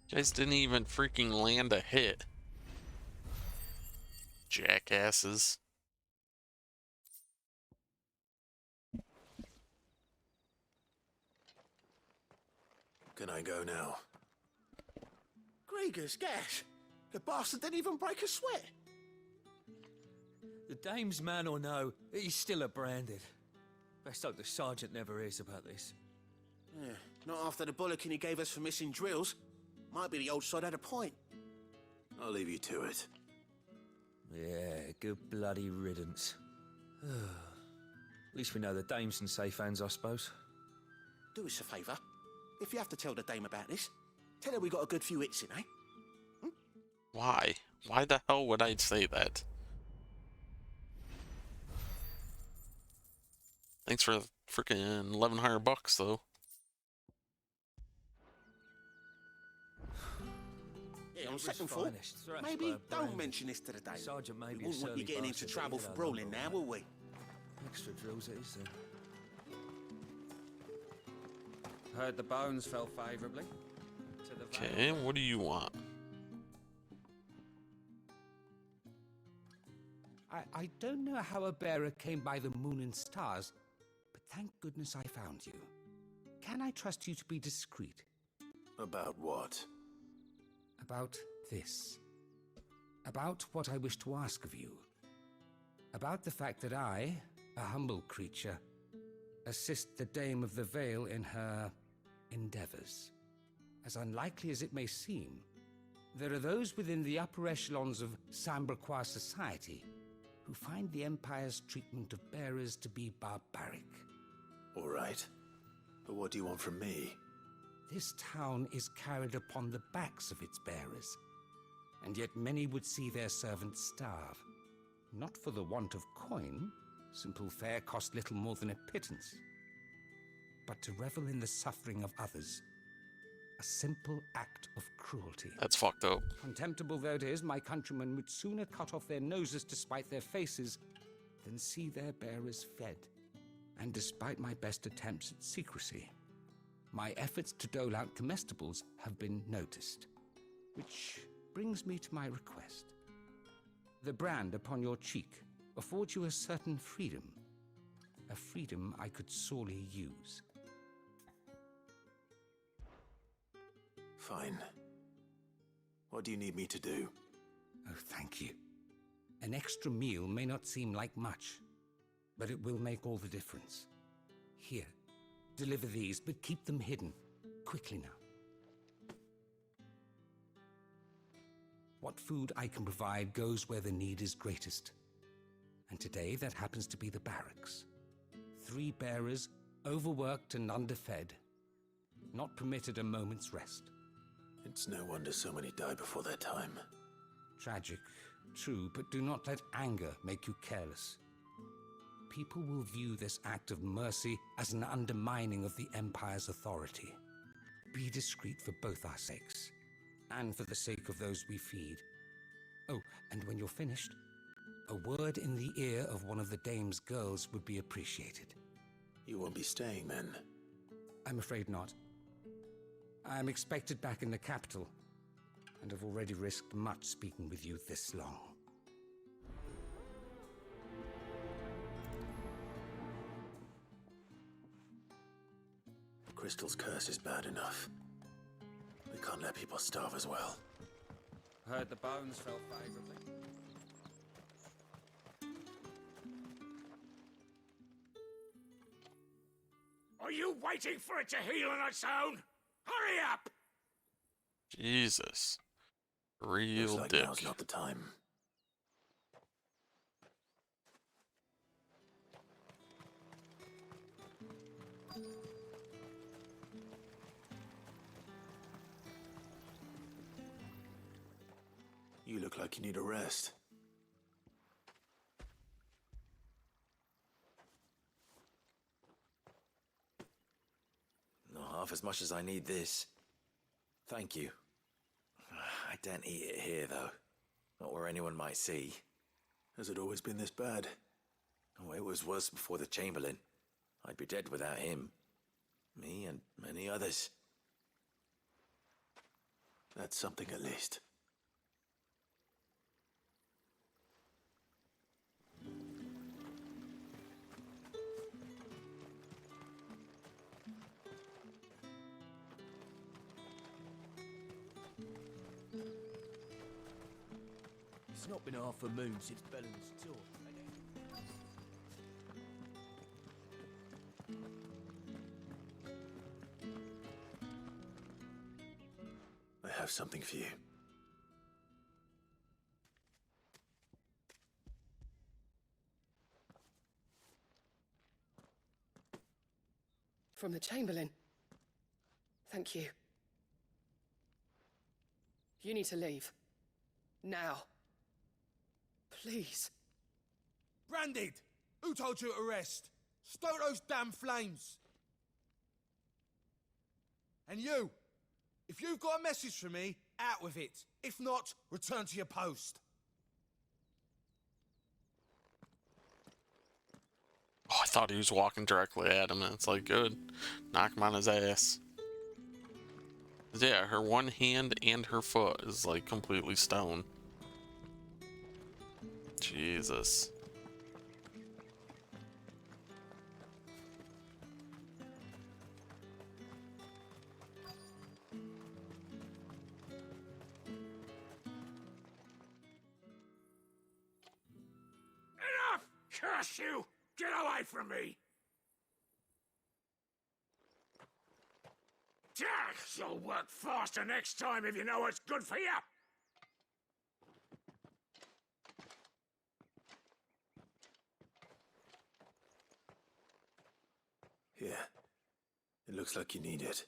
You guys didn't even freaking land a hit. Jackasses.
Can I go now?
Gregor's gas. The bastard didn't even break a sweat.
The dame's man or no, he's still a Branded. Best hope the sergeant never hears about this.
Yeah, not after the bollocking he gave us for missing drills. Might be the old sod had a point.
I'll leave you to it.
Yeah, good bloody riddance. At least we know the dame's in safe hands, I suppose.
Do us a favour. If you have to tell the dame about this, tell her we got a good few hits in, eh?
Why? Why the hell would I say that? Thanks for freaking $1,100 though.
Yeah, on second thought, maybe don't mention this to the dame.
Sergeant may
We
be a
wouldn't want you
surly
getting into
bastard,
trouble
but
for
he'll
brawling
have
now,
all
will we?
Extra drills it is then.
Heard the bones fell favourably. To the
Okay, what do you want?
I don't know how a bearer came by the moon and stars, but thank goodness I found you. Can I trust you to be discreet?
About what?
About this. About what I wish to ask of you. About the fact that I, a humble creature, assist the Dame of the Vale in her endeavours. As unlikely as it may seem, there are those within the upper echelons of Samberquois society who find the Empire's treatment of bearers to be barbaric.
All right. But what do you want from me?
This town is carried upon the backs of its bearers, and yet many would see their servants starve. Not for the want of coin, simple fare cost little more than a pittance, but to revel in the suffering of others. A simple act of cruelty.
That's fucked up.
Contemptible though it is, my countrymen would sooner cut off their noses to spite their faces than see their bearers fed. And despite my best attempts at secrecy, my efforts to dole out comestibles have been noticed. Which brings me to my request. The brand upon your cheek affords you a certain freedom. A freedom I could sorely use.
Fine. What do you need me to do?
Oh, thank you. An extra meal may not seem like much, but it will make all the difference. Here, deliver these, but keep them hidden. Quickly now. What food I can provide goes where the need is greatest. And today that happens to be the barracks. 3 bearers, overworked and underfed, not permitted a moment's rest.
It's no wonder so many die before their time.
Tragic, true, but do not let anger make you careless. People will view this act of mercy as an undermining of the Empire's authority. Be discreet for both our sakes, and for the sake of those we feed. Oh, and when you're finished, a word in the ear of one of the dame's girls would be appreciated.
You won't be staying then?
I'm afraid not. I'm expected back in the capital, and have already risked much speaking with you this long.
Crystal's curse is bad enough. We can't let people starve as well.
Heard the bones fell favorably.
Are you waiting for it to heal on its own? Hurry up!
Jesus. Real
Looks like
dick.
now's not the time. You look like you need a rest.
Not half as much as I need this. Thank you. I don't eat it here, though. Not where anyone might see.
Has it always been this bad?
Oh, it was worse before the Chamberlain. I'd be dead without him. Me and many others.
That's something at least.
It's not been half a moon since Bellen's tour.
I have something for you.
From the Chamberlain. Thank you. You need to leave. Now. Please.
Branded! Who told you to rest? Stoke those damn flames! And you! If you've got a message for me, out with it. If not, return to your post.
Oh, I thought he was walking directly at him, and it's like, good. Knock him on his ass. Yeah, her one hand and her foot is like completely stone. Jesus.
Enough! Curse you! Get away from me! You'll work faster next time if you know what's good for you!
Here. It looks like you need it.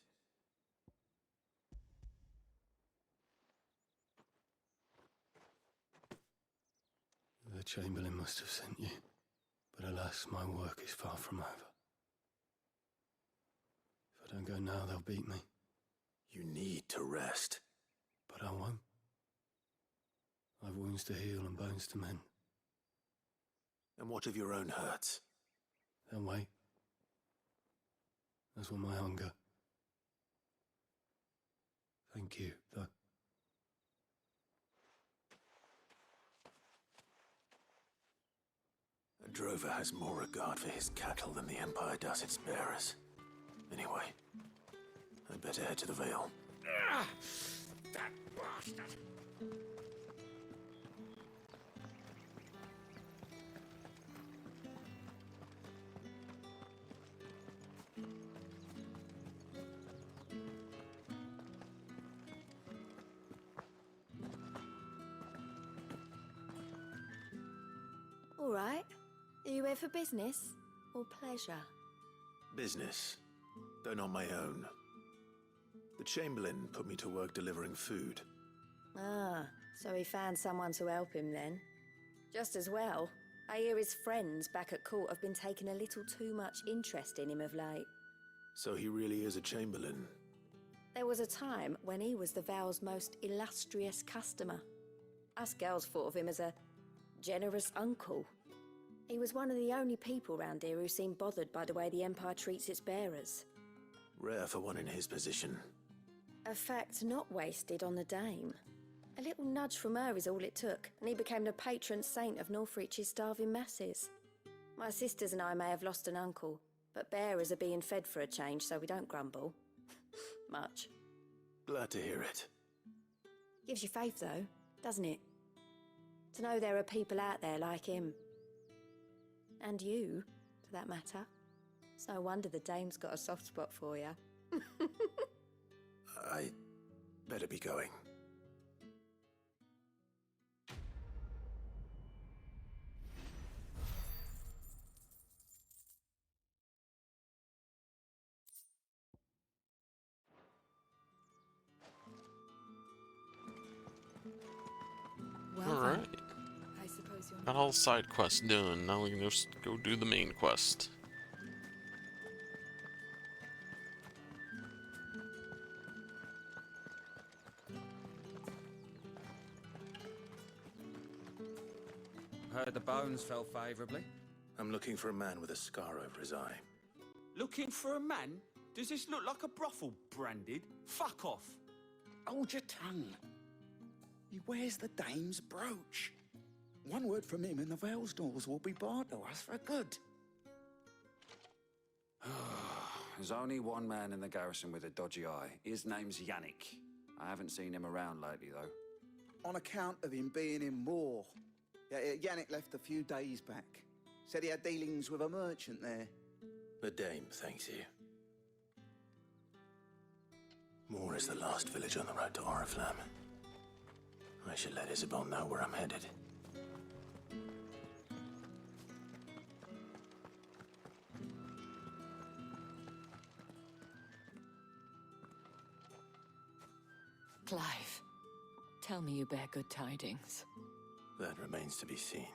The Chamberlain must have sent you, but alas, my work is far from over. If I don't go now, they'll beat me.
You need to rest.
But I won't. I've wounds to heal and bones to mend.
And what of your own hurts?
They'll wait. As will my hunger,
Thank you, though.
A drover has more regard for his cattle than the Empire does its bearers. Anyway, I'd better head to the Vale.
That bastard!
All right. Are you here for business or pleasure?
Business, though not my own. The Chamberlain put me to work delivering food.
Ah, so he found someone to help him then. Just as well. I hear his friends back at court have been taking a little too much interest in him of late.
So he really is a Chamberlain.
There was a time when he was the Vale's most illustrious customer. Us girls thought of him as a generous uncle. He was one of the only people round here who seemed bothered by the way the Empire treats its bearers.
Rare for one in his position.
A fact not wasted on the dame. A little nudge from her is all it took, and he became the patron saint of Northreach's starving masses. My sisters and I may have lost an uncle, but bearers are being fed for a change, so we don't grumble. Much.
Glad to hear it.
Gives you faith, though, doesn't it? To know there are people out there like him. And you, for that matter. It's no wonder the dame's got a soft spot for you.
I better be going.
Well,
Alright.
I suppose you're
Got all the side quests done. Now we can just go do the main quest.
Heard the bones fell favourably.
I'm looking for a man with a scar over his eye.
Looking for a man? Does this look like a brothel branded? Fuck off.
Hold your tongue. He wears the dame's brooch. One word from him and the Vale's doors will be barred to us for good.
There's only one man in the garrison with a dodgy eye. His name's Yannick. I haven't seen him around lately, though.
On account of him being in Moor. Yannick left a few days back. Said he had dealings with a merchant there.
The dame thanks you. Moor is the last village on the road to Oriflamme. I should let Isabel know where I'm headed.
Clive, tell me you bear good tidings.
That remains to be seen.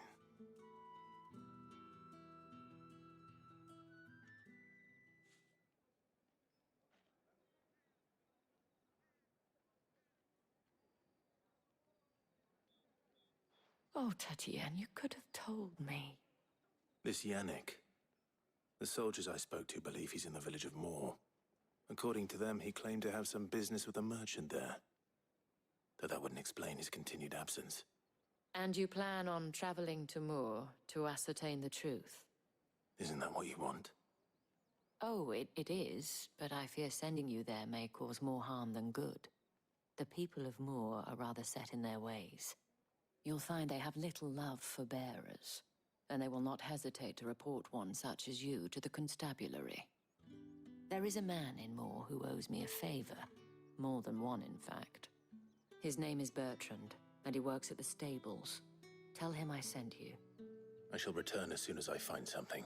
Oh, Tatienne, you could have told me.
This Yannick. The soldiers I spoke to believe he's in the village of Moor. According to them, he claimed to have some business with a merchant there. Though that wouldn't explain his continued absence.
And you plan on traveling to Moor to ascertain the truth?
Isn't that what you want?
Oh, it is, but I fear sending you there may cause more harm than good. The people of Moor are rather set in their ways. You'll find they have little love for bearers, and they will not hesitate to report one such as you to the constabulary. There is a man in Moor who owes me a favor. More than one, in fact. His name is Bertrand, and he works at the stables. Tell him I sent you.
I shall return as soon as I find something.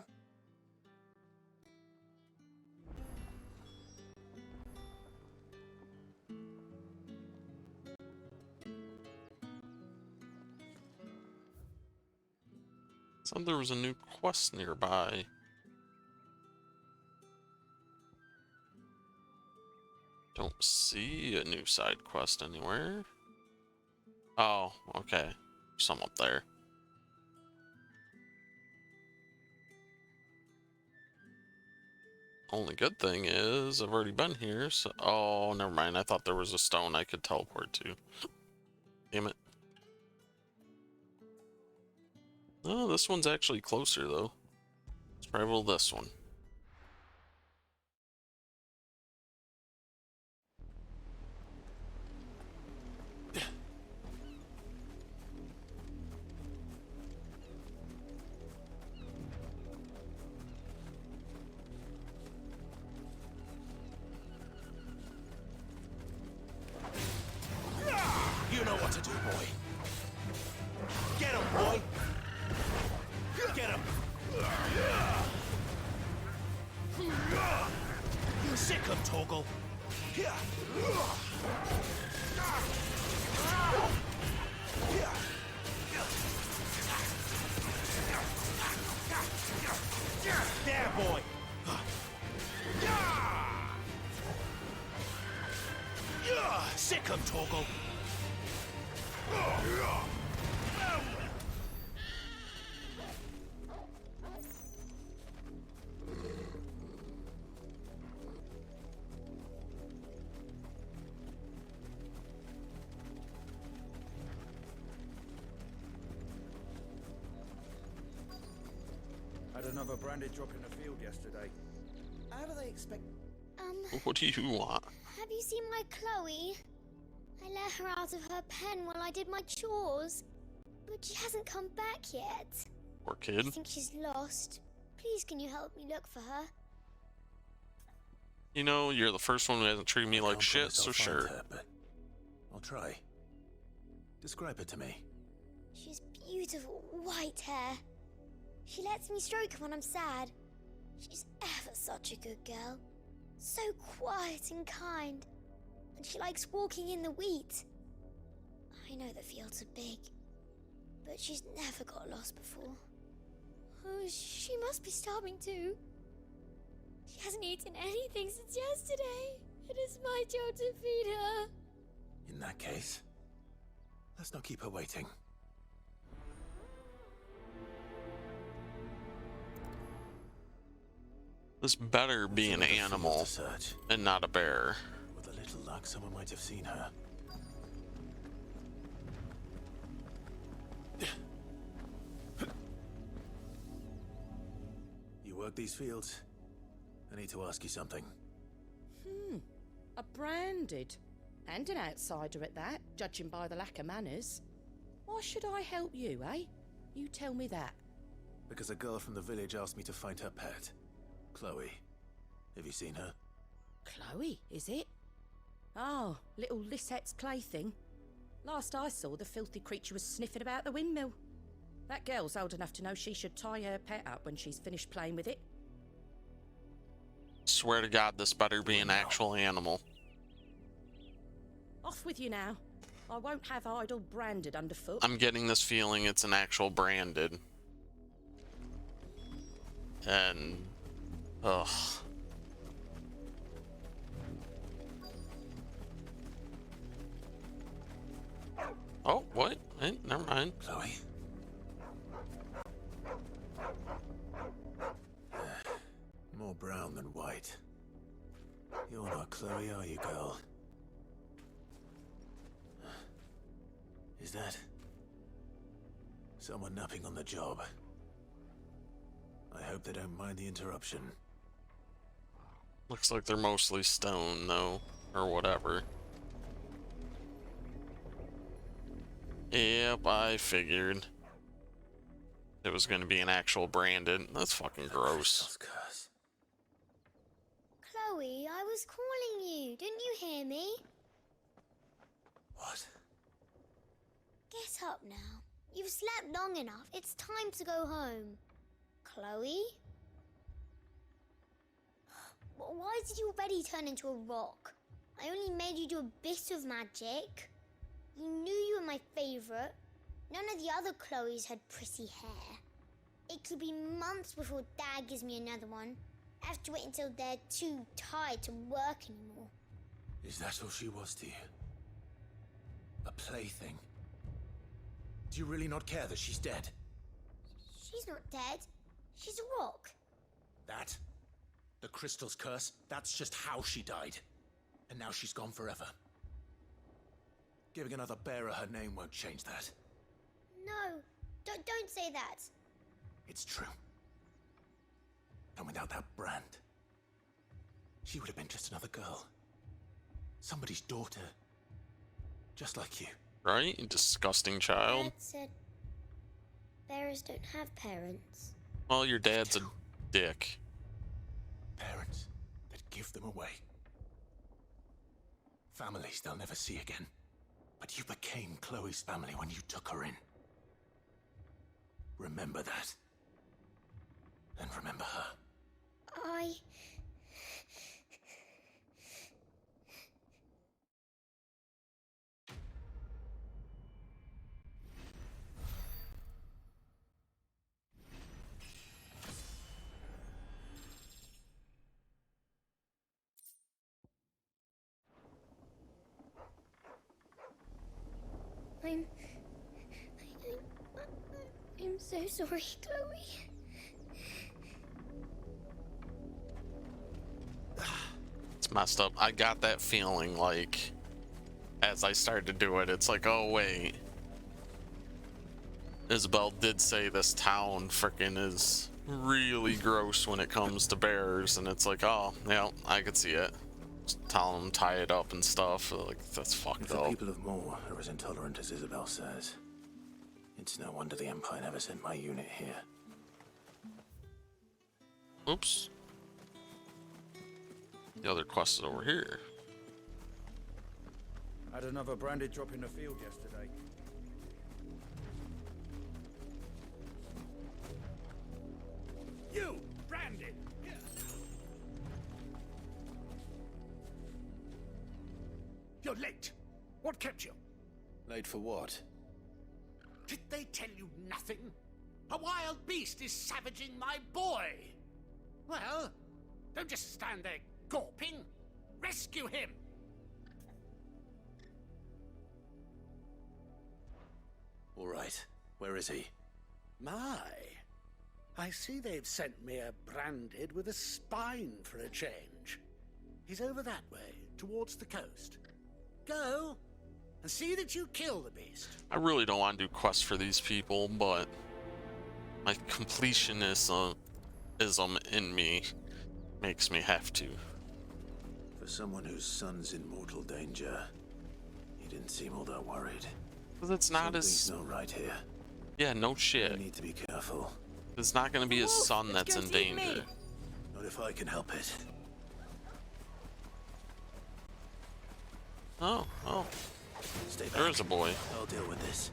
Thought there was a new quest nearby. Don't see a new side quest anywhere. Oh, okay. Some up there. Only good thing is I've already been here, so... Oh, never mind. I thought there was a stone I could teleport to. Damn it. Oh, this one's actually closer, though. Let's rival this one.
You know what to do, boy. Get him, boy. Get him. Sick him, Torgal. There, boy. Sick him, Torgal.
Had another branded drop in the field yesterday.
How do they expect...
What do you want?
Have you seen my Chloe? I let her out of her pen while I did my chores. But she hasn't come back yet.
Poor kid.
I think she's lost. Please, can you help me look for her?
You know, you're the first one who hasn't treated me like shit, so sure.
Her, but I'll try. Describe her to me.
She has beautiful white hair. She lets me stroke her when I'm sad. She's ever such a good girl. So quiet and kind. And she likes walking in the wheat. I know the fields are big, but she's never got lost before. Oh, she must be starving too. She hasn't eaten anything since yesterday. It is my job to feed her.
In that case, let's not keep her waiting.
This better be an animal and not a bear.
With a little luck, someone might have seen her. You work these fields? I need to ask you something.
A branded. And an outsider at that, judging by the lack of manners. Why should I help you, eh? You tell me that.
Because a girl from the village asked me to find her pet. Chloe. Have you seen her?
Chloe, is it? Oh, little Lisette's plaything. Last I saw, the filthy creature was sniffing about the windmill. That girl's old enough to know she should tie her pet up when she's finished playing with it.
Swear to God, this better be an actual animal.
Off with you now. I won't have idle branded underfoot.
I'm getting this feeling it's an actual branded. And... ugh. Oh, what? Never mind.
Chloe. More brown than white. You're not Chloe, are you, girl? Is that someone napping on the job? I hope they don't mind the interruption.
Looks like they're mostly stone, though, or whatever. Yep, I figured it was going to be an actual branded. That's fucking gross.
Chloe, I was calling you. Didn't you hear me?
What?
Get up now. You've slept long enough. It's time to go home. Chloe? Why did you already turn into a rock? I only made you do a bit of magic. You knew you were my favourite. None of the other Chloes had pretty hair. It could be months before Dad gives me another one. I have to wait until they're too tired to work anymore.
Is that all she was to you? A plaything? Do you really not care that she's dead?
She's not dead. She's a rock.
That
The crystal's curse, that's just how she died. And now she's gone forever. Giving another bearer her name won't change that.
No, don't say that.
It's true. And without that brand, she would have been just another girl. Somebody's daughter. Just like you.
Right? You disgusting child.
Dad said bearers don't have parents.
Well, your dad's a dick.
Parents that give them away. Families they'll never see again. But you became Chloe's family when you took her in. Remember that. And remember her.
I'm so sorry, Chloe.
It's messed up. I got that feeling, like, as I started to do it, it's like, oh wait. Isabel did say this town frickin' is really gross when it comes to bears, and it's like, oh, yeah, I could see it. Just telling them tie it up and stuff, like, that's fucked
If the
up.
people of Moor are as intolerant as Isabel says, it's no wonder the Empire never sent my unit here.
Oops. The other quest is over here.
Had another branded drop in the field yesterday.
You, branded! You're late. What kept you?
Late for what?
Did they tell you nothing? A wild beast is savaging my boy. Well, don't just stand there gawping. Rescue him.
All right. Where is he?
My, I see they've sent me a branded with a spine for a change. He's over that way, towards the coast. Go, and see that you kill the beast.
I really don't want to do quests for these people, but my completionism in me makes me have to.
For someone whose son's in mortal danger, he didn't seem all that worried.
Because it's not
Something's not right here.
Yeah, no shit.
You need to be careful.
It's not going to be his son that's in danger.
Not if I can help it.
Oh.
Stay back.
There's a boy.
I'll deal with this.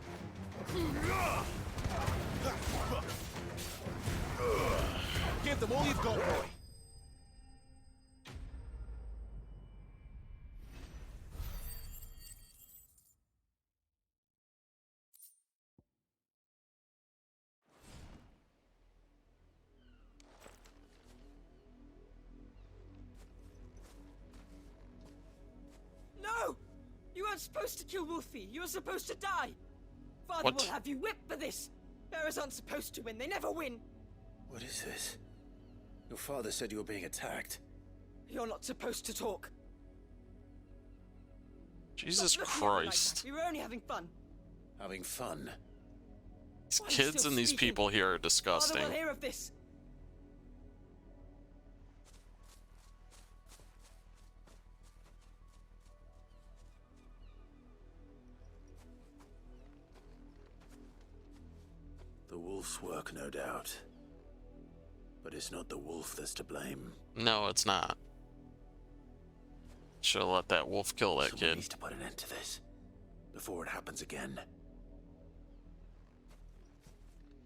Give them all you've got, boy.
No! You weren't supposed to kill Wolfie. You were supposed to die. Father
What?
will have you whipped for this. Bearers aren't supposed to win. They never win.
What is this? Your father said you were being attacked.
You're not supposed to talk.
Jesus
Stop looking at me like
Christ.
that. We were only having fun.
Having fun?
These
Why are you
kids
still
and these
speaking?
people here are
Father
disgusting.
will hear of this.
The wolf's work, no doubt. But it's not the wolf that's to blame.
No, it's not. Should've let that wolf kill that
Someone
kid.
needs to put an end to this before it happens again.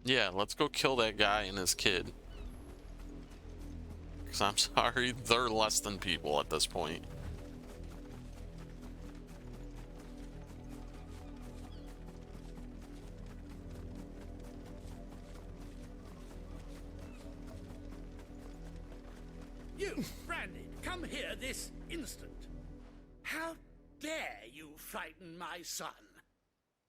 Yeah, let's go kill that guy and his kid. Because I'm sorry, they're less than people at this point.
You, Brandon, come here this instant. How dare you frighten my son?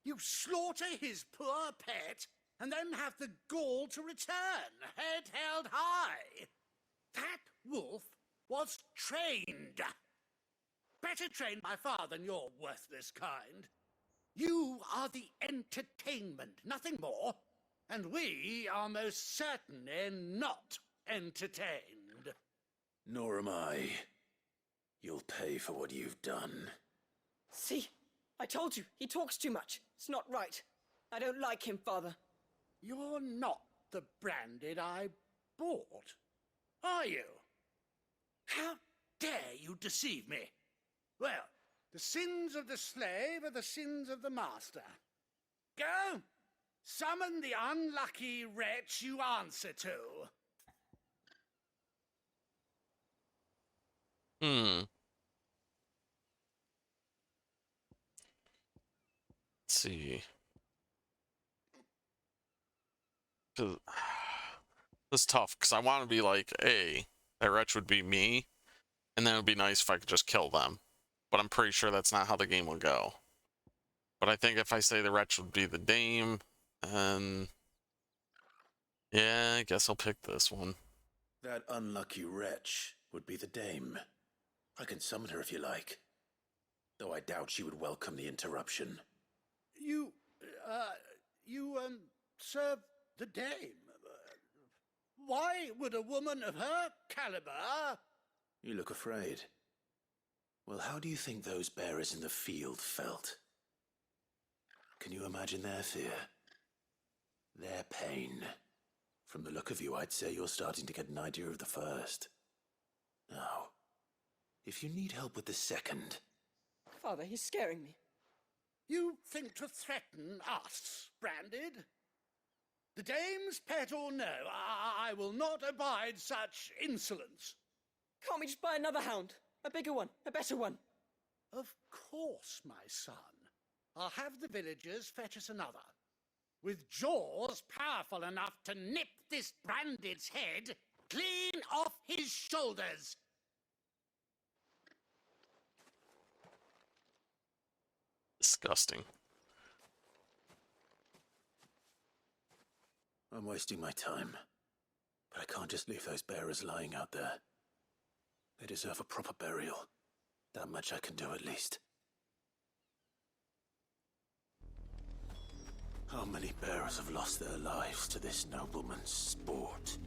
You slaughter his poor pet, and then have the gall to return, head held high. That wolf was trained. Better trained by far than your worthless kind. You are the entertainment, nothing more. And we are most certainly not entertained.
Nor am I. You'll pay for what you've done.
See? I told you, he talks too much. It's not right. I don't like him, Father.
You're not the Branded I bought, are you? How dare you deceive me? Well, the sins of the slave are the sins of the master. Go, summon the unlucky wretch you answer to.
Let's see. 'Cause this is tough because I want to be like, hey, that wretch would be me, and then it would be nice if I could just kill them. But I'm pretty sure that's not how the game will go. But I think if I say the wretch would be the dame, then yeah, I guess I'll pick this one.
That unlucky wretch would be the dame. I can summon her if you like. Though I doubt she would welcome the interruption.
You serve the dame. Why would a woman of her caliber...
You look afraid. Well, how do you think those bearers in the field felt? Can you imagine their fear? Their pain? From the look of you, I'd say you're starting to get an idea of the first. Now, if you need help with the second...
Father, he's scaring me.
You think to threaten us, Branded? The dame's pet or no, I will not abide such insolence.
Can't we just buy another hound? A bigger one, a better one.
Of course, my son. I'll have the villagers fetch us another. With jaws powerful enough to nip this Branded's head clean off his shoulders.
Disgusting.
I'm wasting my time. But I can't just leave those bearers lying out there. They deserve a proper burial. That much I can do at least. How many bearers have lost their lives to this nobleman's sport?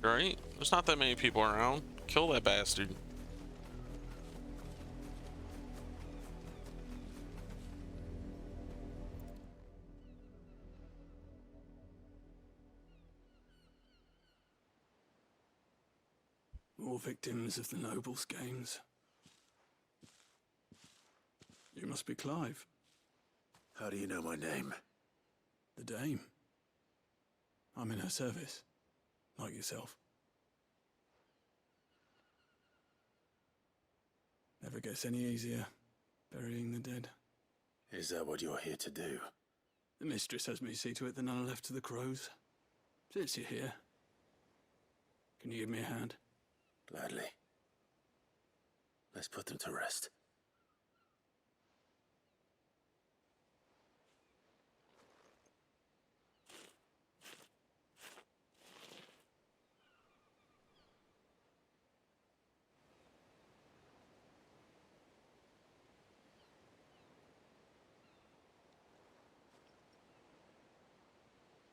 Right? There's not that many people around. Kill that bastard.
More victims of the nobles' games. You must be Clive.
How do you know my name?
The Dame. I'm in her service, like yourself. Never gets any easier, burying the dead.
Is that what you're here to do?
The mistress has me see to it that none are left to the crows. Since you're here, can you give me a hand?
Gladly. Let's put them to rest.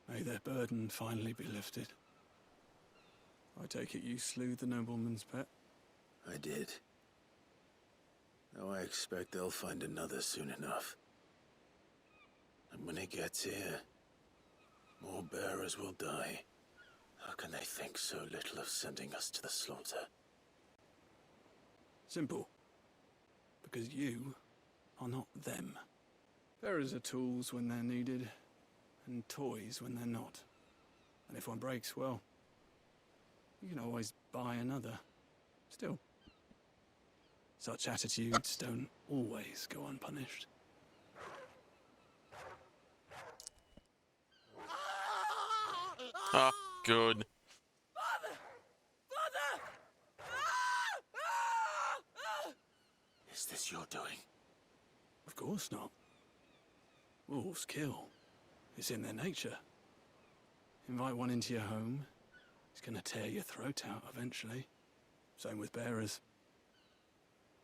May their burden finally be lifted. I take it you slew the nobleman's pet?
I did. Now I expect they'll find another soon enough. And when it gets here, more bearers will die. How can they think so little of sending us to the slaughter?
Simple. Because you are not them. Bearers are tools when they're needed, and toys when they're not. And if one breaks, well, you can always buy another. Still, such attitudes don't always go unpunished.
Oh, good.
Father! Father!
Is this your doing?
Of course not. Wolves kill. It's in their nature. Invite one into your home, He's gonna tear your throat out eventually. Same with bearers.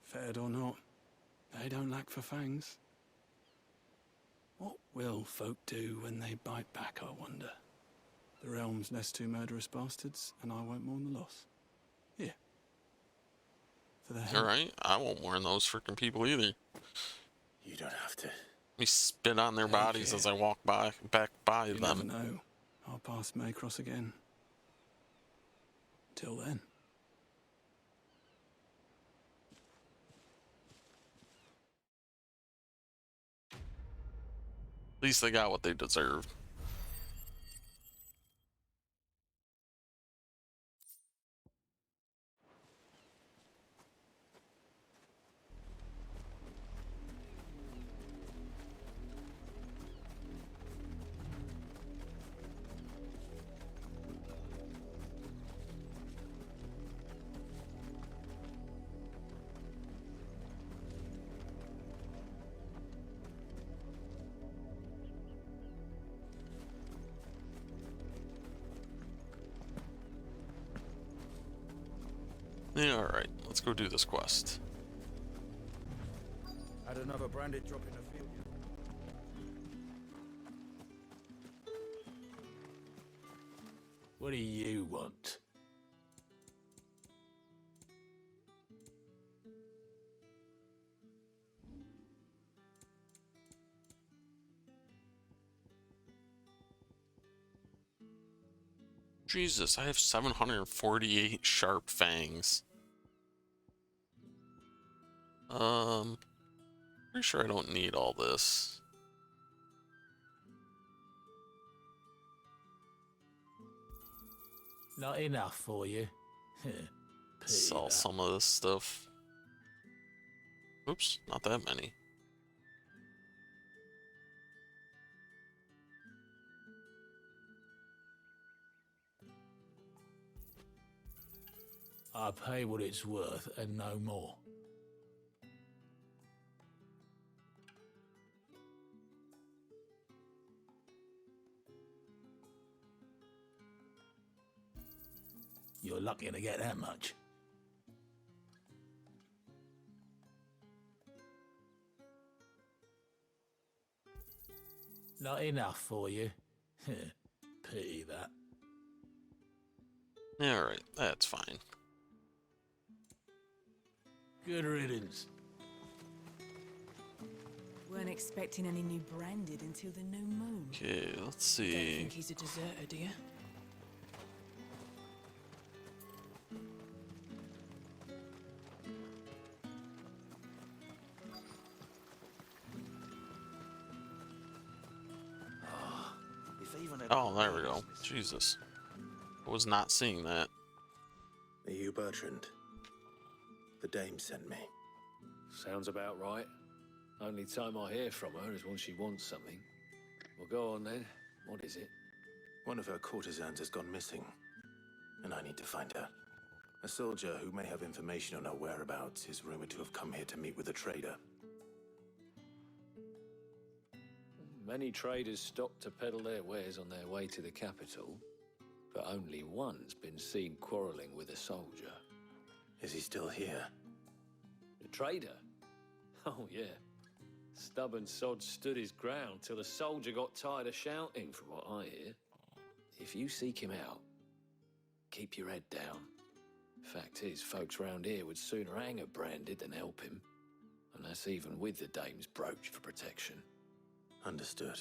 Fed or not, they don't lack for fangs. What will folk do when they bite back, I wonder? The realm's less two murderous bastards, and I won't mourn the loss. Here. For the help.
Alright, I won't mourn those freaking people either.
You don't have to.
We spit on their bodies as I walk back by
You
them.
never know. Our paths may cross again. Till then.
At least they got what they deserved. Yeah, alright, let's go do this quest.
Had another branded drop in the field.
What do you want?
Jesus, I have 748 sharp fangs. Pretty sure I don't need all this.
Not enough for you.
Sell some of this stuff. Oops, not that many.
I pay what it's worth and no more. You're lucky to get that much. Not enough for you. Pity that.
Alright, that's fine.
Good riddance.
Weren't expecting any new branded until the new moon.
Okay, let's
Don't
see.
think he's a deserter, do you?
Oh, there we go. Jesus. I was not seeing that.
Are you Bertrand? The dame sent me.
Sounds about right. Only time I hear from her is when she wants something. Well, go on then. What is it?
One of her courtesans has gone missing, and I need to find her. A soldier who may have information on her whereabouts is rumored to have come here to meet with a trader.
Many traders stop to peddle their wares on their way to the capital, but only one's been seen quarreling with a soldier.
Is he still here?
The trader? Oh, yeah. Stubborn sod stood his ground till the soldier got tired of shouting, from what I hear. If you seek him out, keep your head down. Fact is, folks round here would sooner hang a branded than help him. And that's even with the dame's brooch for protection.
Understood.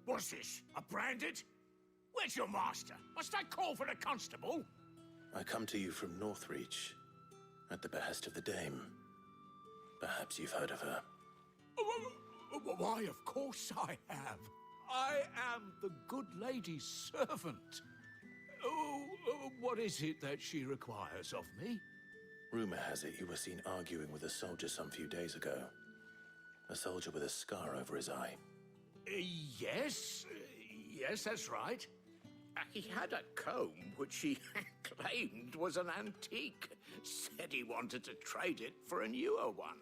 What's this? A branded? Where's your master? Must I call for the constable?
I come to you from Northreach, at the behest of the dame. Perhaps you've heard of her.
Why, of course I have. I am the good lady's servant. What is it that she requires of me?
Rumor has it you were seen arguing with a soldier some few days ago. A soldier with a scar over his eye.
Yes, yes, that's right.
He had a comb which he claimed was an antique. Said he wanted to trade it for a newer one.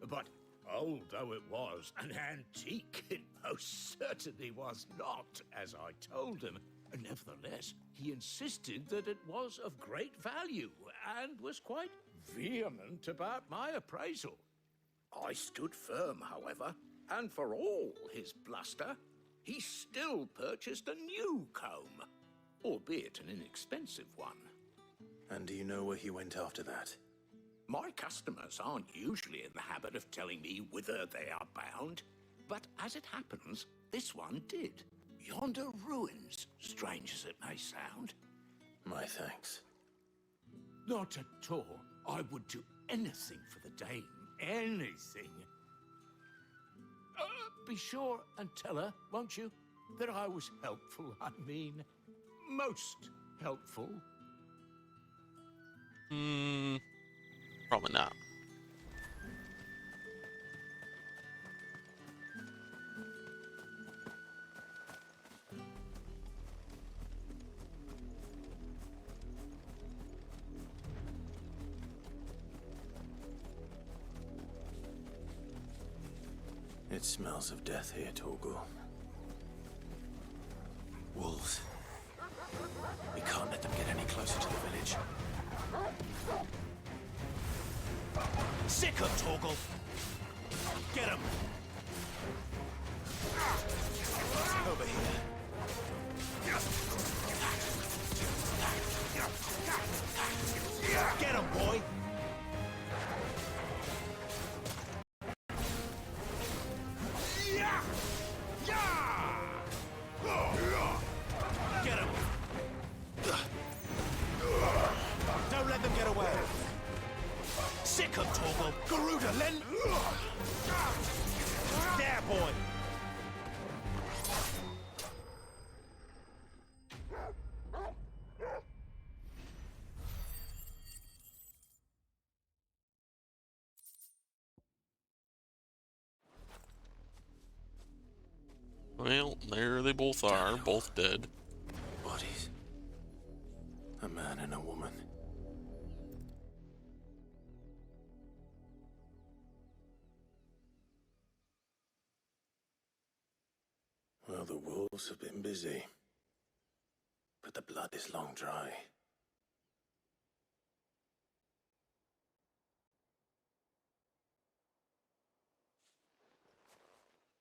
But old though it was, an antique it most certainly was not, as I told him. Nevertheless, he insisted that it was of great value, and was quite vehement about my appraisal. I stood firm, however, and for all his bluster, he still purchased a new comb, albeit an inexpensive one.
And do you know where he went after that?
My customers aren't usually in the habit of telling me whither they are bound, but as it happens, this one did. Yonder ruins, strange as it may sound.
My thanks.
Not at all. I would do anything for the dame. Anything. Be sure and tell her, won't you, that I was helpful. I mean, most helpful.
Probably not.
It smells of death here, Torgal. Wolves. We can't let them get any closer to the village.
Sick 'em, Torgal! Get him! Over here. Get him, boy! Get him! Don't let them get away! Sick 'em, Torgal! Garuda, Len... There, boy!
Well, there they both are, both dead.
Bodies. A man and a woman. Well, the wolves have been busy. But the blood is long dry.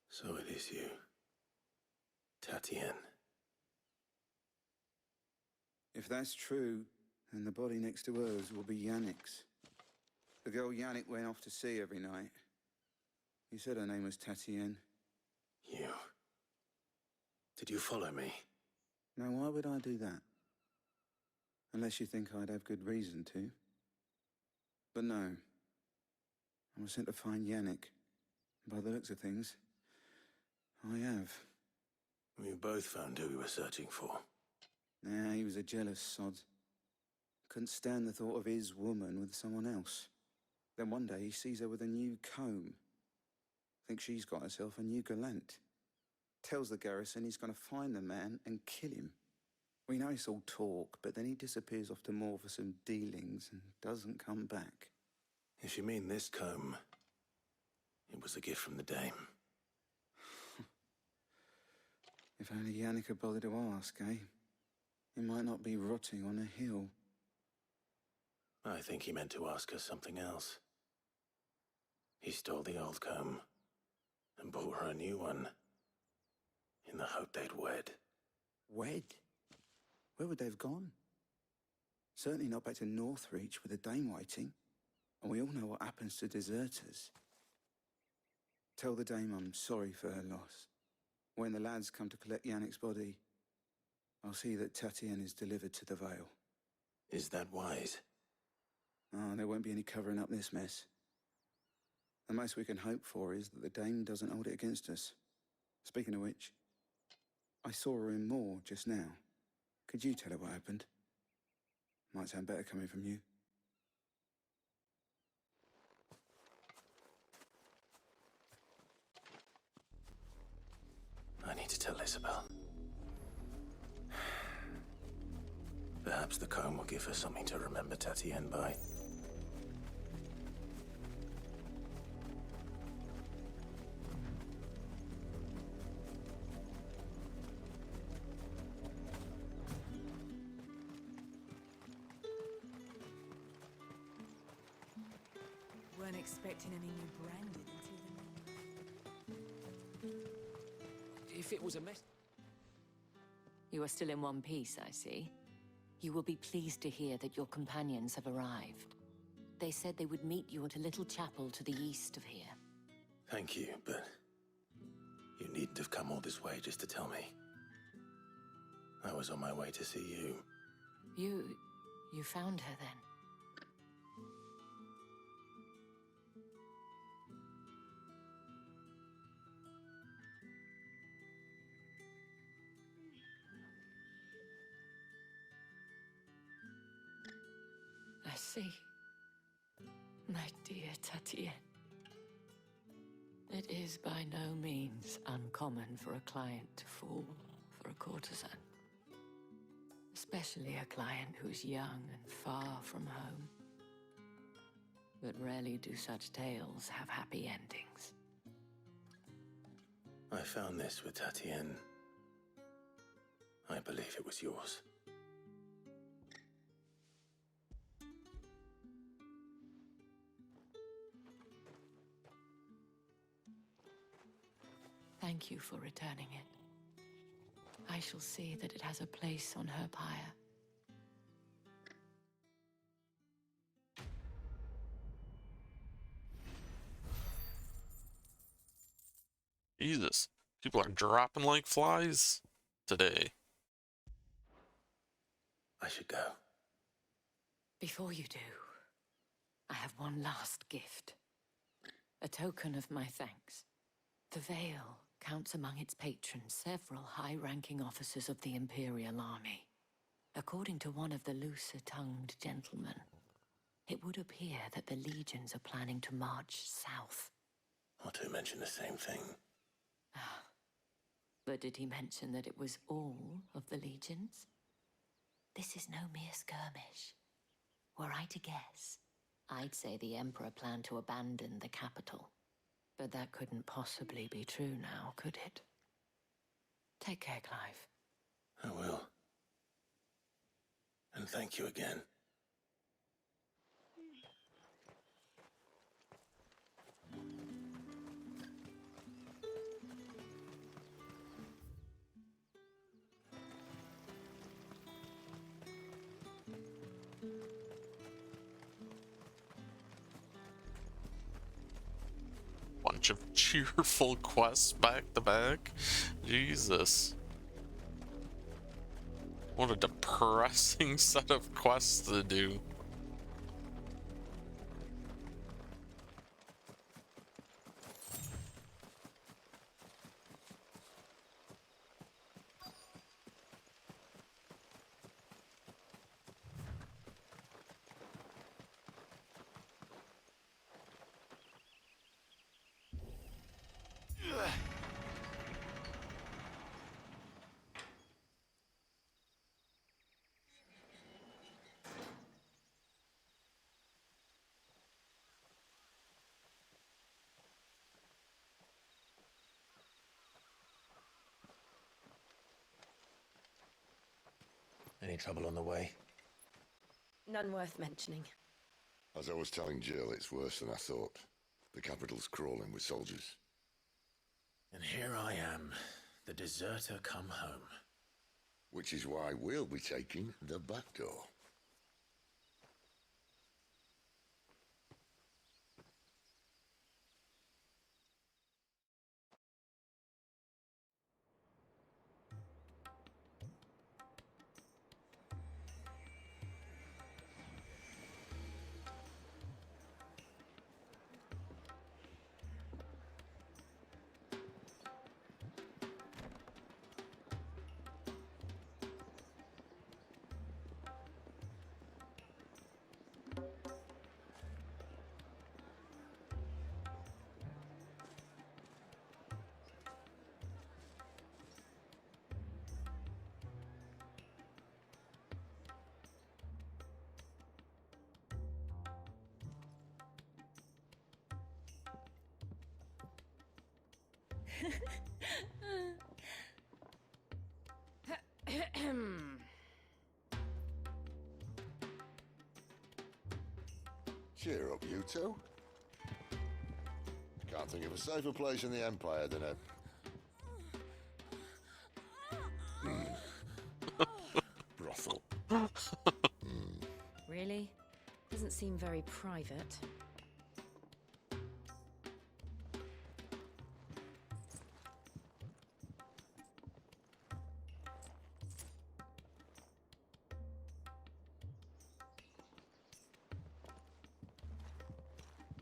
So it is you, Tatienne.
If that's true, then the body next to hers will be Yannick's. The girl Yannick went off to sea every night. He said her name was Tatienne.
You. Did you follow me?
Now, why would I do that? Unless you think I'd have good reason to. But no. I was sent to find Yannick. By the looks of things, I have.
We both found who we were searching for.
Nah, he was a jealous sod. Couldn't stand the thought of his woman with someone else. Then one day he sees her with a new comb. Thinks she's got herself a new gallant. Tells the garrison he's going to find the man and kill him. We know it's all talk, but then he disappears off to Moor for some dealings and doesn't come back.
If you mean this comb, it was a gift from the dame.
If only Yannick had bothered to ask, eh? He might not be rotting on a hill.
I think he meant to ask us something else. He stole the old comb and bought her a new one in the hope they'd wed.
Wed? Where would they have gone? Certainly not back to Northreach with the dame waiting. And we all know what happens to deserters. Tell the dame I'm sorry for her loss. When the lads come to collect Yannick's body, I'll see that Tatienne is delivered to the Vale.
Is that wise?
Oh, there won't be any covering up this mess. The most we can hope for is that the dame doesn't hold it against us. Speaking of which, I saw her in Moor just now. Could you tell her what happened? Might sound better coming from you.
I need to tell Isabel. Perhaps the comb will give her something to remember Tatienne by.
Weren't expecting any new branded until
If it was a mess...
You are still in one piece, I see. You will be pleased to hear that your companions have arrived. They said they would meet you at a little chapel to the east of here.
Thank you, but you needn't have come all this way just to tell me. I was on my way to see you.
You found her then? I see. My dear Tatienne. It is by no means uncommon for a client to fall for a courtesan. Especially a client who's young and far from home. But rarely do such tales have happy endings.
I found this with Tatienne. I believe it was yours.
Thank you for returning it. I shall see that it has a place on her pyre.
Jesus. People are dropping like flies today.
I should go.
Before you do, I have one last gift. A token of my thanks. The Vale counts among its patrons several high-ranking officers of the Imperial Army. According to one of the looser-tongued gentlemen, it would appear that the legions are planning to march south.
Or to mention the same thing.
But did he mention that it was all of the legions? This is no mere skirmish. Were I to guess, I'd say the Emperor planned to abandon the capital. But that couldn't possibly be true now, could it? Take care, Clive.
I will. And thank you again.
Bunch of cheerful quests back to back. Jesus. What a depressing set of quests to do.
Any trouble on the way?
None worth mentioning.
As I was telling Jill, it's worse than I thought. The capital's crawling with soldiers.
And here I am, the deserter come home.
Which is why we'll be taking the back door. Cheer up, you two. Can't think of a safer place in the Empire than a... brothel.
Really? Doesn't seem very private.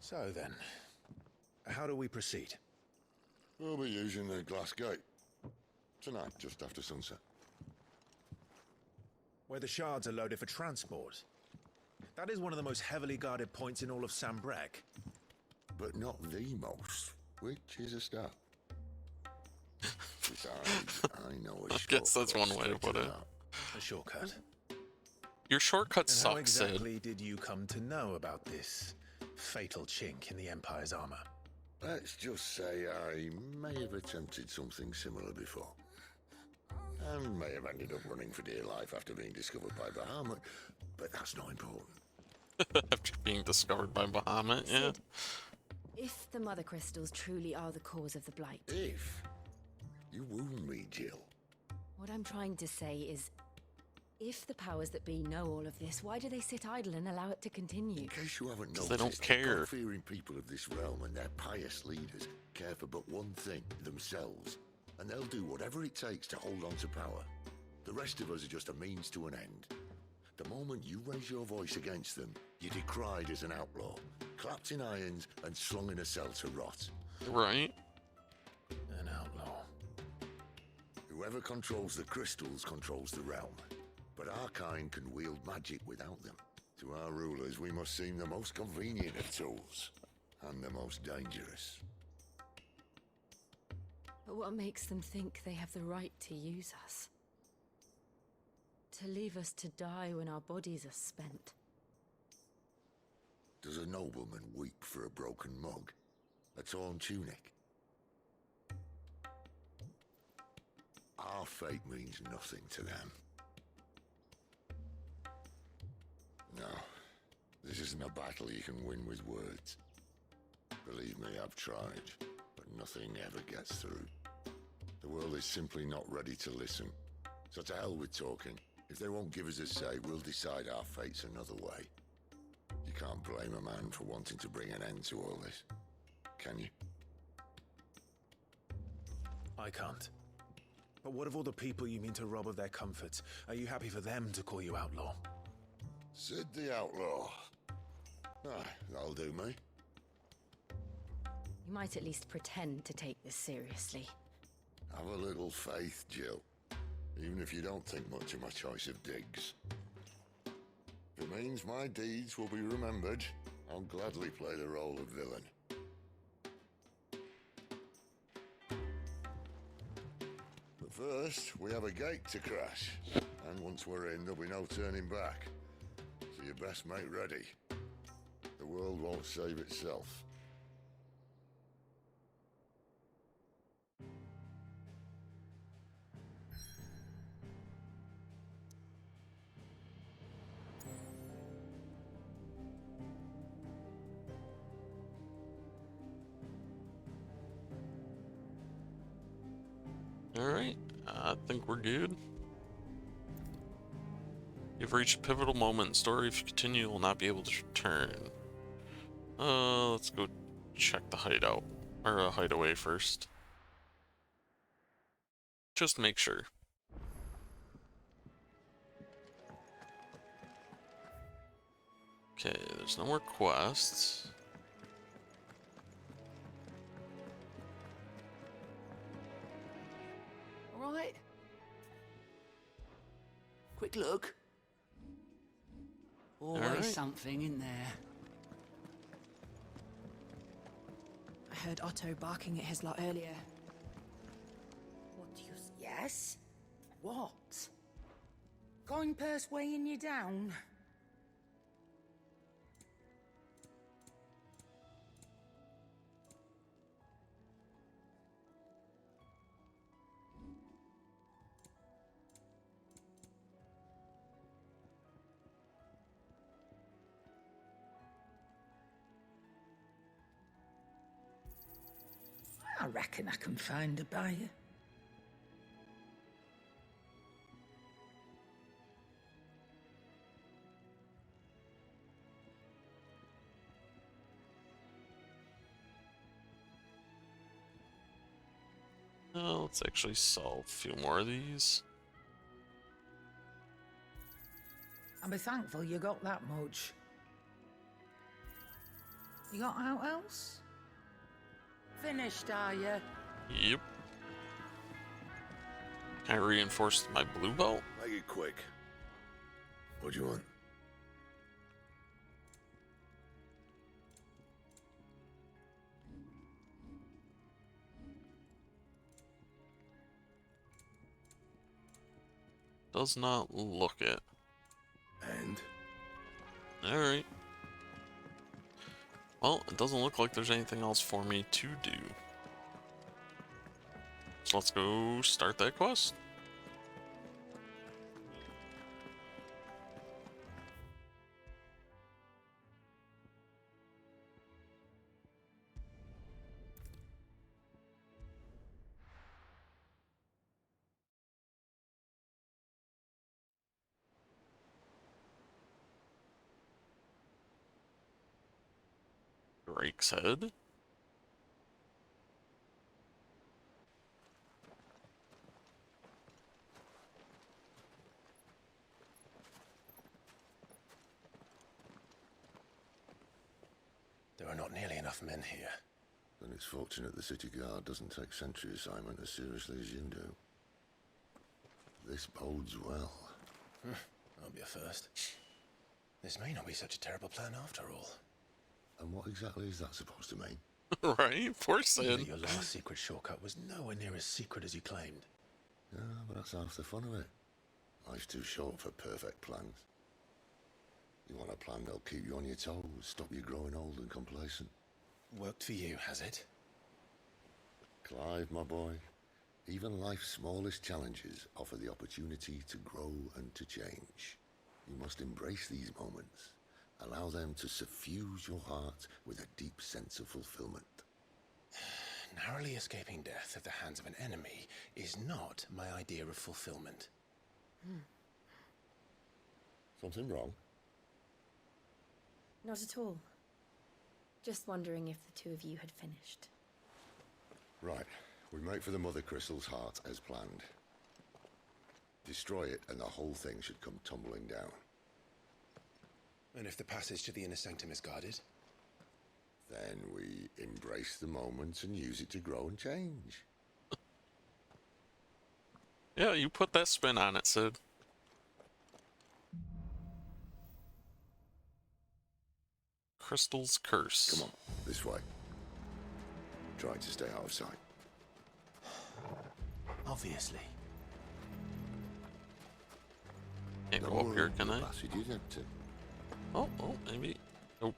So then, how do we proceed?
We'll be using the glass gate. Tonight, just after sunset.
Where the shards are loaded for transport. That is one of the most heavily guarded points in all of Sambrek.
But not the most, which is a start. Besides, I know a
I guess that's one way to put it.
A shortcut.
Your shortcut
And how
sucks, Sid.
exactly did you come to know about this fatal chink in the Empire's armor?
Let's just say I may have attempted something similar before. And may have ended up running for dear life after being discovered by Bahamut, but that's not important.
After being discovered by Bahamut, yeah.
If the mother crystals truly are the cause of the blight.
If? You wound me, Jill.
What I'm trying to say is, if the powers that be know all of this, why do they sit idle and allow it to continue?
In case you haven't noticed,
They don't care.
the God-fearing people of this realm and their pious leaders care for but one thing, themselves. And they'll do whatever it takes to hold on to power. The rest of us are just a means to an end. The moment you raise your voice against them, you're decried as an outlaw, clapped in irons and slung in a cell to rot.
Right.
An outlaw.
Whoever controls the crystals controls the realm. But our kind can wield magic without them. To our rulers, we must seem the most convenient of tools, and the most dangerous.
But what makes them think they have the right to use us? To leave us to die when our bodies are spent?
Does a nobleman weep for a broken mug? A torn tunic? Our fate means nothing to them. No, this isn't a battle you can win with words. Believe me, I've tried, but nothing ever gets through. The world is simply not ready to listen. So to hell with talking. If they won't give us a say, we'll decide our fates another way. You can't blame a man for wanting to bring an end to all this, can you?
I can't. But what of all the people you mean to rob of their comforts? Are you happy for them to call you outlaw?
Sid the Outlaw. Aye, that'll do me.
You might at least pretend to take this seriously.
Have a little faith, Jill. Even if you don't think much of my choice of digs. If it means my deeds will be remembered, I'll gladly play the role of villain. But first, we have a gate to crash. And once we're in, there'll be no turning back. So you best make ready. The world won't save itself.
Alright, I think we're good. You've reached a pivotal moment in the story. If you continue, you will not be able to return. Let's go check the hideout. Or hideaway first. Just to make sure. Okay, there's no more quests.
All right. Quick look. Always
right.
something in there.
I heard Otto barking at his lot earlier.
What do you... Yes? What? Coin purse weighing you down?
reckon I can find a buyer.
Let's actually solve a few more of these.
I'll be thankful you got that much. You got out else? Finished, are you?
Yep. I reinforced my blue belt.
Make it quick. What do you want?
Does not look it.
And?
Alright. Well, it doesn't look like there's anything else for me to do. So let's go start that quest. Drake's Head.
There are not nearly enough men here.
Then it's fortunate the city guard doesn't take sentry assignment as seriously as you do. This bodes well.
That'll be a first. This may not be such a terrible plan after all.
And what exactly is that supposed to mean?
Right, poor Sid.
Your last secret shortcut was nowhere near as secret as you claimed.
Yeah, but that's half the fun of it. Life's too short for perfect plans. You want a plan that'll keep you on your toes, stop you growing old and complacent.
Worked for you, has it?
Clive, my boy, even life's smallest challenges offer the opportunity to grow and to change. You must embrace these moments. Allow them to suffuse your heart with a deep sense of fulfillment.
Narrowly escaping death at the hands of an enemy is not my idea of fulfillment.
Something wrong?
Not at all. Just wondering if the two of you had finished.
Right. We make for the Mother Crystal's heart as planned. Destroy it and the whole thing should come tumbling down.
And if the passage to the inner sanctum is guarded?
Then we embrace the moment and use it to grow and change.
Yeah, you put that spin on it, Sid. Crystal's Curse.
Come on, this way. Trying to stay out of sight.
Obviously.
Can't go up here, can I?
Passage is empty.
Oh, maybe. Nope.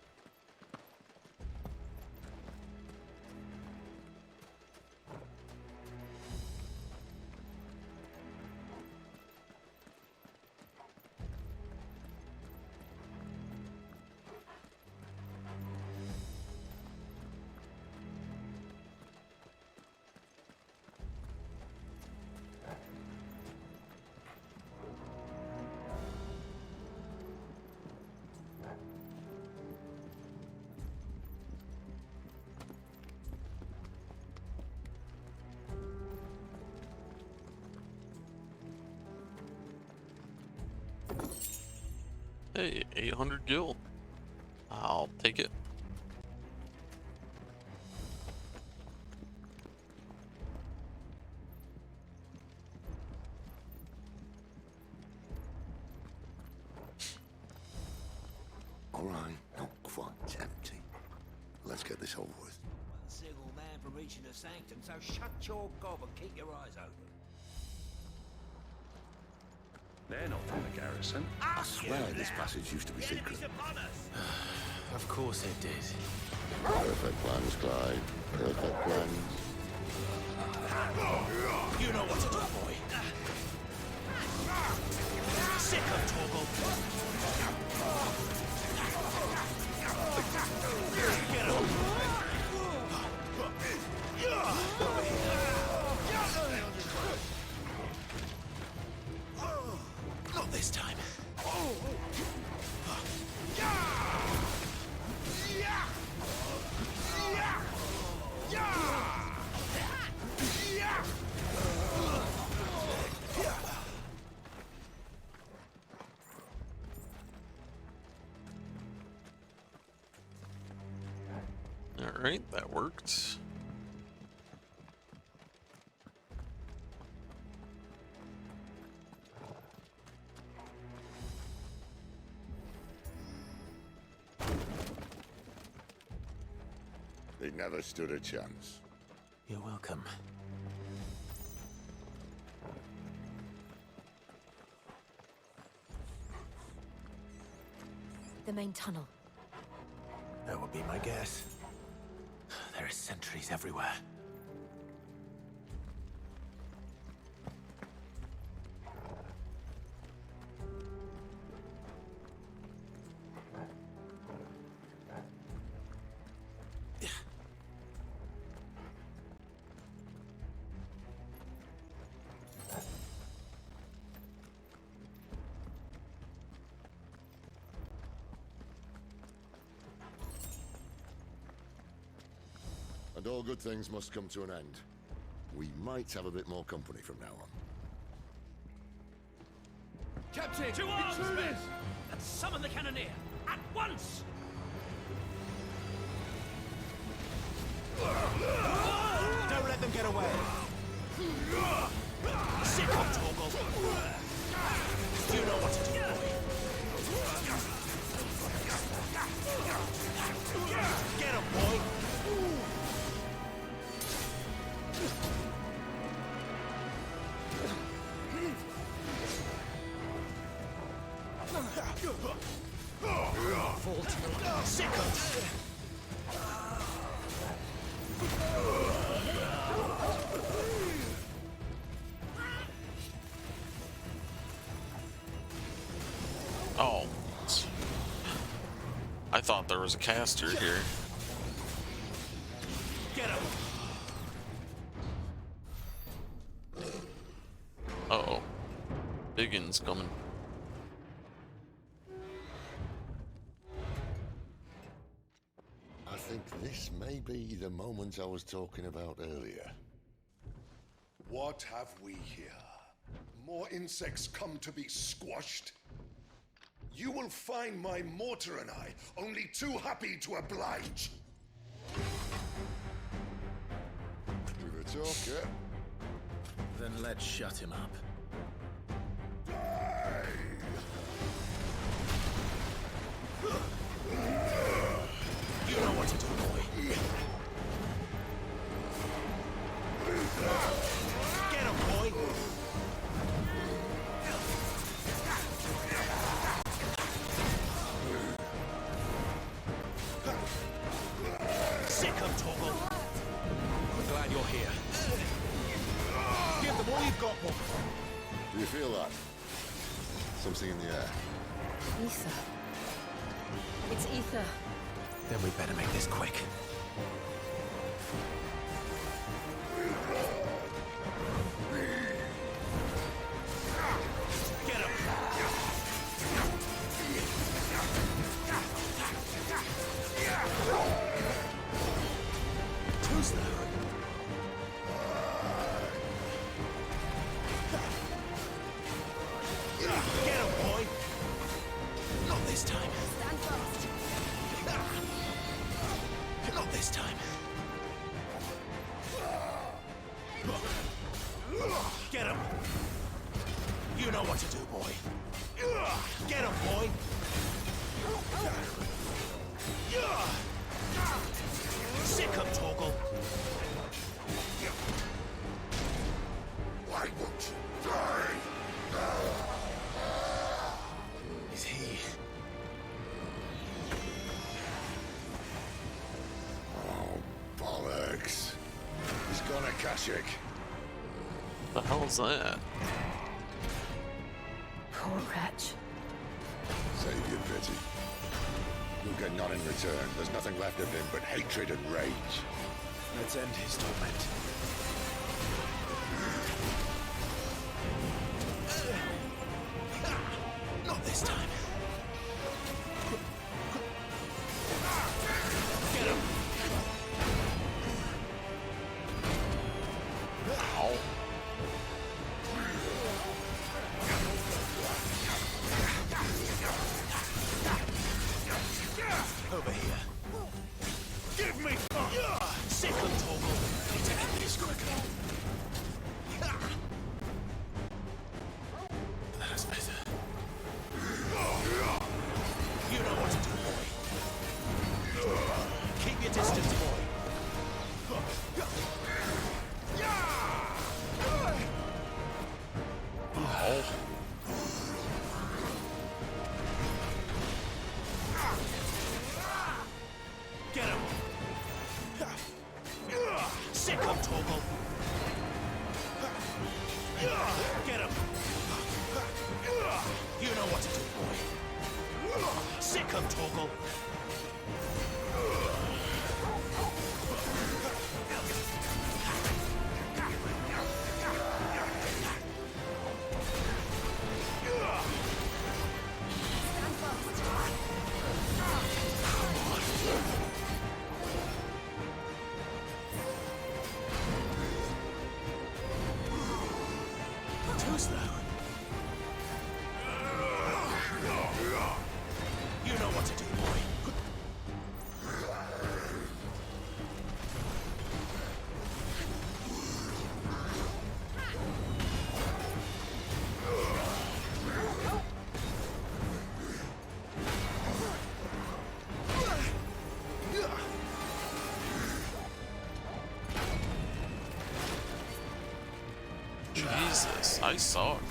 Hey, 800 gil. I'll take it.
All right, not quite empty. Let's get this over with.
One single man from reaching the sanctum, so shut your gob and keep your eyes open.
They're not from the garrison.
I swear this passage used to be secret.
Of course it did.
Perfect plans, Clive. Perfect plans.
You know what to do, boy. Sick of Torgal. Get him.
Alright, that worked.
They never stood a chance.
You're welcome.
The main tunnel.
That would be my guess. There are sentries everywhere.
And all good things must come to an end. We might have a bit more company from now on.
Captain!
To arms, men! And summon the cannoneer! At once!
Don't let them get away! Sit up, Torgal! You know what to do, boy! Get him, boy!
Oh. I thought there was a caster here.
Get him!
Uh-oh. Biggins coming.
I think this may be the moment I was talking about earlier.
What have we here? More insects come to be squashed? You will find my mortar and I only too happy to oblige.
With a talker.
Then let's shut him up.
Die!
You know what to do, boy. Get him, boy! Sick him, Torgal! We're glad you're here. Give them all you've got, boy.
Do you feel that? Something in the air.
Ether. It's ether.
Then we better make this quick. Get him! Who's there? Get him, boy! Not this time.
Stand fast.
Not this time. Get him! You know what to do, boy. Get him, boy! Sick him, Torgal!
Why won't you die?
Is he...
Oh, bollocks. He's gone, Akashic.
The hell's that?
Poor wretch.
Save your pity. You'll get none in return. There's nothing left of him but hatred and rage.
Let's end his torment. Not this time. Get him!
Ow.
Over here.
Give me fire!
I suck.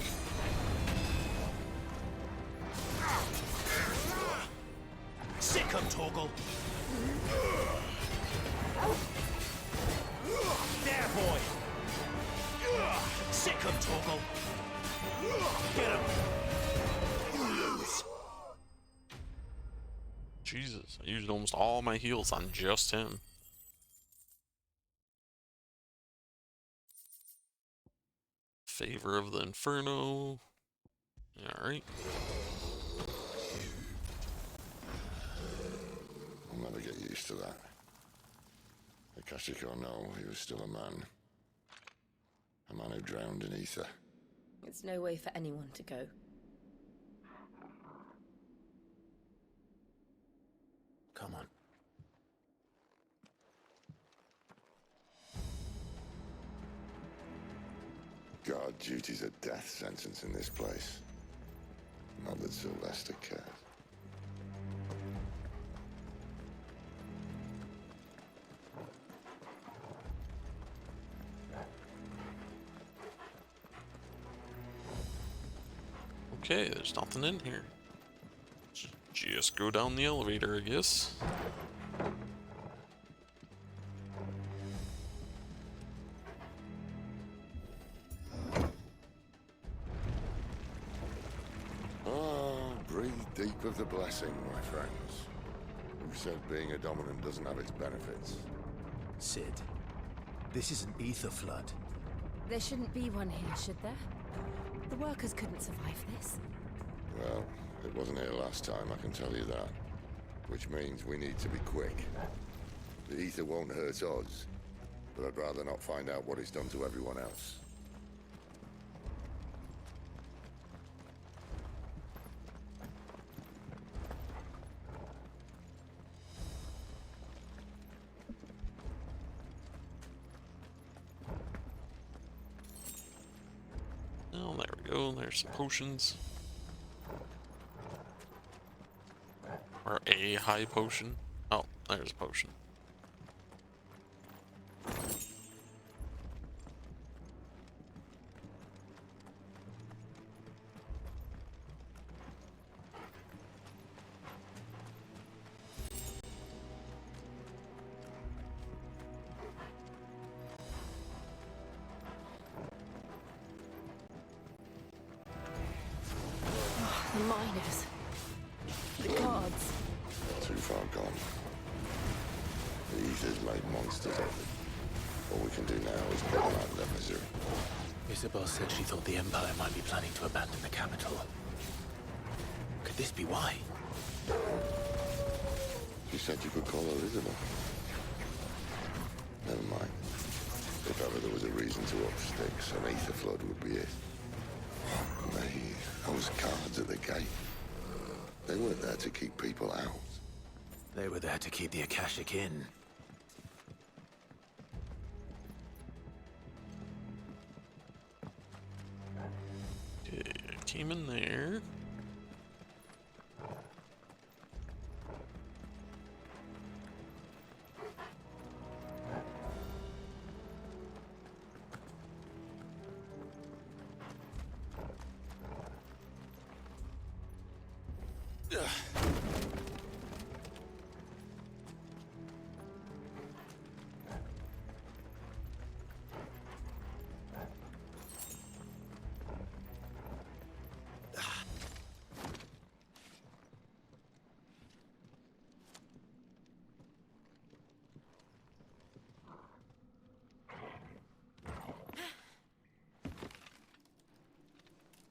Sick 'em, Torgal. There, boy. Sick 'em, Torgal. Get 'em. You lose.
Jesus, I used almost all my heals on just him. Favor of the Inferno. Alright.
I'll never get used to that. Akashic or no, he was still a man. A man who drowned in ether.
It's no way for anyone to go.
Come on.
God, duty's a death sentence in this place. Not that Sylvester cares.
Okay, there's nothing in here. Just go down the elevator, I guess.
Breathe deep of the blessing, my friends. Who said being a dominant doesn't have its benefits?
Sid, this is an ether flood.
There shouldn't be one here, should there? The workers couldn't survive this.
Well, it wasn't here last time, I can tell you that. Which means we need to be quick. The ether won't hurt us, but I'd rather not find out what it's done to everyone else.
Oh, there we go. There's some potions. Or a high potion. Oh, there's a potion.
The miners. The guards.
Too far gone. The ether's made monsters of them. All we can do now is put them out of their misery.
Isabel said she thought the Empire might be planning to abandon the capital. Could this be why?
She said you could call her Isabel. Never mind. If ever there was a reason to up sticks, an ether flood would be it. Those guards at the gate. They weren't there to keep people out.
They were there to keep the Akashic in.
Okay, I came in there.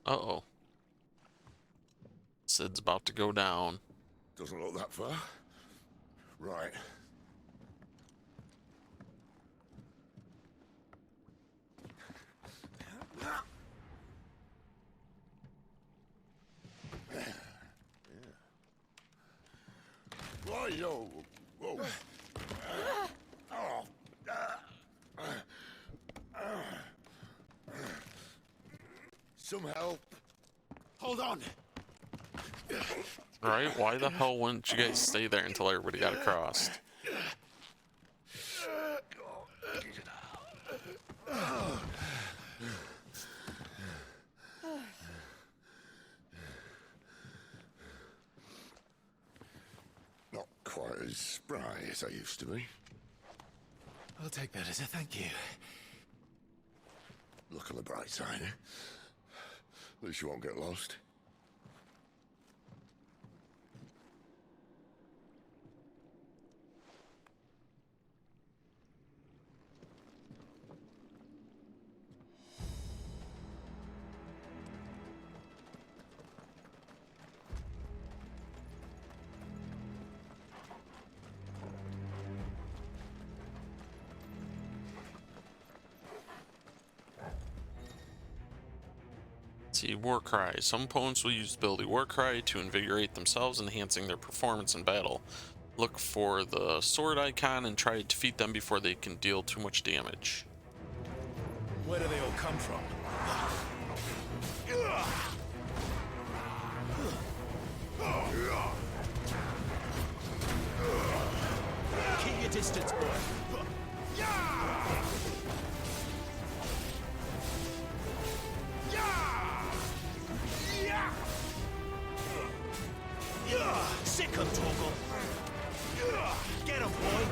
Uh-oh. Sid's about to go down.
Doesn't look that far. Right. Yo. Whoa. Some help.
Hold on.
Right? Why the hell wouldn't you guys stay there until everybody got across?
as spry as I used to be.
I'll take that as a thank you.
Look on the bright side, eh? At least you won't get lost.
See, war cry. Some opponents will use the ability war cry to invigorate themselves, enhancing their performance in battle. Look for the sword icon and try to defeat them before they can deal too much damage.
Where do they all come from? Keep your distance, boy. Sick him, Torgal. Get him, boy.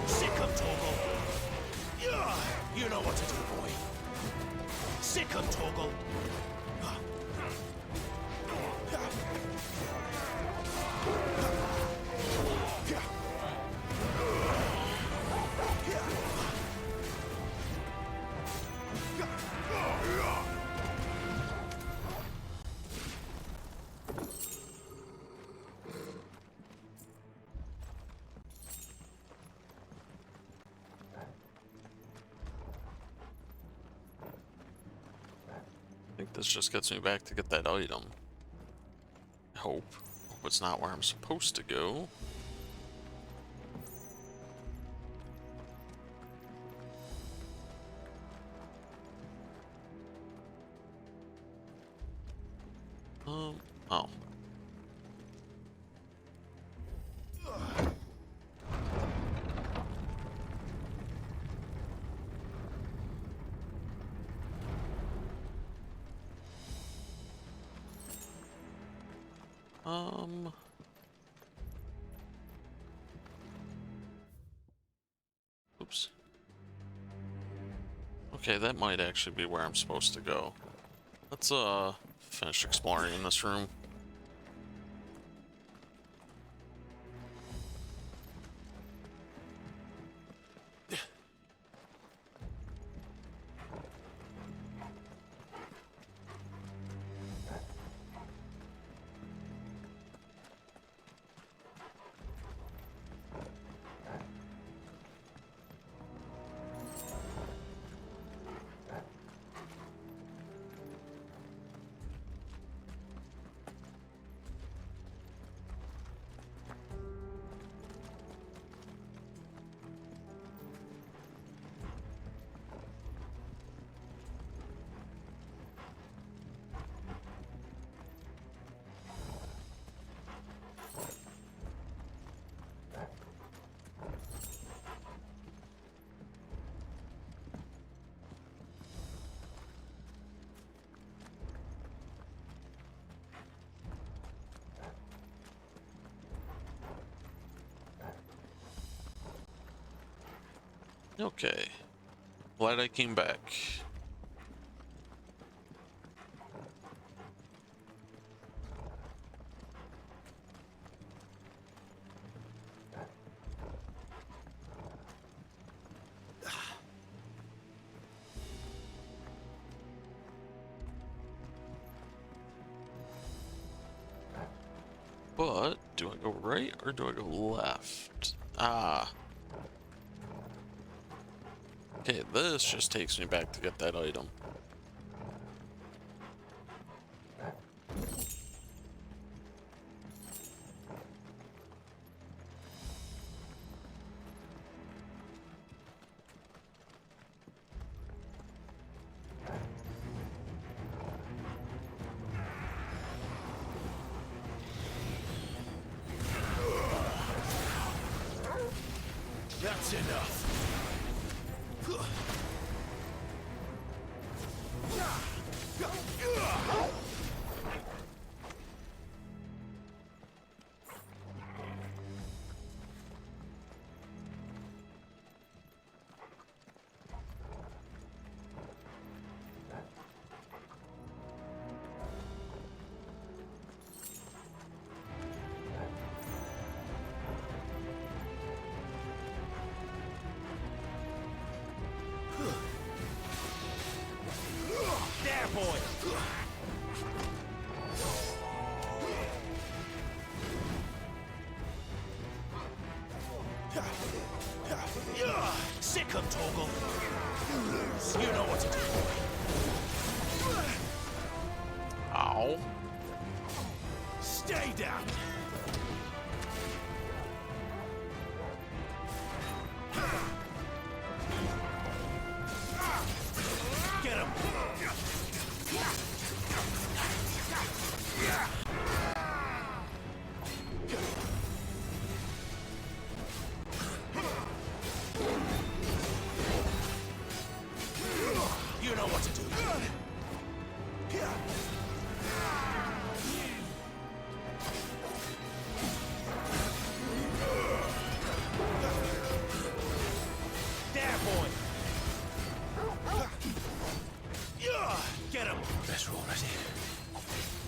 Sick him, Torgal. You know what to do, boy. Sick him, Torgal.
I think this just gets me back to get that item. I hope. Hope it's not where I'm supposed to go. Oh. Oops. Okay, that might actually be where I'm supposed to go. Let's finish exploring in this room. Okay. Glad I came back. But do I go right or do I go left? Ah. Okay, this just takes me back to get that item.
That's enough. You know what to do, boy.
Ow.
Stay down. Get him. You know what to do. There, boy. Get him.
Better already.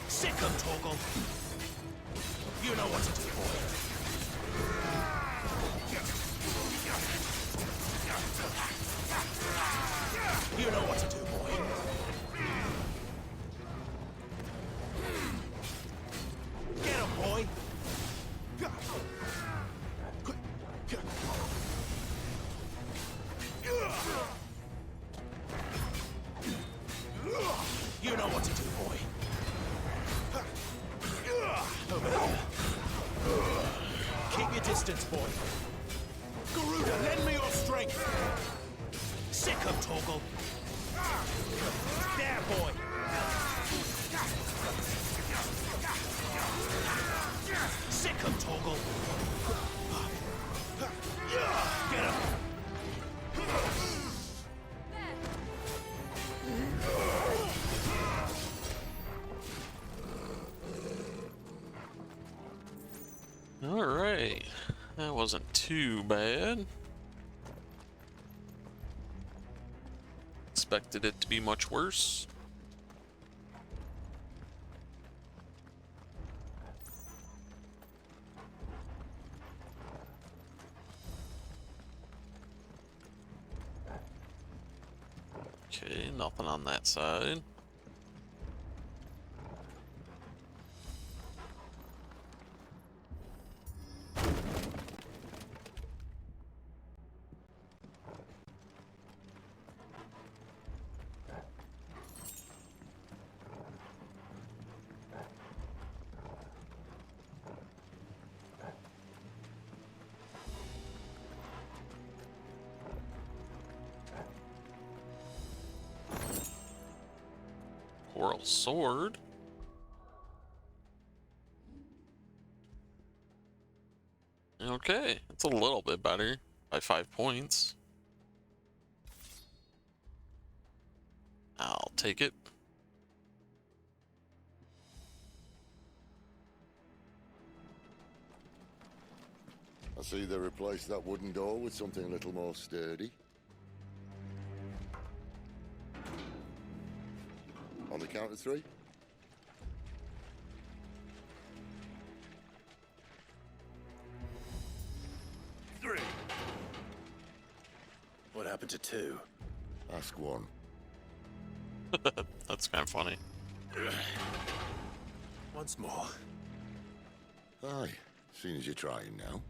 Sick him, Torgal. You know what to do, boy. You know what to do, boy. Get him, boy. You know what to do, boy. Over there. Keep your distance, boy. Garuda, lend me your strength. Sick him, Torgal. There, boy. Sick him, Torgal. Get him.
All right, that wasn't too bad. Expected it to be much worse. Okay, nothing on that side. Coral sword. Okay, it's a little bit better by 5 points. I'll take it.
I see they replaced that wooden door with something a little more sturdy. On the count of 3.
What happened to 2?
Ask 1.
That's kind of funny.
Once more.
Aye, seeing as you're trying now.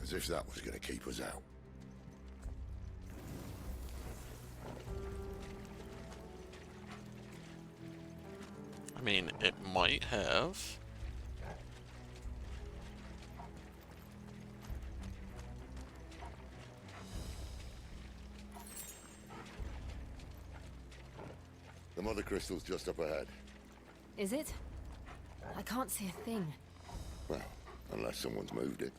As if that was going to keep us out.
I mean, it might have.
The mother crystal's just up ahead.
Is it? I can't see a thing.
Well, unless someone's moved it.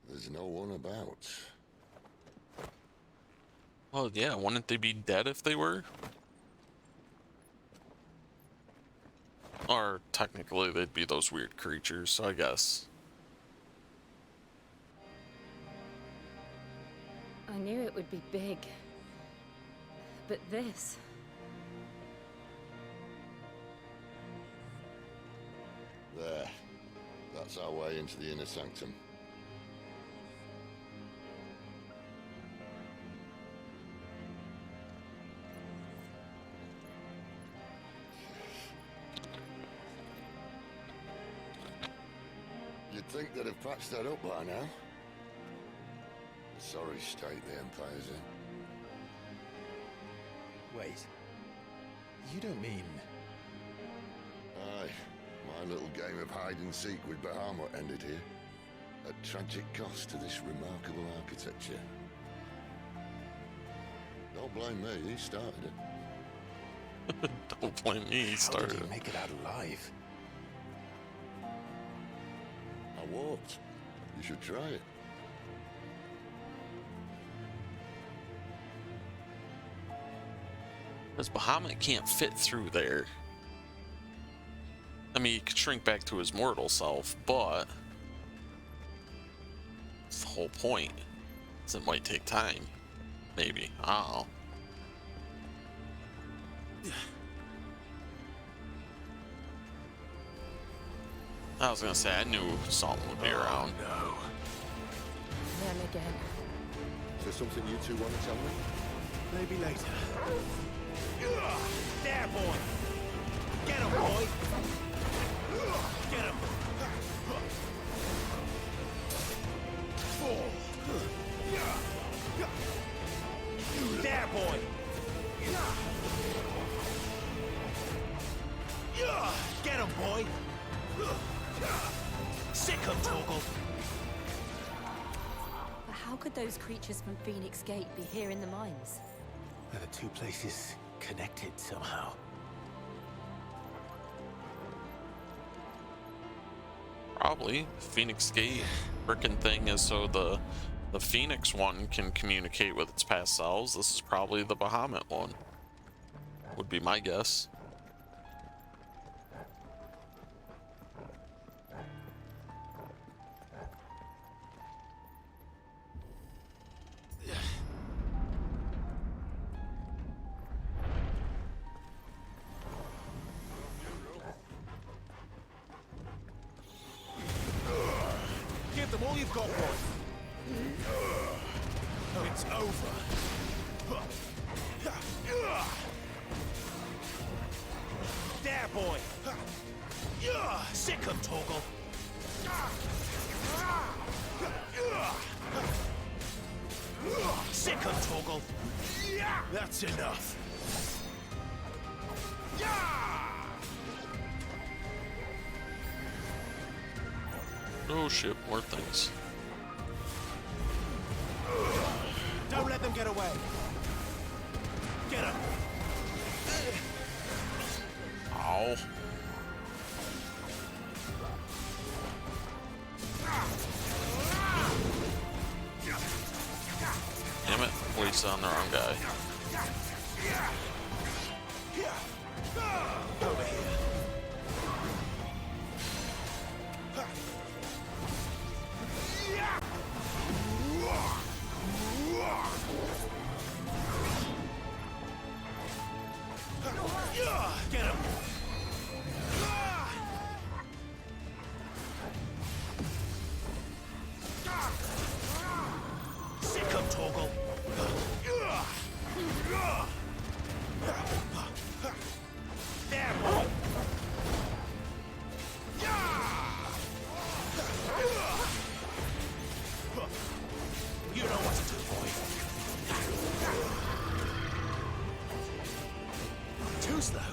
There's no one about.
Oh yeah, wouldn't they be dead if they were? Or technically they'd be those weird creatures, so I guess.
I knew it would be big. But this...
There. That's our way into the inner sanctum. You'd think they'd have patched that up by now. Sorry state the Empire's in.
Wait. You don't mean...
Aye. My little game of hide-and-seek with Bahamut ended here. At tragic cost to this remarkable architecture. Don't blame me, he started it.
Don't blame me, he started
How did
it.
he make it out alive?
I walked. You should try it.
Because Bahamut can't fit through there. I mean, he could shrink back to his mortal self, but that's the whole point. So it might take time. Maybe. I don't know. I was gonna say, I knew something would be around.
No.
Them again.
Is there something you two want to tell me?
Maybe later.
There, boy! Get him, boy! Get him! There, boy! Get him, boy! Sick him, Torgal!
But how could those creatures from Phoenix Gate be here in the mines?
Are the two places connected somehow?
Probably. Phoenix Gate frickin' thing is so the Phoenix one can communicate with its past selves. This is probably the Bahamut one. Would be my guess.
Give them all you've got, boy! It's over! There, boy! Sick him, Torgal! Sick him, Torgal! That's enough!
Oh shit, more things.
Don't let them get away! Get him!
Ow. Damn it, wasted on the wrong guy.
Over here. Get him! Sick him, Torgal! There, boy! You know what to do, boy. Too slow.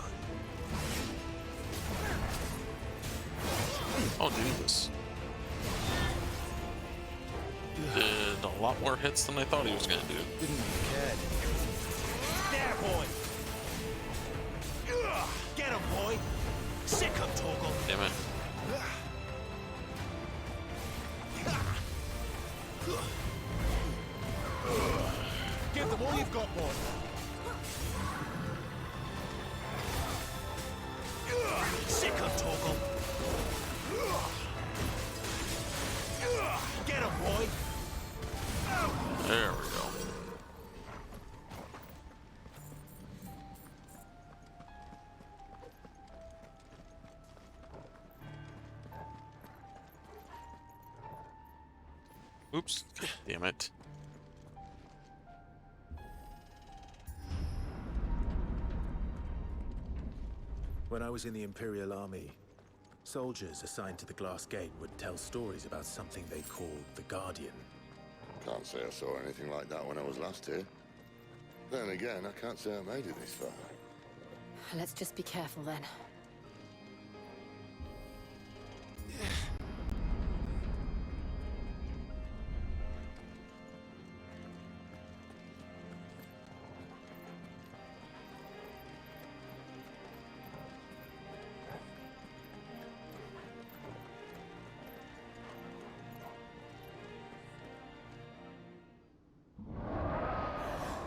Oh, Jesus. Did a lot more hits than I thought he was gonna do.
Didn't mean you cared.
There, boy! Get him, boy! Sick him, Torgal!
Damn it.
Give them all you've got, boy! Sick him,
Oops. Damn it.
When I was in the Imperial Army, soldiers assigned to the Glass Gate would tell stories about something they called the Guardian.
Can't say I saw anything like that when I was last here. Then again, I can't say I made it this far.
Let's just be careful then.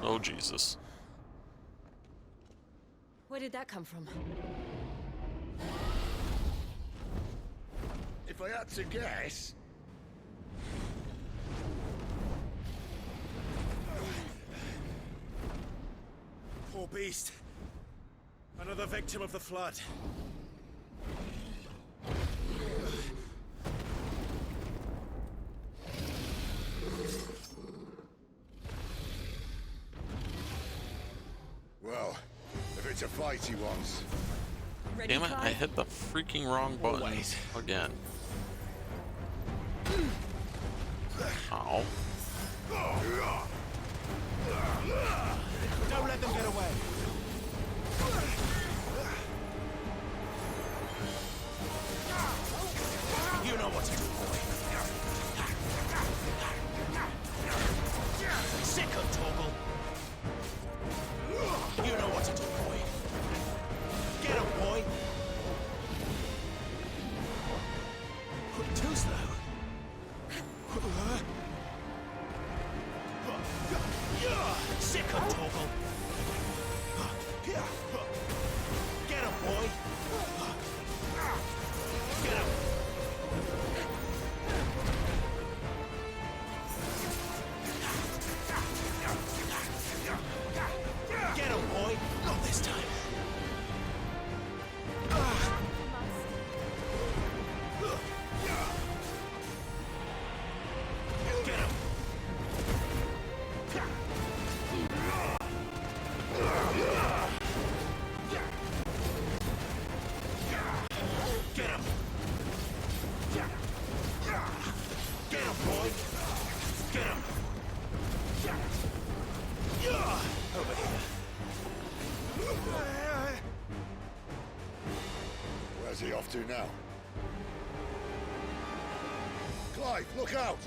Oh, Jesus.
Where did that come from?
If I had to guess... Poor beast. Another victim of the flood.
Well, if it's a fight he wants.
Damn it, I hit the freaking wrong button again. Ow.
Don't let them get away. You know what to do, boy. Sick of Torgal. You know what to do, boy. Get him, boy. Too slow. Sick of Torgal. Get him, boy. Get him. Get him, boy. Not this time. Get him. Get him. Get him, boy. Get him. Over here.
Where's he off to now? Clive, look out!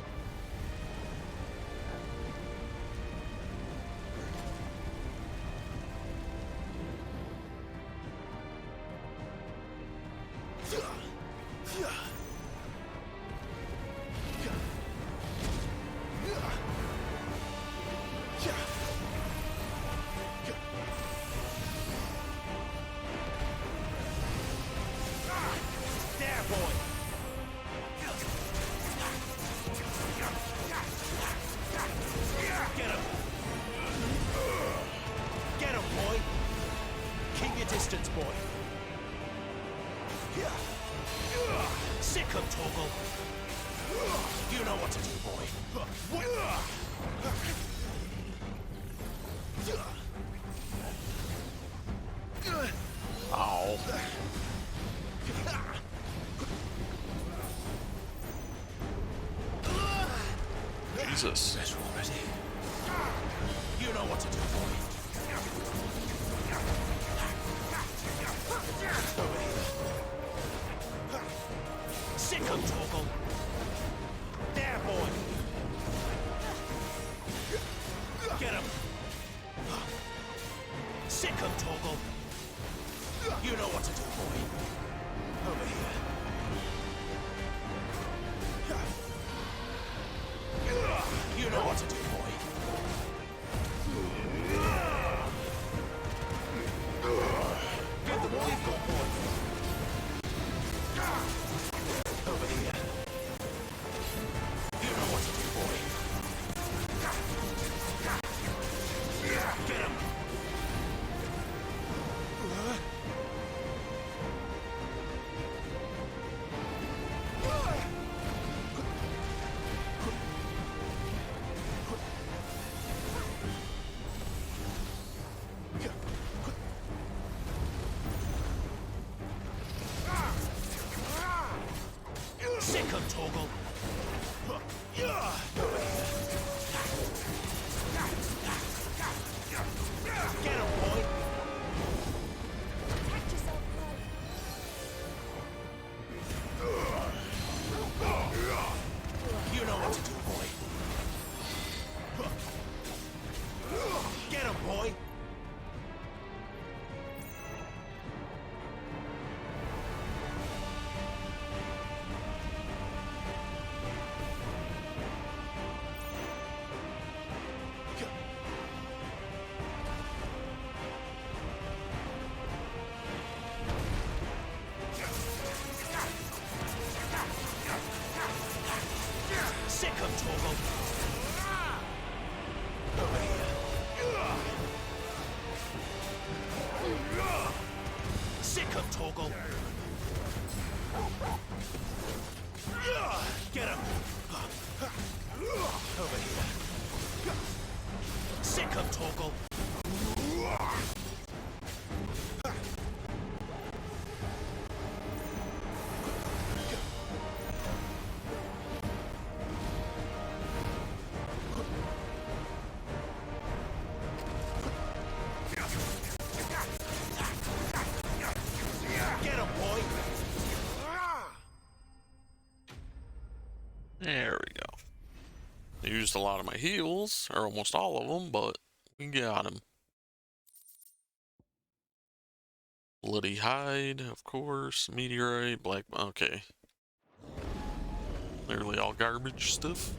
There, boy. Get him. Get him, boy. Keep your distance, boy. Sick of Torgal. You know what to do, boy.
Ow. Jesus.
Better already. You know what to do, boy. Over here. Sick of Torgal. There, boy. Get him. Sick of Torgal. You know what to do, boy. Over here. You know what to do, boy. Get them all you've got, boy. Over here. Torgal. Over here. Sick of Torgal. Get him. Over here. Sick of Torgal. Get him, boy.
There we go. I used a lot of my heals, or almost all of them, but we got him. Bloody hide, of course. Meteorite, black. Okay. Clearly all garbage stuff.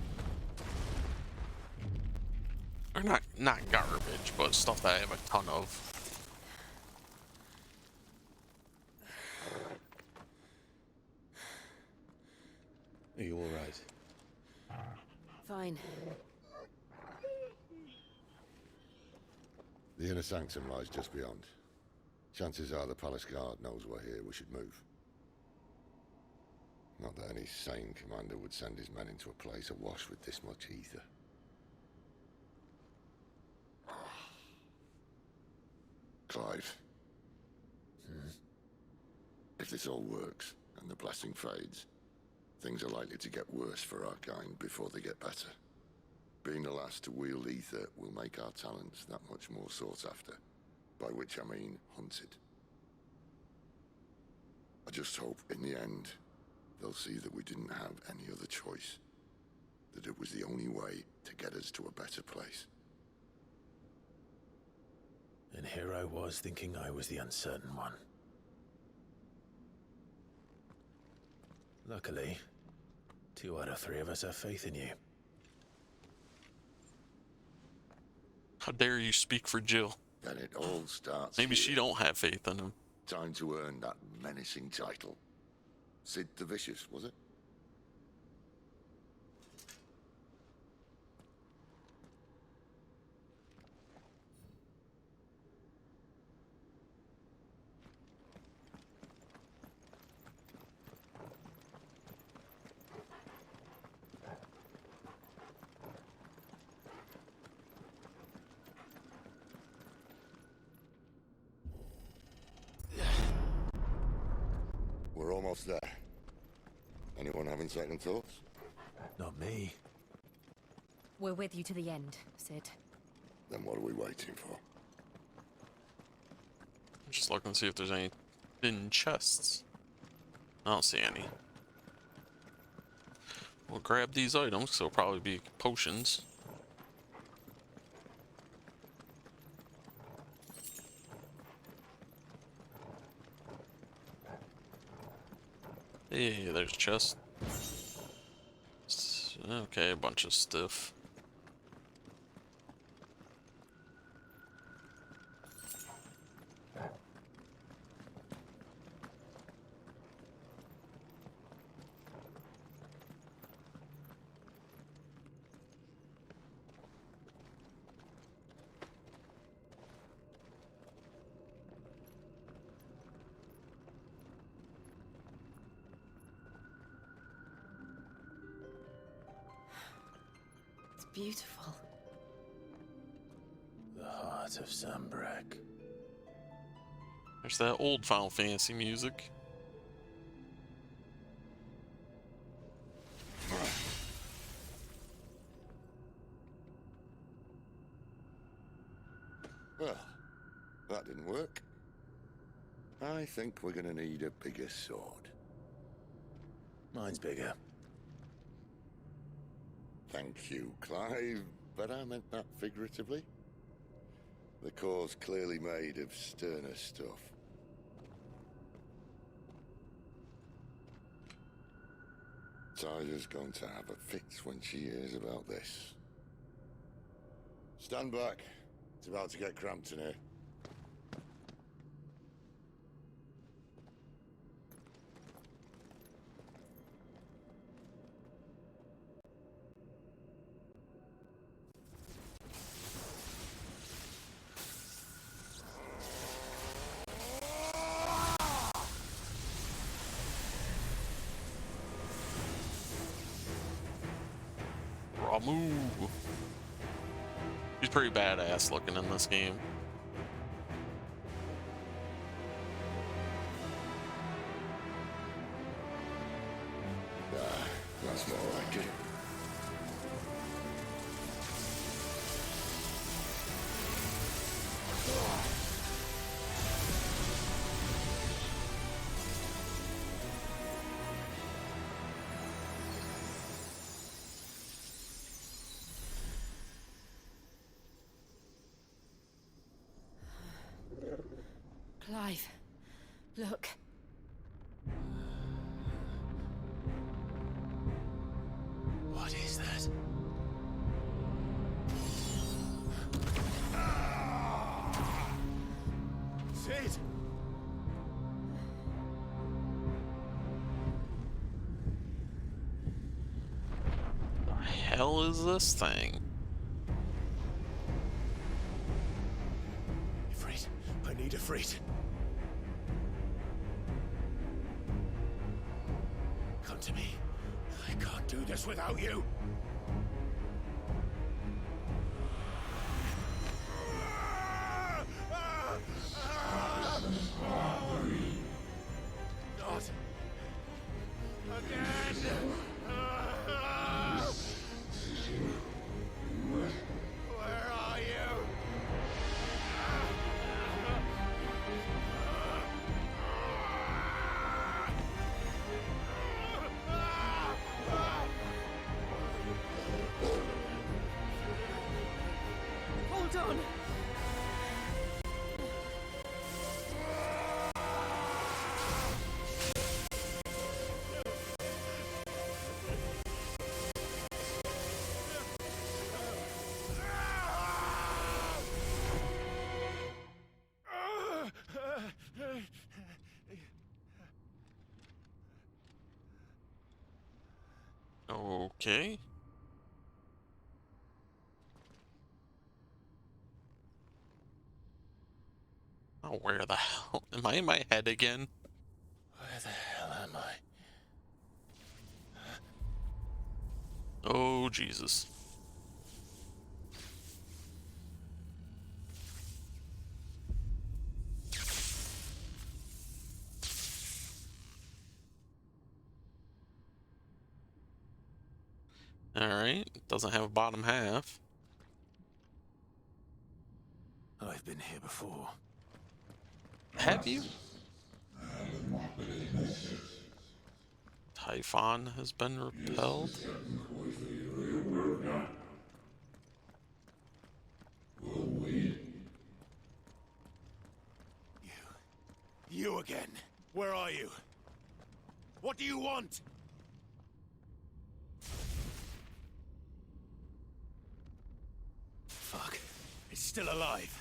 Or not garbage, but stuff that I have a ton of.
Are you all right?
Fine.
The inner sanctum lies just beyond. Chances are the palace guard knows we're here. We should move. Not that any sane commander would send his men into a place awash with this much ether. Clive. If this all works, and the blessing fades, things are likely to get worse for our kind before they get better. Being the last to wield ether will make our talents that much more sought after, by which I mean hunted. I just hope, in the end, they'll see that we didn't have any other choice, that it was the only way to get us to a better place.
And here I was thinking I was the uncertain one. Luckily, 2 out of 3 of us have faith in you.
How dare you speak for Jill?
Then it all starts
Maybe she
here.
don't have faith in him.
Time to earn that menacing title. Sid the Vicious, was it? We're almost there. Anyone having second thoughts?
Not me.
We're with you to the end, Sid.
Then what are we waiting for?
Just looking to see if there's any hidden chests. I don't see any. We'll grab these items, so it'll probably be potions. Hey, there's a chest. Okay, a bunch of stuff.
It's beautiful.
The heart of Sunbreak.
There's that old Final Fantasy music.
Well, that didn't work. I think we're gonna need a bigger sword.
Mine's bigger.
Thank you, Clive, but I meant that figuratively. The core's clearly made of sterner stuff. Tyler's going to have a fit when she hears about this. Stand back. It's about to get cramped in here.
Ramu. He's pretty badass looking in this game.
That's more like it.
Clive, look.
What is that? Sid!
The hell is this thing?
Ifrit, I need Ifrit. Come to me. I can't do this without you. Not again. Where are you?
Hold on.
Okay. Oh, where the hell? Am I in my head again?
Where the hell am I?
Oh, Jesus. Alright, doesn't have a bottom half.
I've been here before.
Have you? Typhon has been repelled.
You again. Where are you? What do you want? Fuck. It's still alive.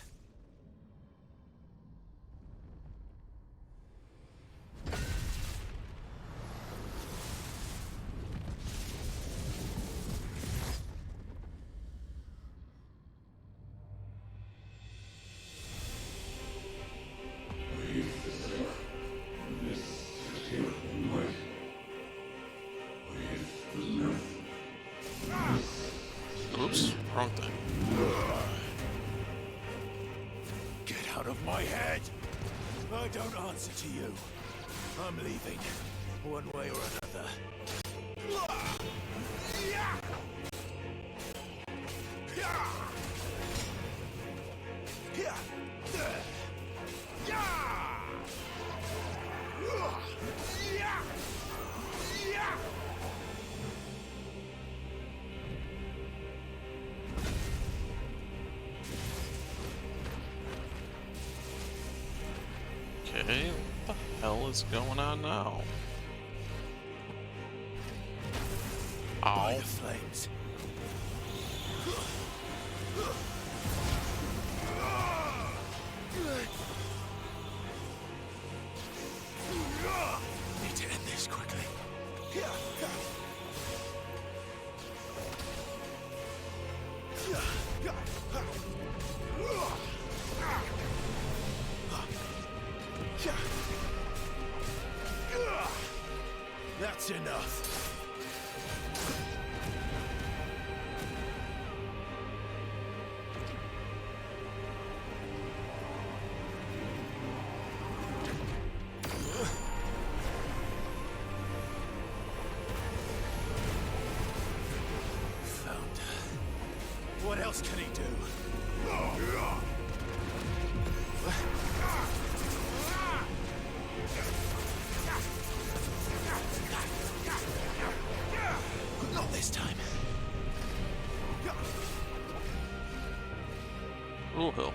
Oops, wrong thing.
Get out of my head! I don't answer to you. I'm leaving, one way or another.
Okay, what the hell is going on now?
By
Ow.
the flames. Need to end this quickly. That's enough. this time.
Oh hell.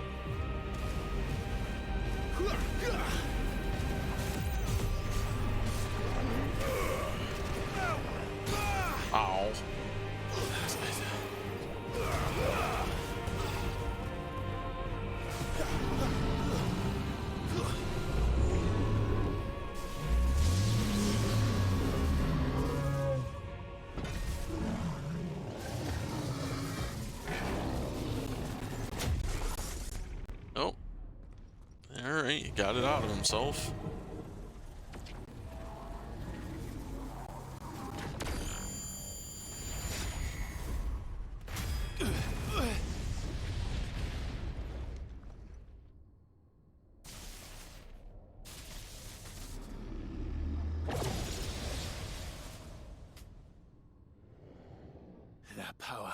Ow. Oh. Alright, he got it out of himself.
That power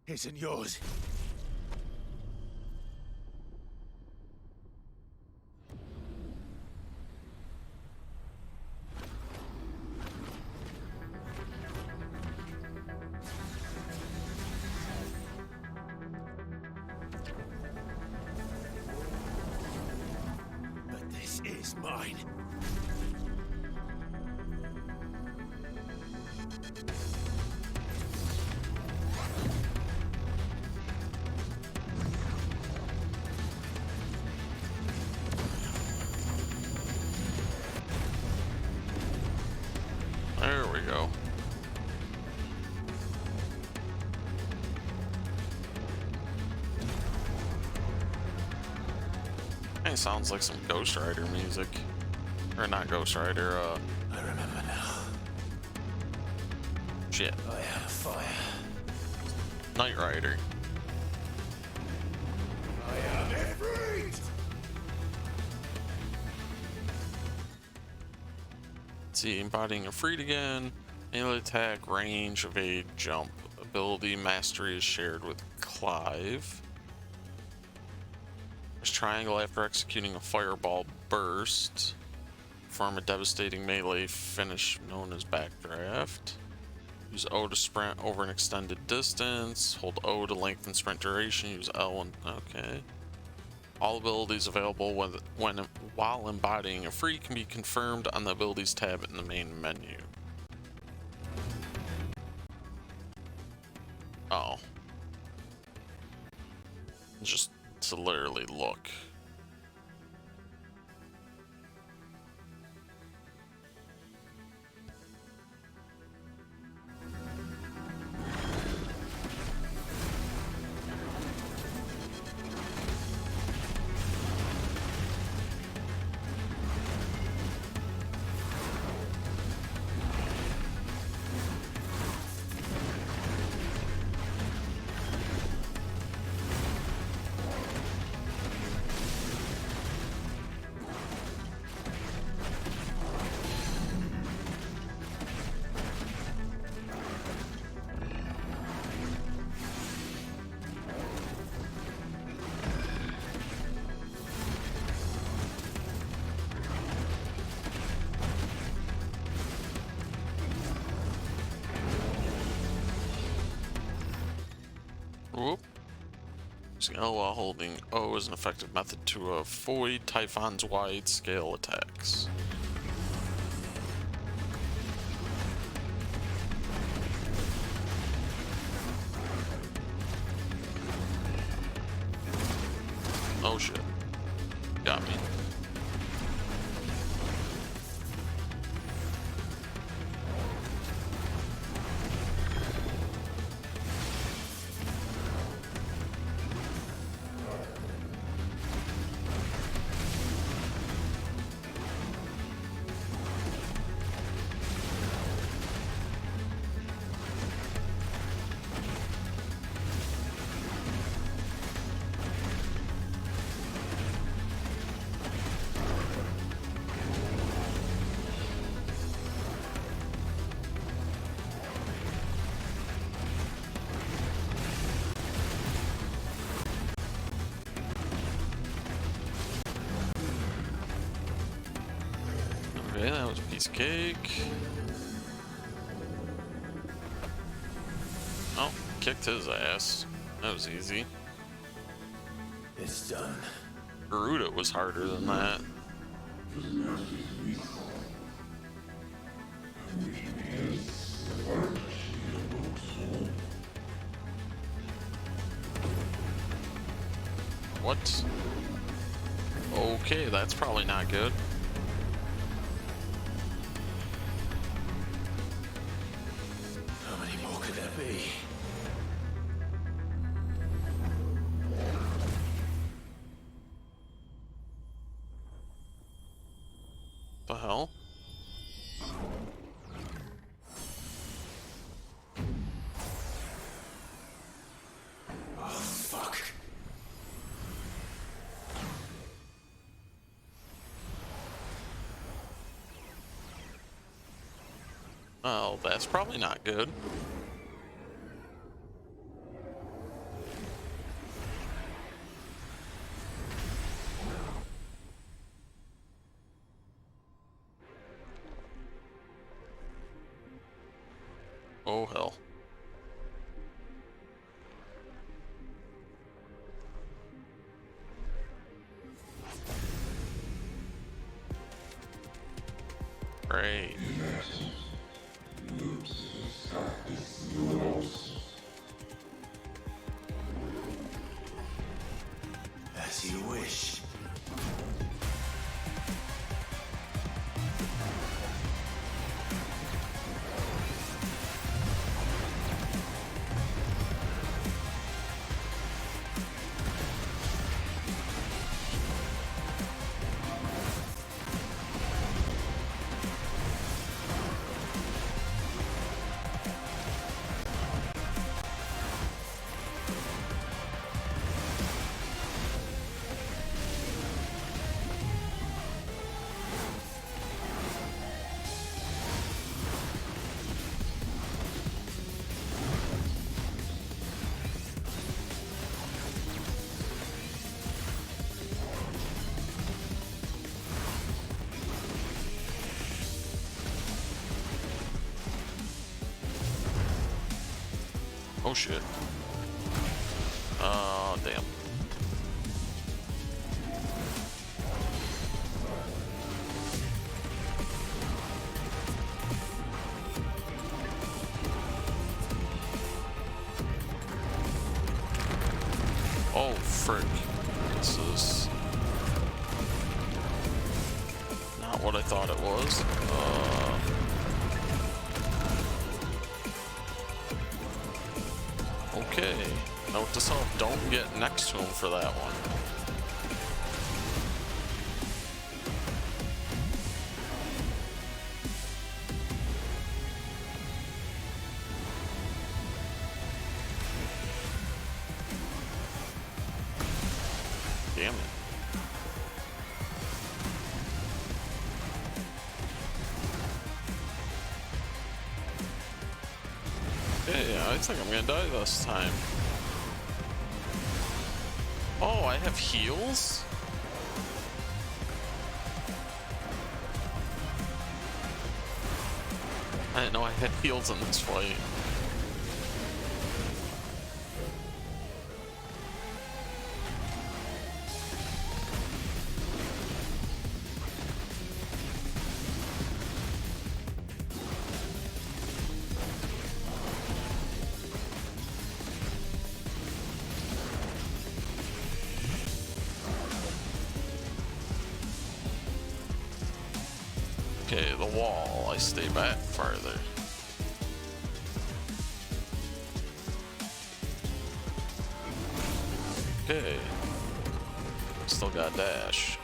isn't yours. But this is mine.
There we go. It sounds like some Ghost Rider music. Or not Ghost Rider,
I remember now.
shit.
I have fire.
Knight Rider.
I am Ifrit!
Let's see, embodying Ifrit again. Melee attack, range, evade, jump. Ability mastery is shared with Clive. There's triangle after executing a fireball burst. Perform a devastating melee finish known as backdraft. Use O to sprint over an extended distance. Hold O to lengthen sprint duration. Use L and okay. All abilities available while embodying Ifrit can be confirmed on the abilities tab in the main menu. Oh. Just to literally look. Whoop. Using L while holding O is an effective method to avoid Typhon's wide-scale attacks. Oh shit. Got me. Okay, that was a piece of cake. kicked his ass. That was easy.
It's done.
Garuda was harder than that. What? Okay, that's probably not good.
How many more could there be?
The hell?
Oh, fuck.
Oh, that's probably not good. Oh, hell. Great.
As you wish.
Oh shit. Oh, damn. Oh, frick. This is not what I thought it was. Okay. Note to self, don't get next to him for that one. Damn it. Okay, I think I'm gonna die this time. Oh, I have heals? I didn't know I had heals in this fight. Okay, the wall, I stay back farther. Okay. Still got dash.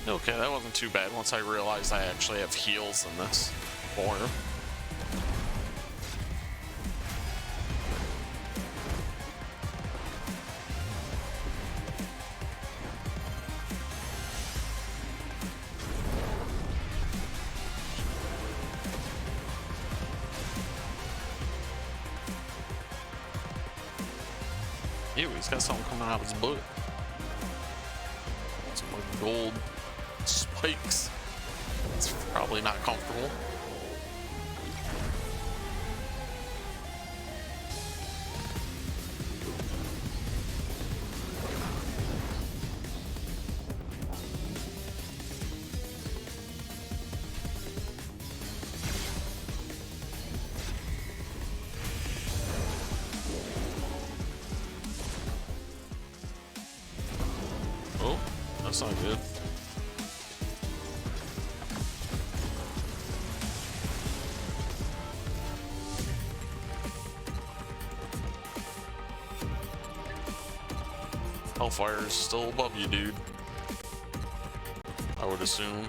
Okay, that wasn't too bad once I realized I actually have heals in this form. Ew, he's got something coming out of his butt. Some like gold spikes. It's probably not comfortable. Oh, that's not good. Hellfire is still above you, dude. I would assume.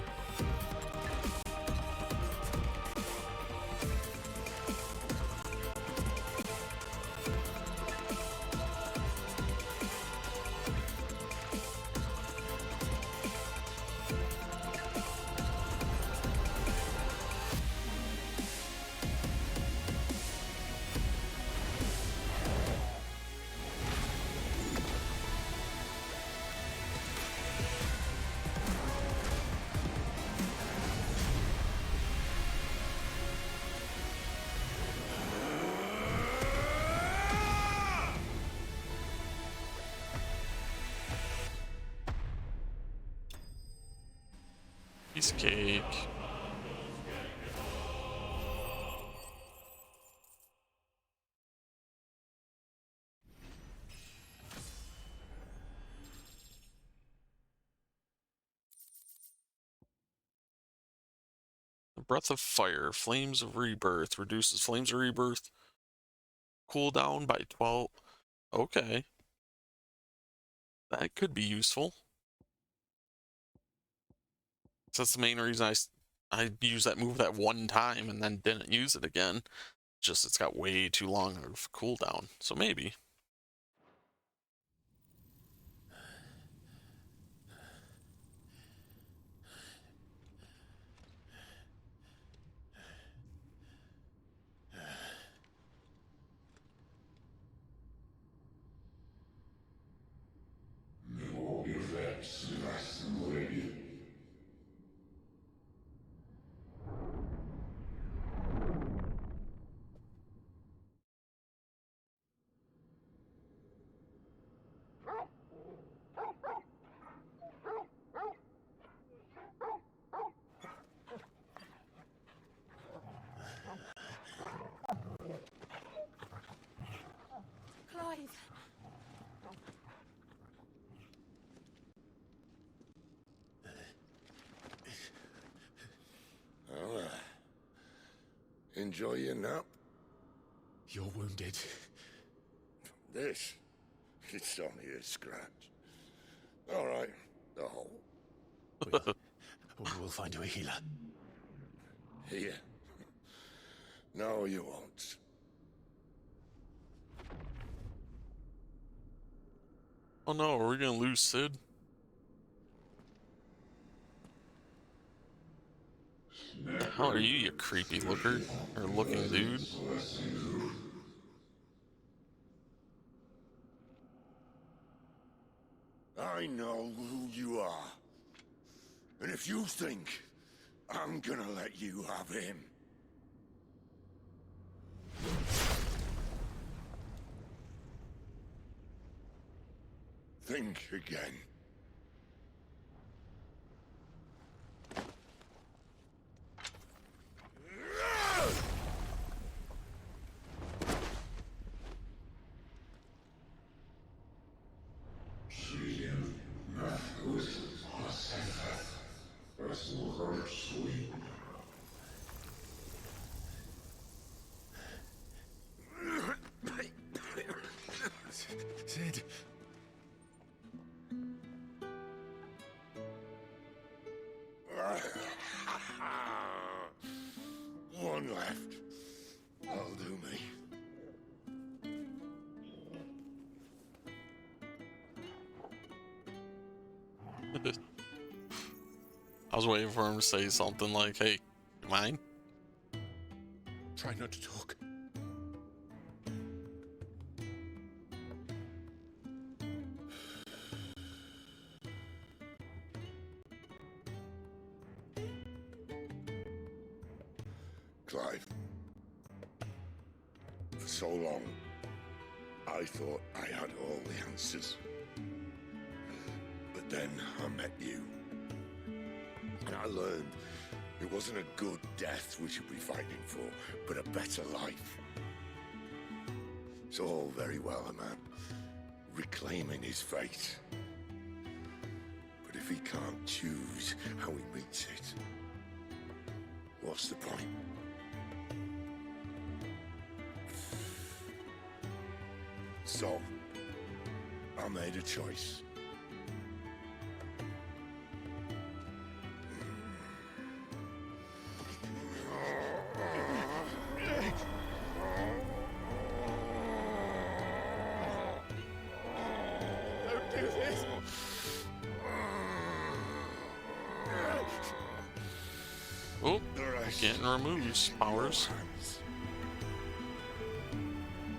Piece of cake. The Breath of Fire, Flames of Rebirth, reduces Flames of Rebirth cooldown by 12. Okay. That could be useful. So that's the main reason I used that move that one time and then didn't use it again. Just it's got way too long of cooldown. So maybe.
Clive.
Oh, enjoy your nap.
You're wounded.
This, it's only a scratch. All right, the hole.
We'll find you a healer.
Here. No, you won't.
Oh no, are we gonna lose Sid? The hell are you creepy looker or looking dude?
I know who you are. And if you think I'm gonna let you have him. Think again.
Sid.
One left. That'll do me.
I was waiting for him to say something like, hey, you mind?
Try not to talk.
Clive. For so long, I thought I had all the answers. But then I met you. And I learned it wasn't a good death we should be fighting for, but a better life. It's all very well, a man reclaiming his fate. But if he can't choose how he meets it, what's the point? So, I made a choice.
Don't do this!
Oh, getting removes powers.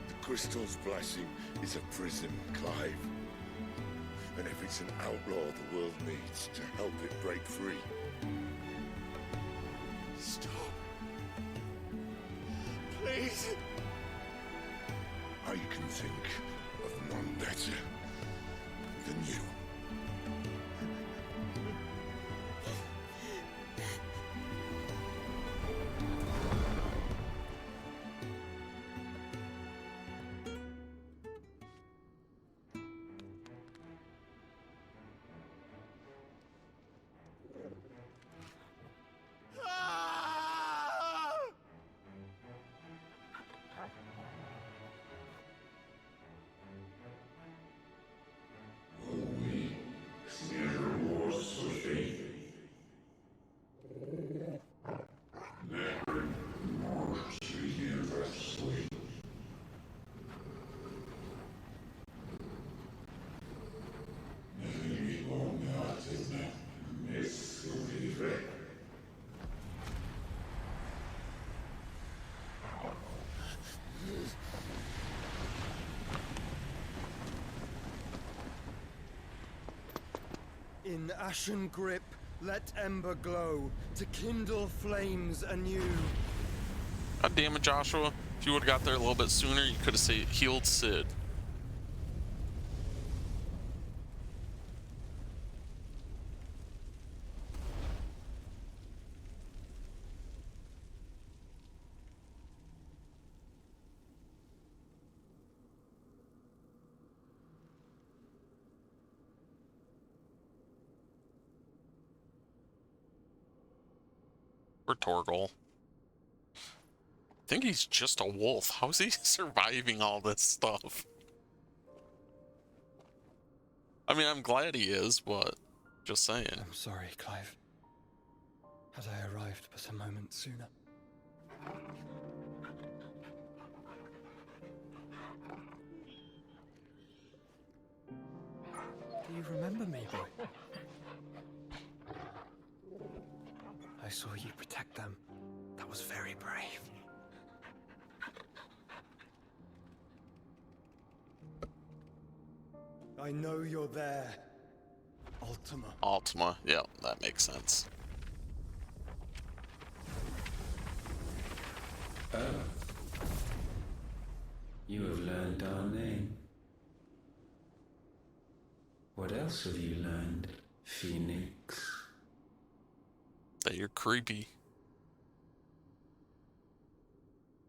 The crystal's blessing is a prison, Clive. And if it's an outlaw the world needs to help it break free.
Stop. Please.
I can think of none better than you.
In ashen grip, let ember glow, to kindle flames anew.
God damn it, Joshua. If you would have got there a little bit sooner, you could have healed Sid. Or Torgal. I think he's just a wolf. How's he surviving all this stuff? I mean, I'm glad he is, but just saying.
I'm sorry, Clive. Had I arrived but a moment sooner. Do you remember me, boy? I saw you protect them. That was very brave. I know you're there, Ultima.
Ultima, yeah, that makes sense.
Oh. You have learned our name. What else have you learned, Phoenix?
That you're creepy.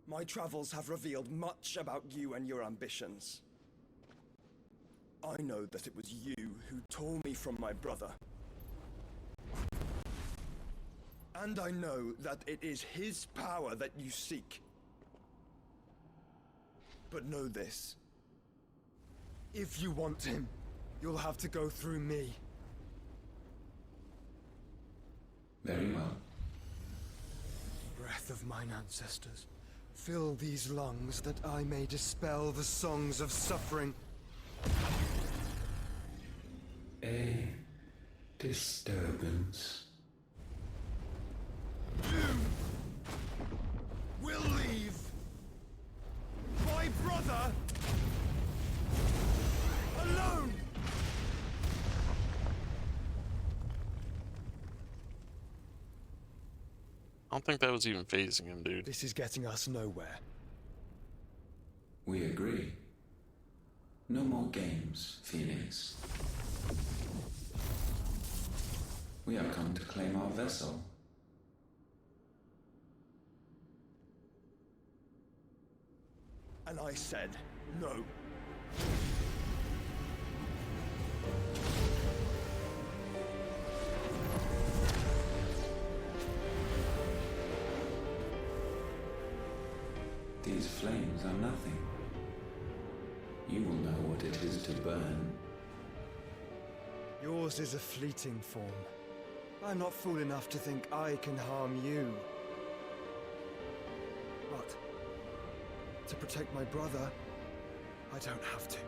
My travels have revealed much about you and your ambitions. I know that it was you who tore me from my brother. And I know that it is his power that you seek. But know this. If you want him, you'll have to go through me.
Very well.
Breath of mine ancestors, fill these lungs that I may dispel the songs of suffering.
A disturbance.
We'll leave. My brother alone.
don't think that was even phasing him, dude.
This is getting us nowhere.
We agree. No more games, Phoenix. We have come to claim our vessel.
And I said no.
These flames are nothing. You will know what it is to burn.
Yours is a fleeting form. I'm not fool enough to think I can harm you. But to protect my brother, I don't have to.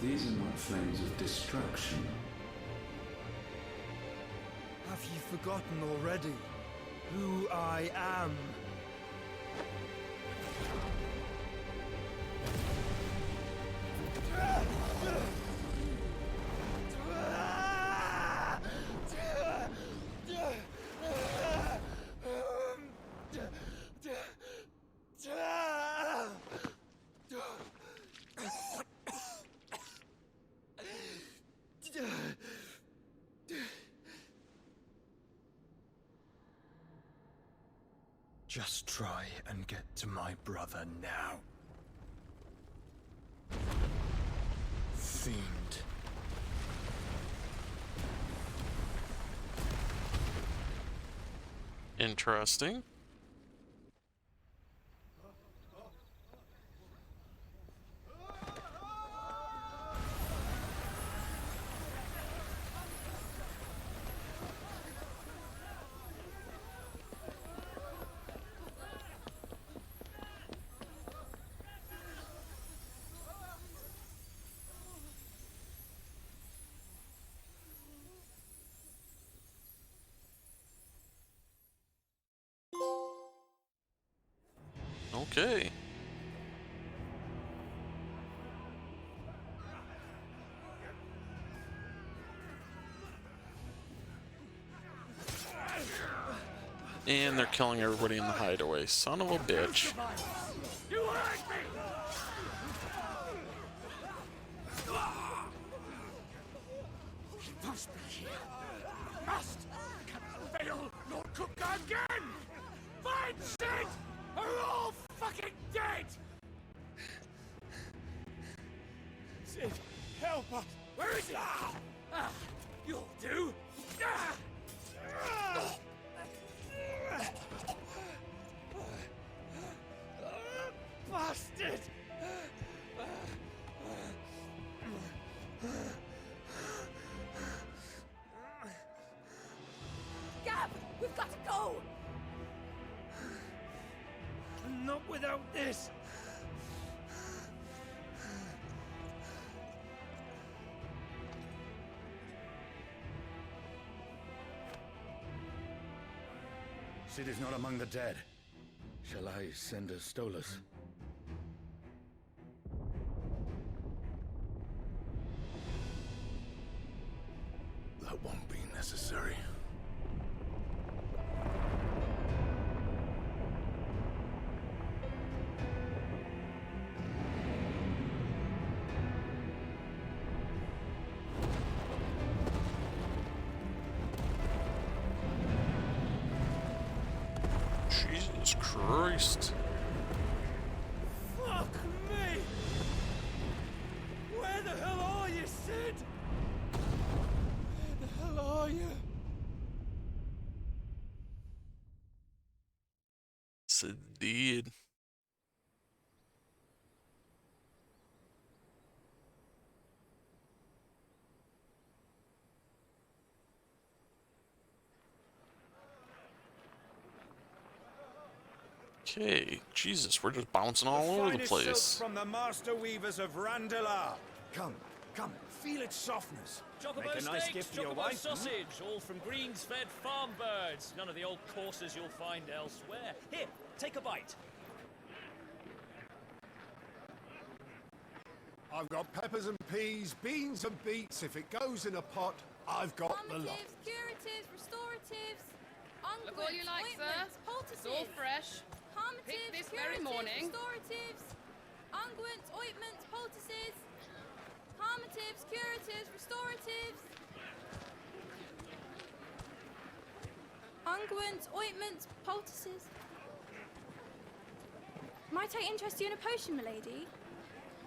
These are not flames of destruction.
Have you forgotten already who I am? Just try and get to my brother now. Fiend.
Interesting. Okay. And they're killing everybody in the hideaway. Son of a bitch.
You hurt me! He must be here. Must! Can fail nor cook again! Find Sid! Are all fucking dead! Sid, help us! Where is he? You'll do! Bastard!
Gab, we've got to go!
Not without this!
Sid is not among the dead. Shall I send a Stolas? That won't be necessary.
Jesus Christ.
Fuck me! Where the hell are you, Sid? Where the hell are you?
Sid did. Okay, Jesus, we're just bouncing all over the
Finest silk
place.
from the master weavers of Randalar. Come, come, feel its softness.
Chocobo
Make a nice
steak,
gift for your
chocobo
wife.
sausage, all from greens-fed farm birds. None of the old courses you'll find elsewhere. Here, take a bite.
I've got peppers and peas, beans and beets. If it goes in a pot, I've got the lot.
Curatives, restoratives, unguents,
Look all you like, sir.
ointments, poultices.
It's all fresh.
Calmatives,
Picked this
curatives,
very morning.
restoratives, unguents, ointments, poultices. Calmatives, curatives, restoratives. Unguents, ointments, poultices. Might I interest you in a potion, milady?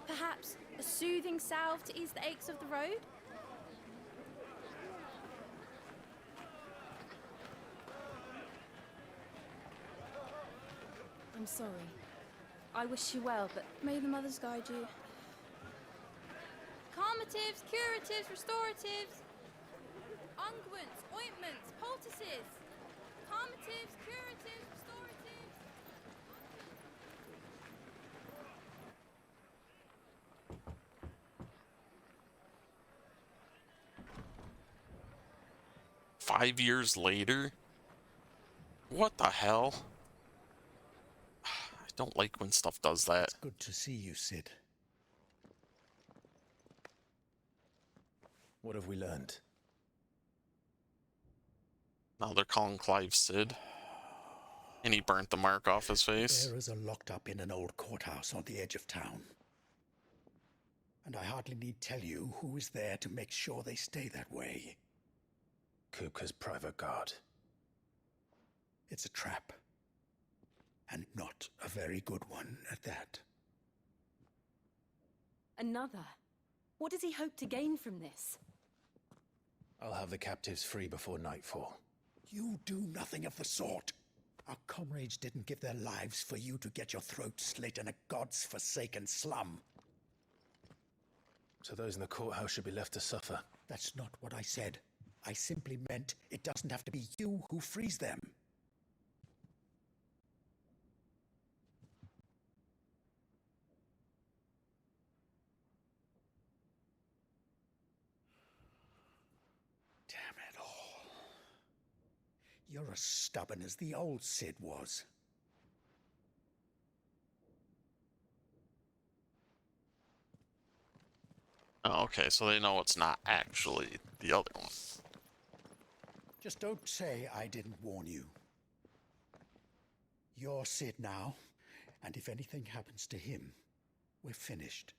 Perhaps a soothing salve to ease the aches of the road? I'm sorry. I wish you well, but may the mothers guide you. Calmatives, curatives, restoratives. Unguents, ointments, poultices. Calmatives, curatives, restoratives.
5 years later? What the hell? I don't like when stuff does that.
It's good to see you, Sid.
What have we learned?
Now they're calling Clive Sid. And he burnt the mark off his face.
Bearers are locked up in an old courthouse on the edge of town. And I hardly need tell you who is there to make sure they stay that way.
Kupka's private guard.
It's a trap. And not a very good one at that.
Another? What does he hope to gain from this?
I'll have the captives free before nightfall.
You do nothing of the sort. Our comrades didn't give their lives for you to get your throat slit in a god's forsaken slum.
So those in the courthouse should be left to suffer.
That's not what I said. I simply meant it doesn't have to be you who frees them. Damn it all. You're as stubborn as the old Sid was.
Oh, okay, so they know it's not actually the other one.
Just don't say I didn't warn you. You're Sid now, and if anything happens to him, we're finished.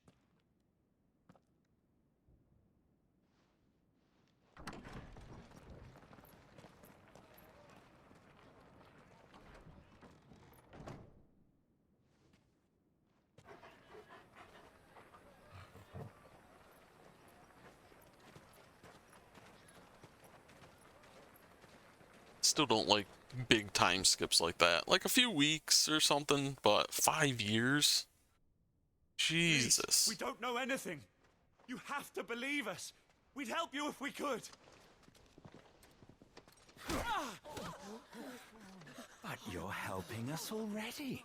Still don't like big time skips like that. Like a few weeks or something, but 5 years? Jesus.
We don't know anything. You have to believe us. We'd help you if we could.
But you're helping us already.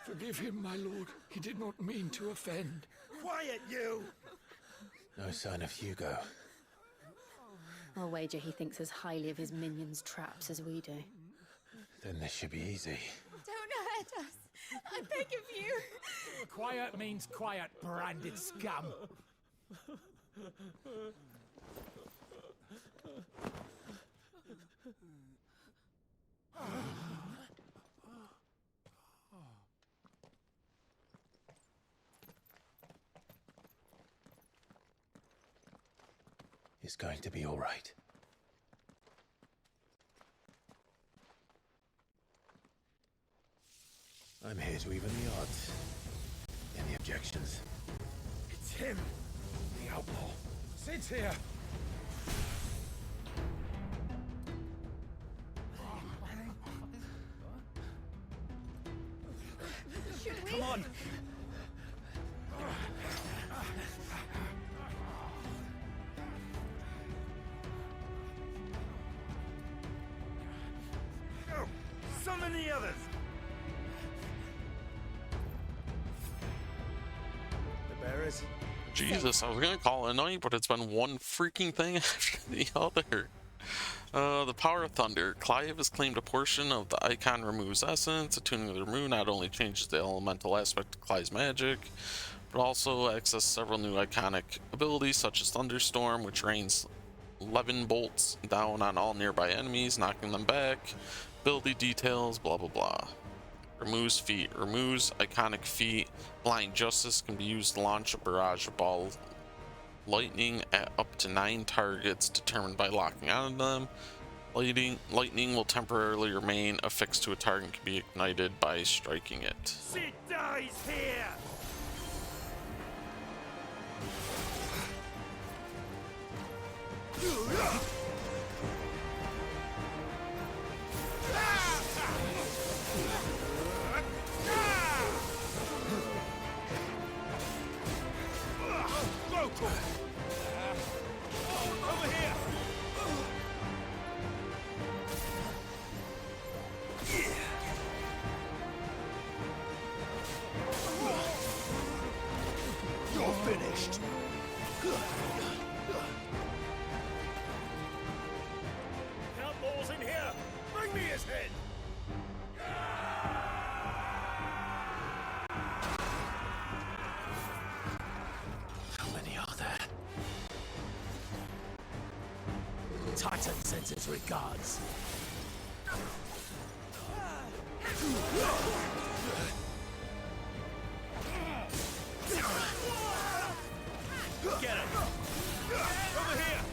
Forgive him, my lord. He did not mean to offend. Quiet, you!
No sign of Hugo.
I'll wager he thinks as highly of his minions' traps as we do.
Then this should be easy.
Don't hurt us. I beg of you.
Quiet means quiet, branded scum.
It's going to be all right. I'm here to even the odds. Any objections?
It's him, the outlaw. Sid's here. Come on. summon the others! The bearers?
Jesus, I was gonna call it a night, but it's been one freaking thing after the other. The power of thunder. Clive has claimed a portion of the icon removes essence. Attuning the remove not only changes the elemental aspect of Clive's magic, but also access several new iconic abilities such as Thunderstorm, which rains 11 bolts down on all nearby enemies, knocking them back. Ability details, blah blah blah. Removes feet. Removes iconic feat. Blind Justice can be used to launch a barrage of ball lightning at up to 9 targets determined by locking onto them. Lightning will temporarily remain affixed to a target and can be ignited by striking it.
Sid dies here! Over here! You're finished! Outlaws in here! Bring me his head!
How many are there? Titan sends his regards.
Get him! Over here!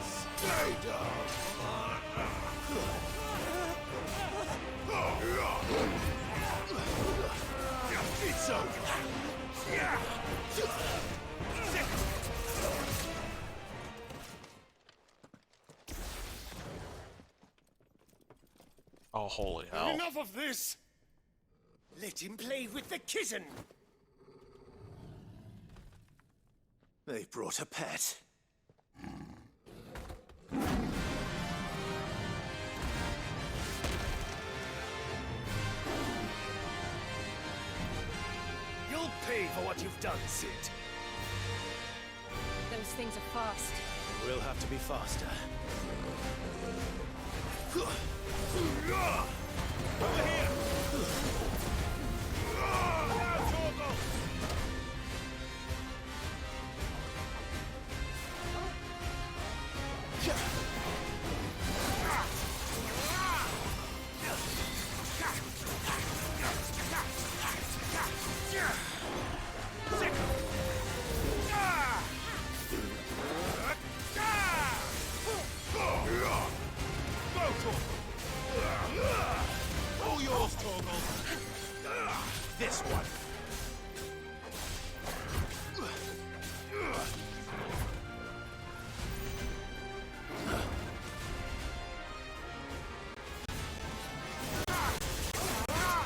Stay down.
It's over!
Oh, holy hell.
Enough of this! Let him play with the kitten!
They brought a pet.
You'll pay for what you've done, Sid.
Those things are fast.
We'll have to be faster.
Over here! Now, Torgal! All yours, Torgal!
This one.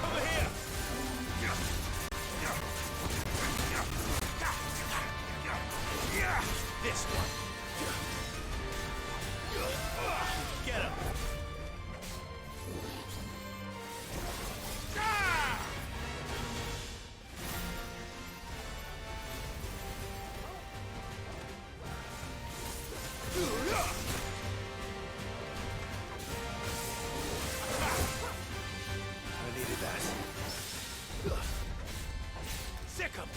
Over here!
This one.
Get him!
I needed that.
Sick him!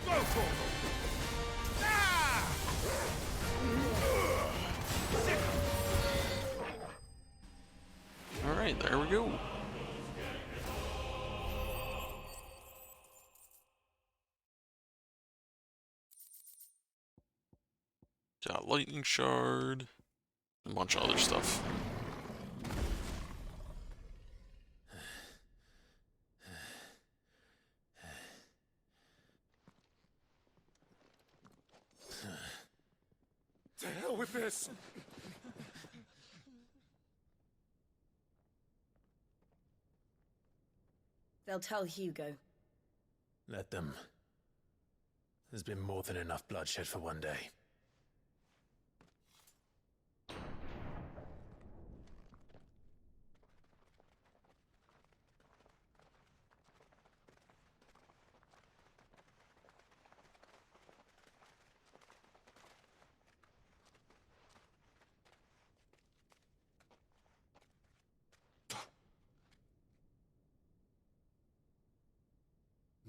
Go, Torgal!
Alright, there we go. Got lightning shard, and a bunch of other stuff.
To hell with this!
They'll tell Hugo.
Let them. There's been more than enough bloodshed for one day.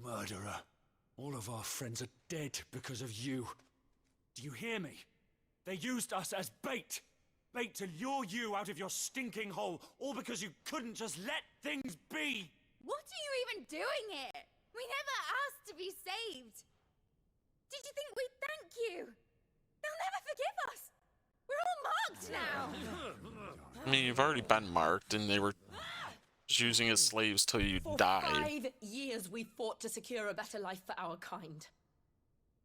Murderer. All of our friends are dead because of you. Do you hear me? They used us as bait. Bait to lure you out of your stinking hole, all because you couldn't just let things be.
What are you even doing here? We never asked to be saved. Did you think we'd thank you? They'll never forgive us. We're all marked now.
I mean, you've already been marked, and they were just using as slaves till you
For
died.
5 years we fought to secure a better life for our kind.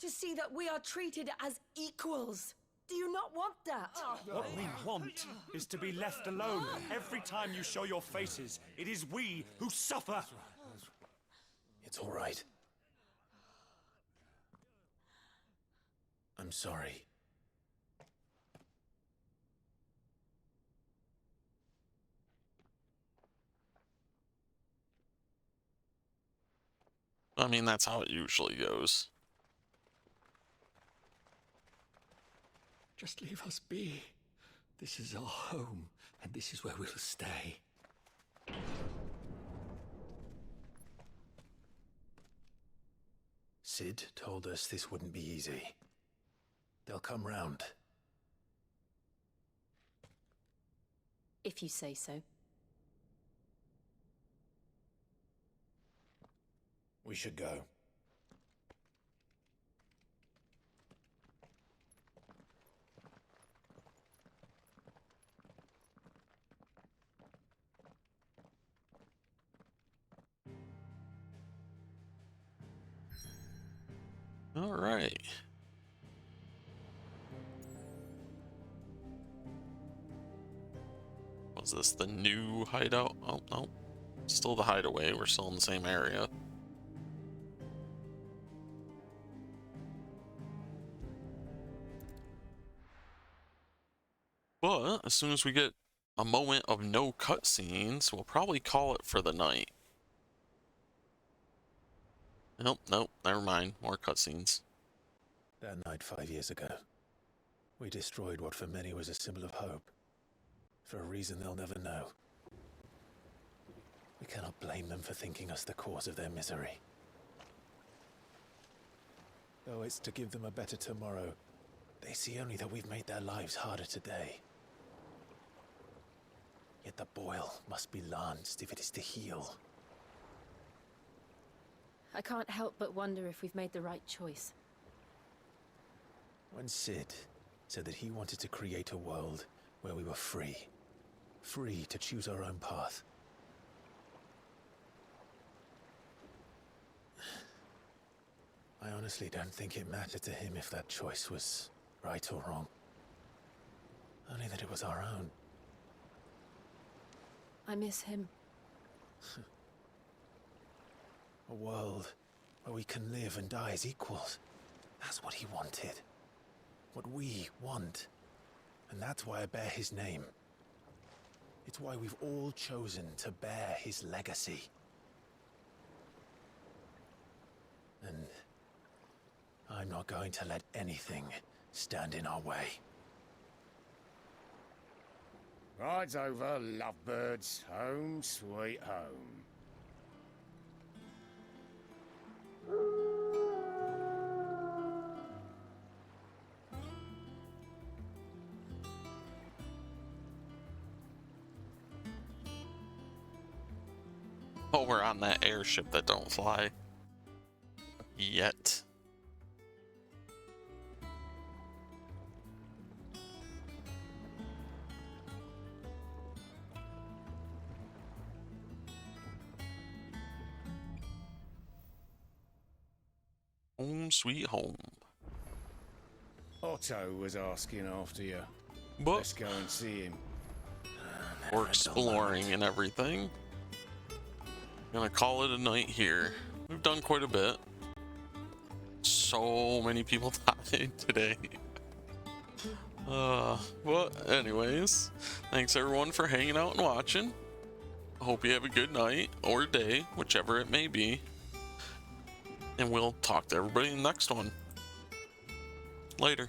To see that we are treated as equals. Do you not want that?
What we want is to be left alone. Every time you show your faces, it is we who suffer.
It's all right. I'm sorry.
I mean, that's how it usually goes.
Just leave us be. This is our home, and this is where we'll stay.
Sid told us this wouldn't be easy. They'll come round.
If you say so.
We should go.
All right. Was this the new hideout? Oh, no. Still the hideaway. We're still in the same area. But as soon as we get a moment of no cutscenes, we'll probably call it for the night. Nope, never mind. More cutscenes.
That night 5 years ago, we destroyed what for many was a symbol of hope. For a reason they'll never know. We cannot blame them for thinking us the cause of their misery. Though it's to give them a better tomorrow, they see only that we've made their lives harder today. Yet the boil must be lanced if it is to heal.
I can't help but wonder if we've made the right choice.
When Sid said that he wanted to create a world where we were free to choose our own path, I honestly don't think it mattered to him if that choice was right or wrong. Only that it was our own.
I miss him.
A world where we can live and die as equals. That's what he wanted. What we want. And that's why I bear his name. It's why we've all chosen to bear his legacy. And I'm not going to let anything stand in our way.
Rides over, lovebirds. Home, sweet home.
Oh, we're on that airship that don't fly. Yet. Home sweet home.
Otto was asking after you.
But
let's go and see him.
We're exploring and everything. gonna call it a night here. We've done quite a bit. So many people died today. Well, anyways, thanks everyone for hanging out and watching. Hope you have a good night or day, whichever it may be. And we'll talk to everybody in the next one. Later.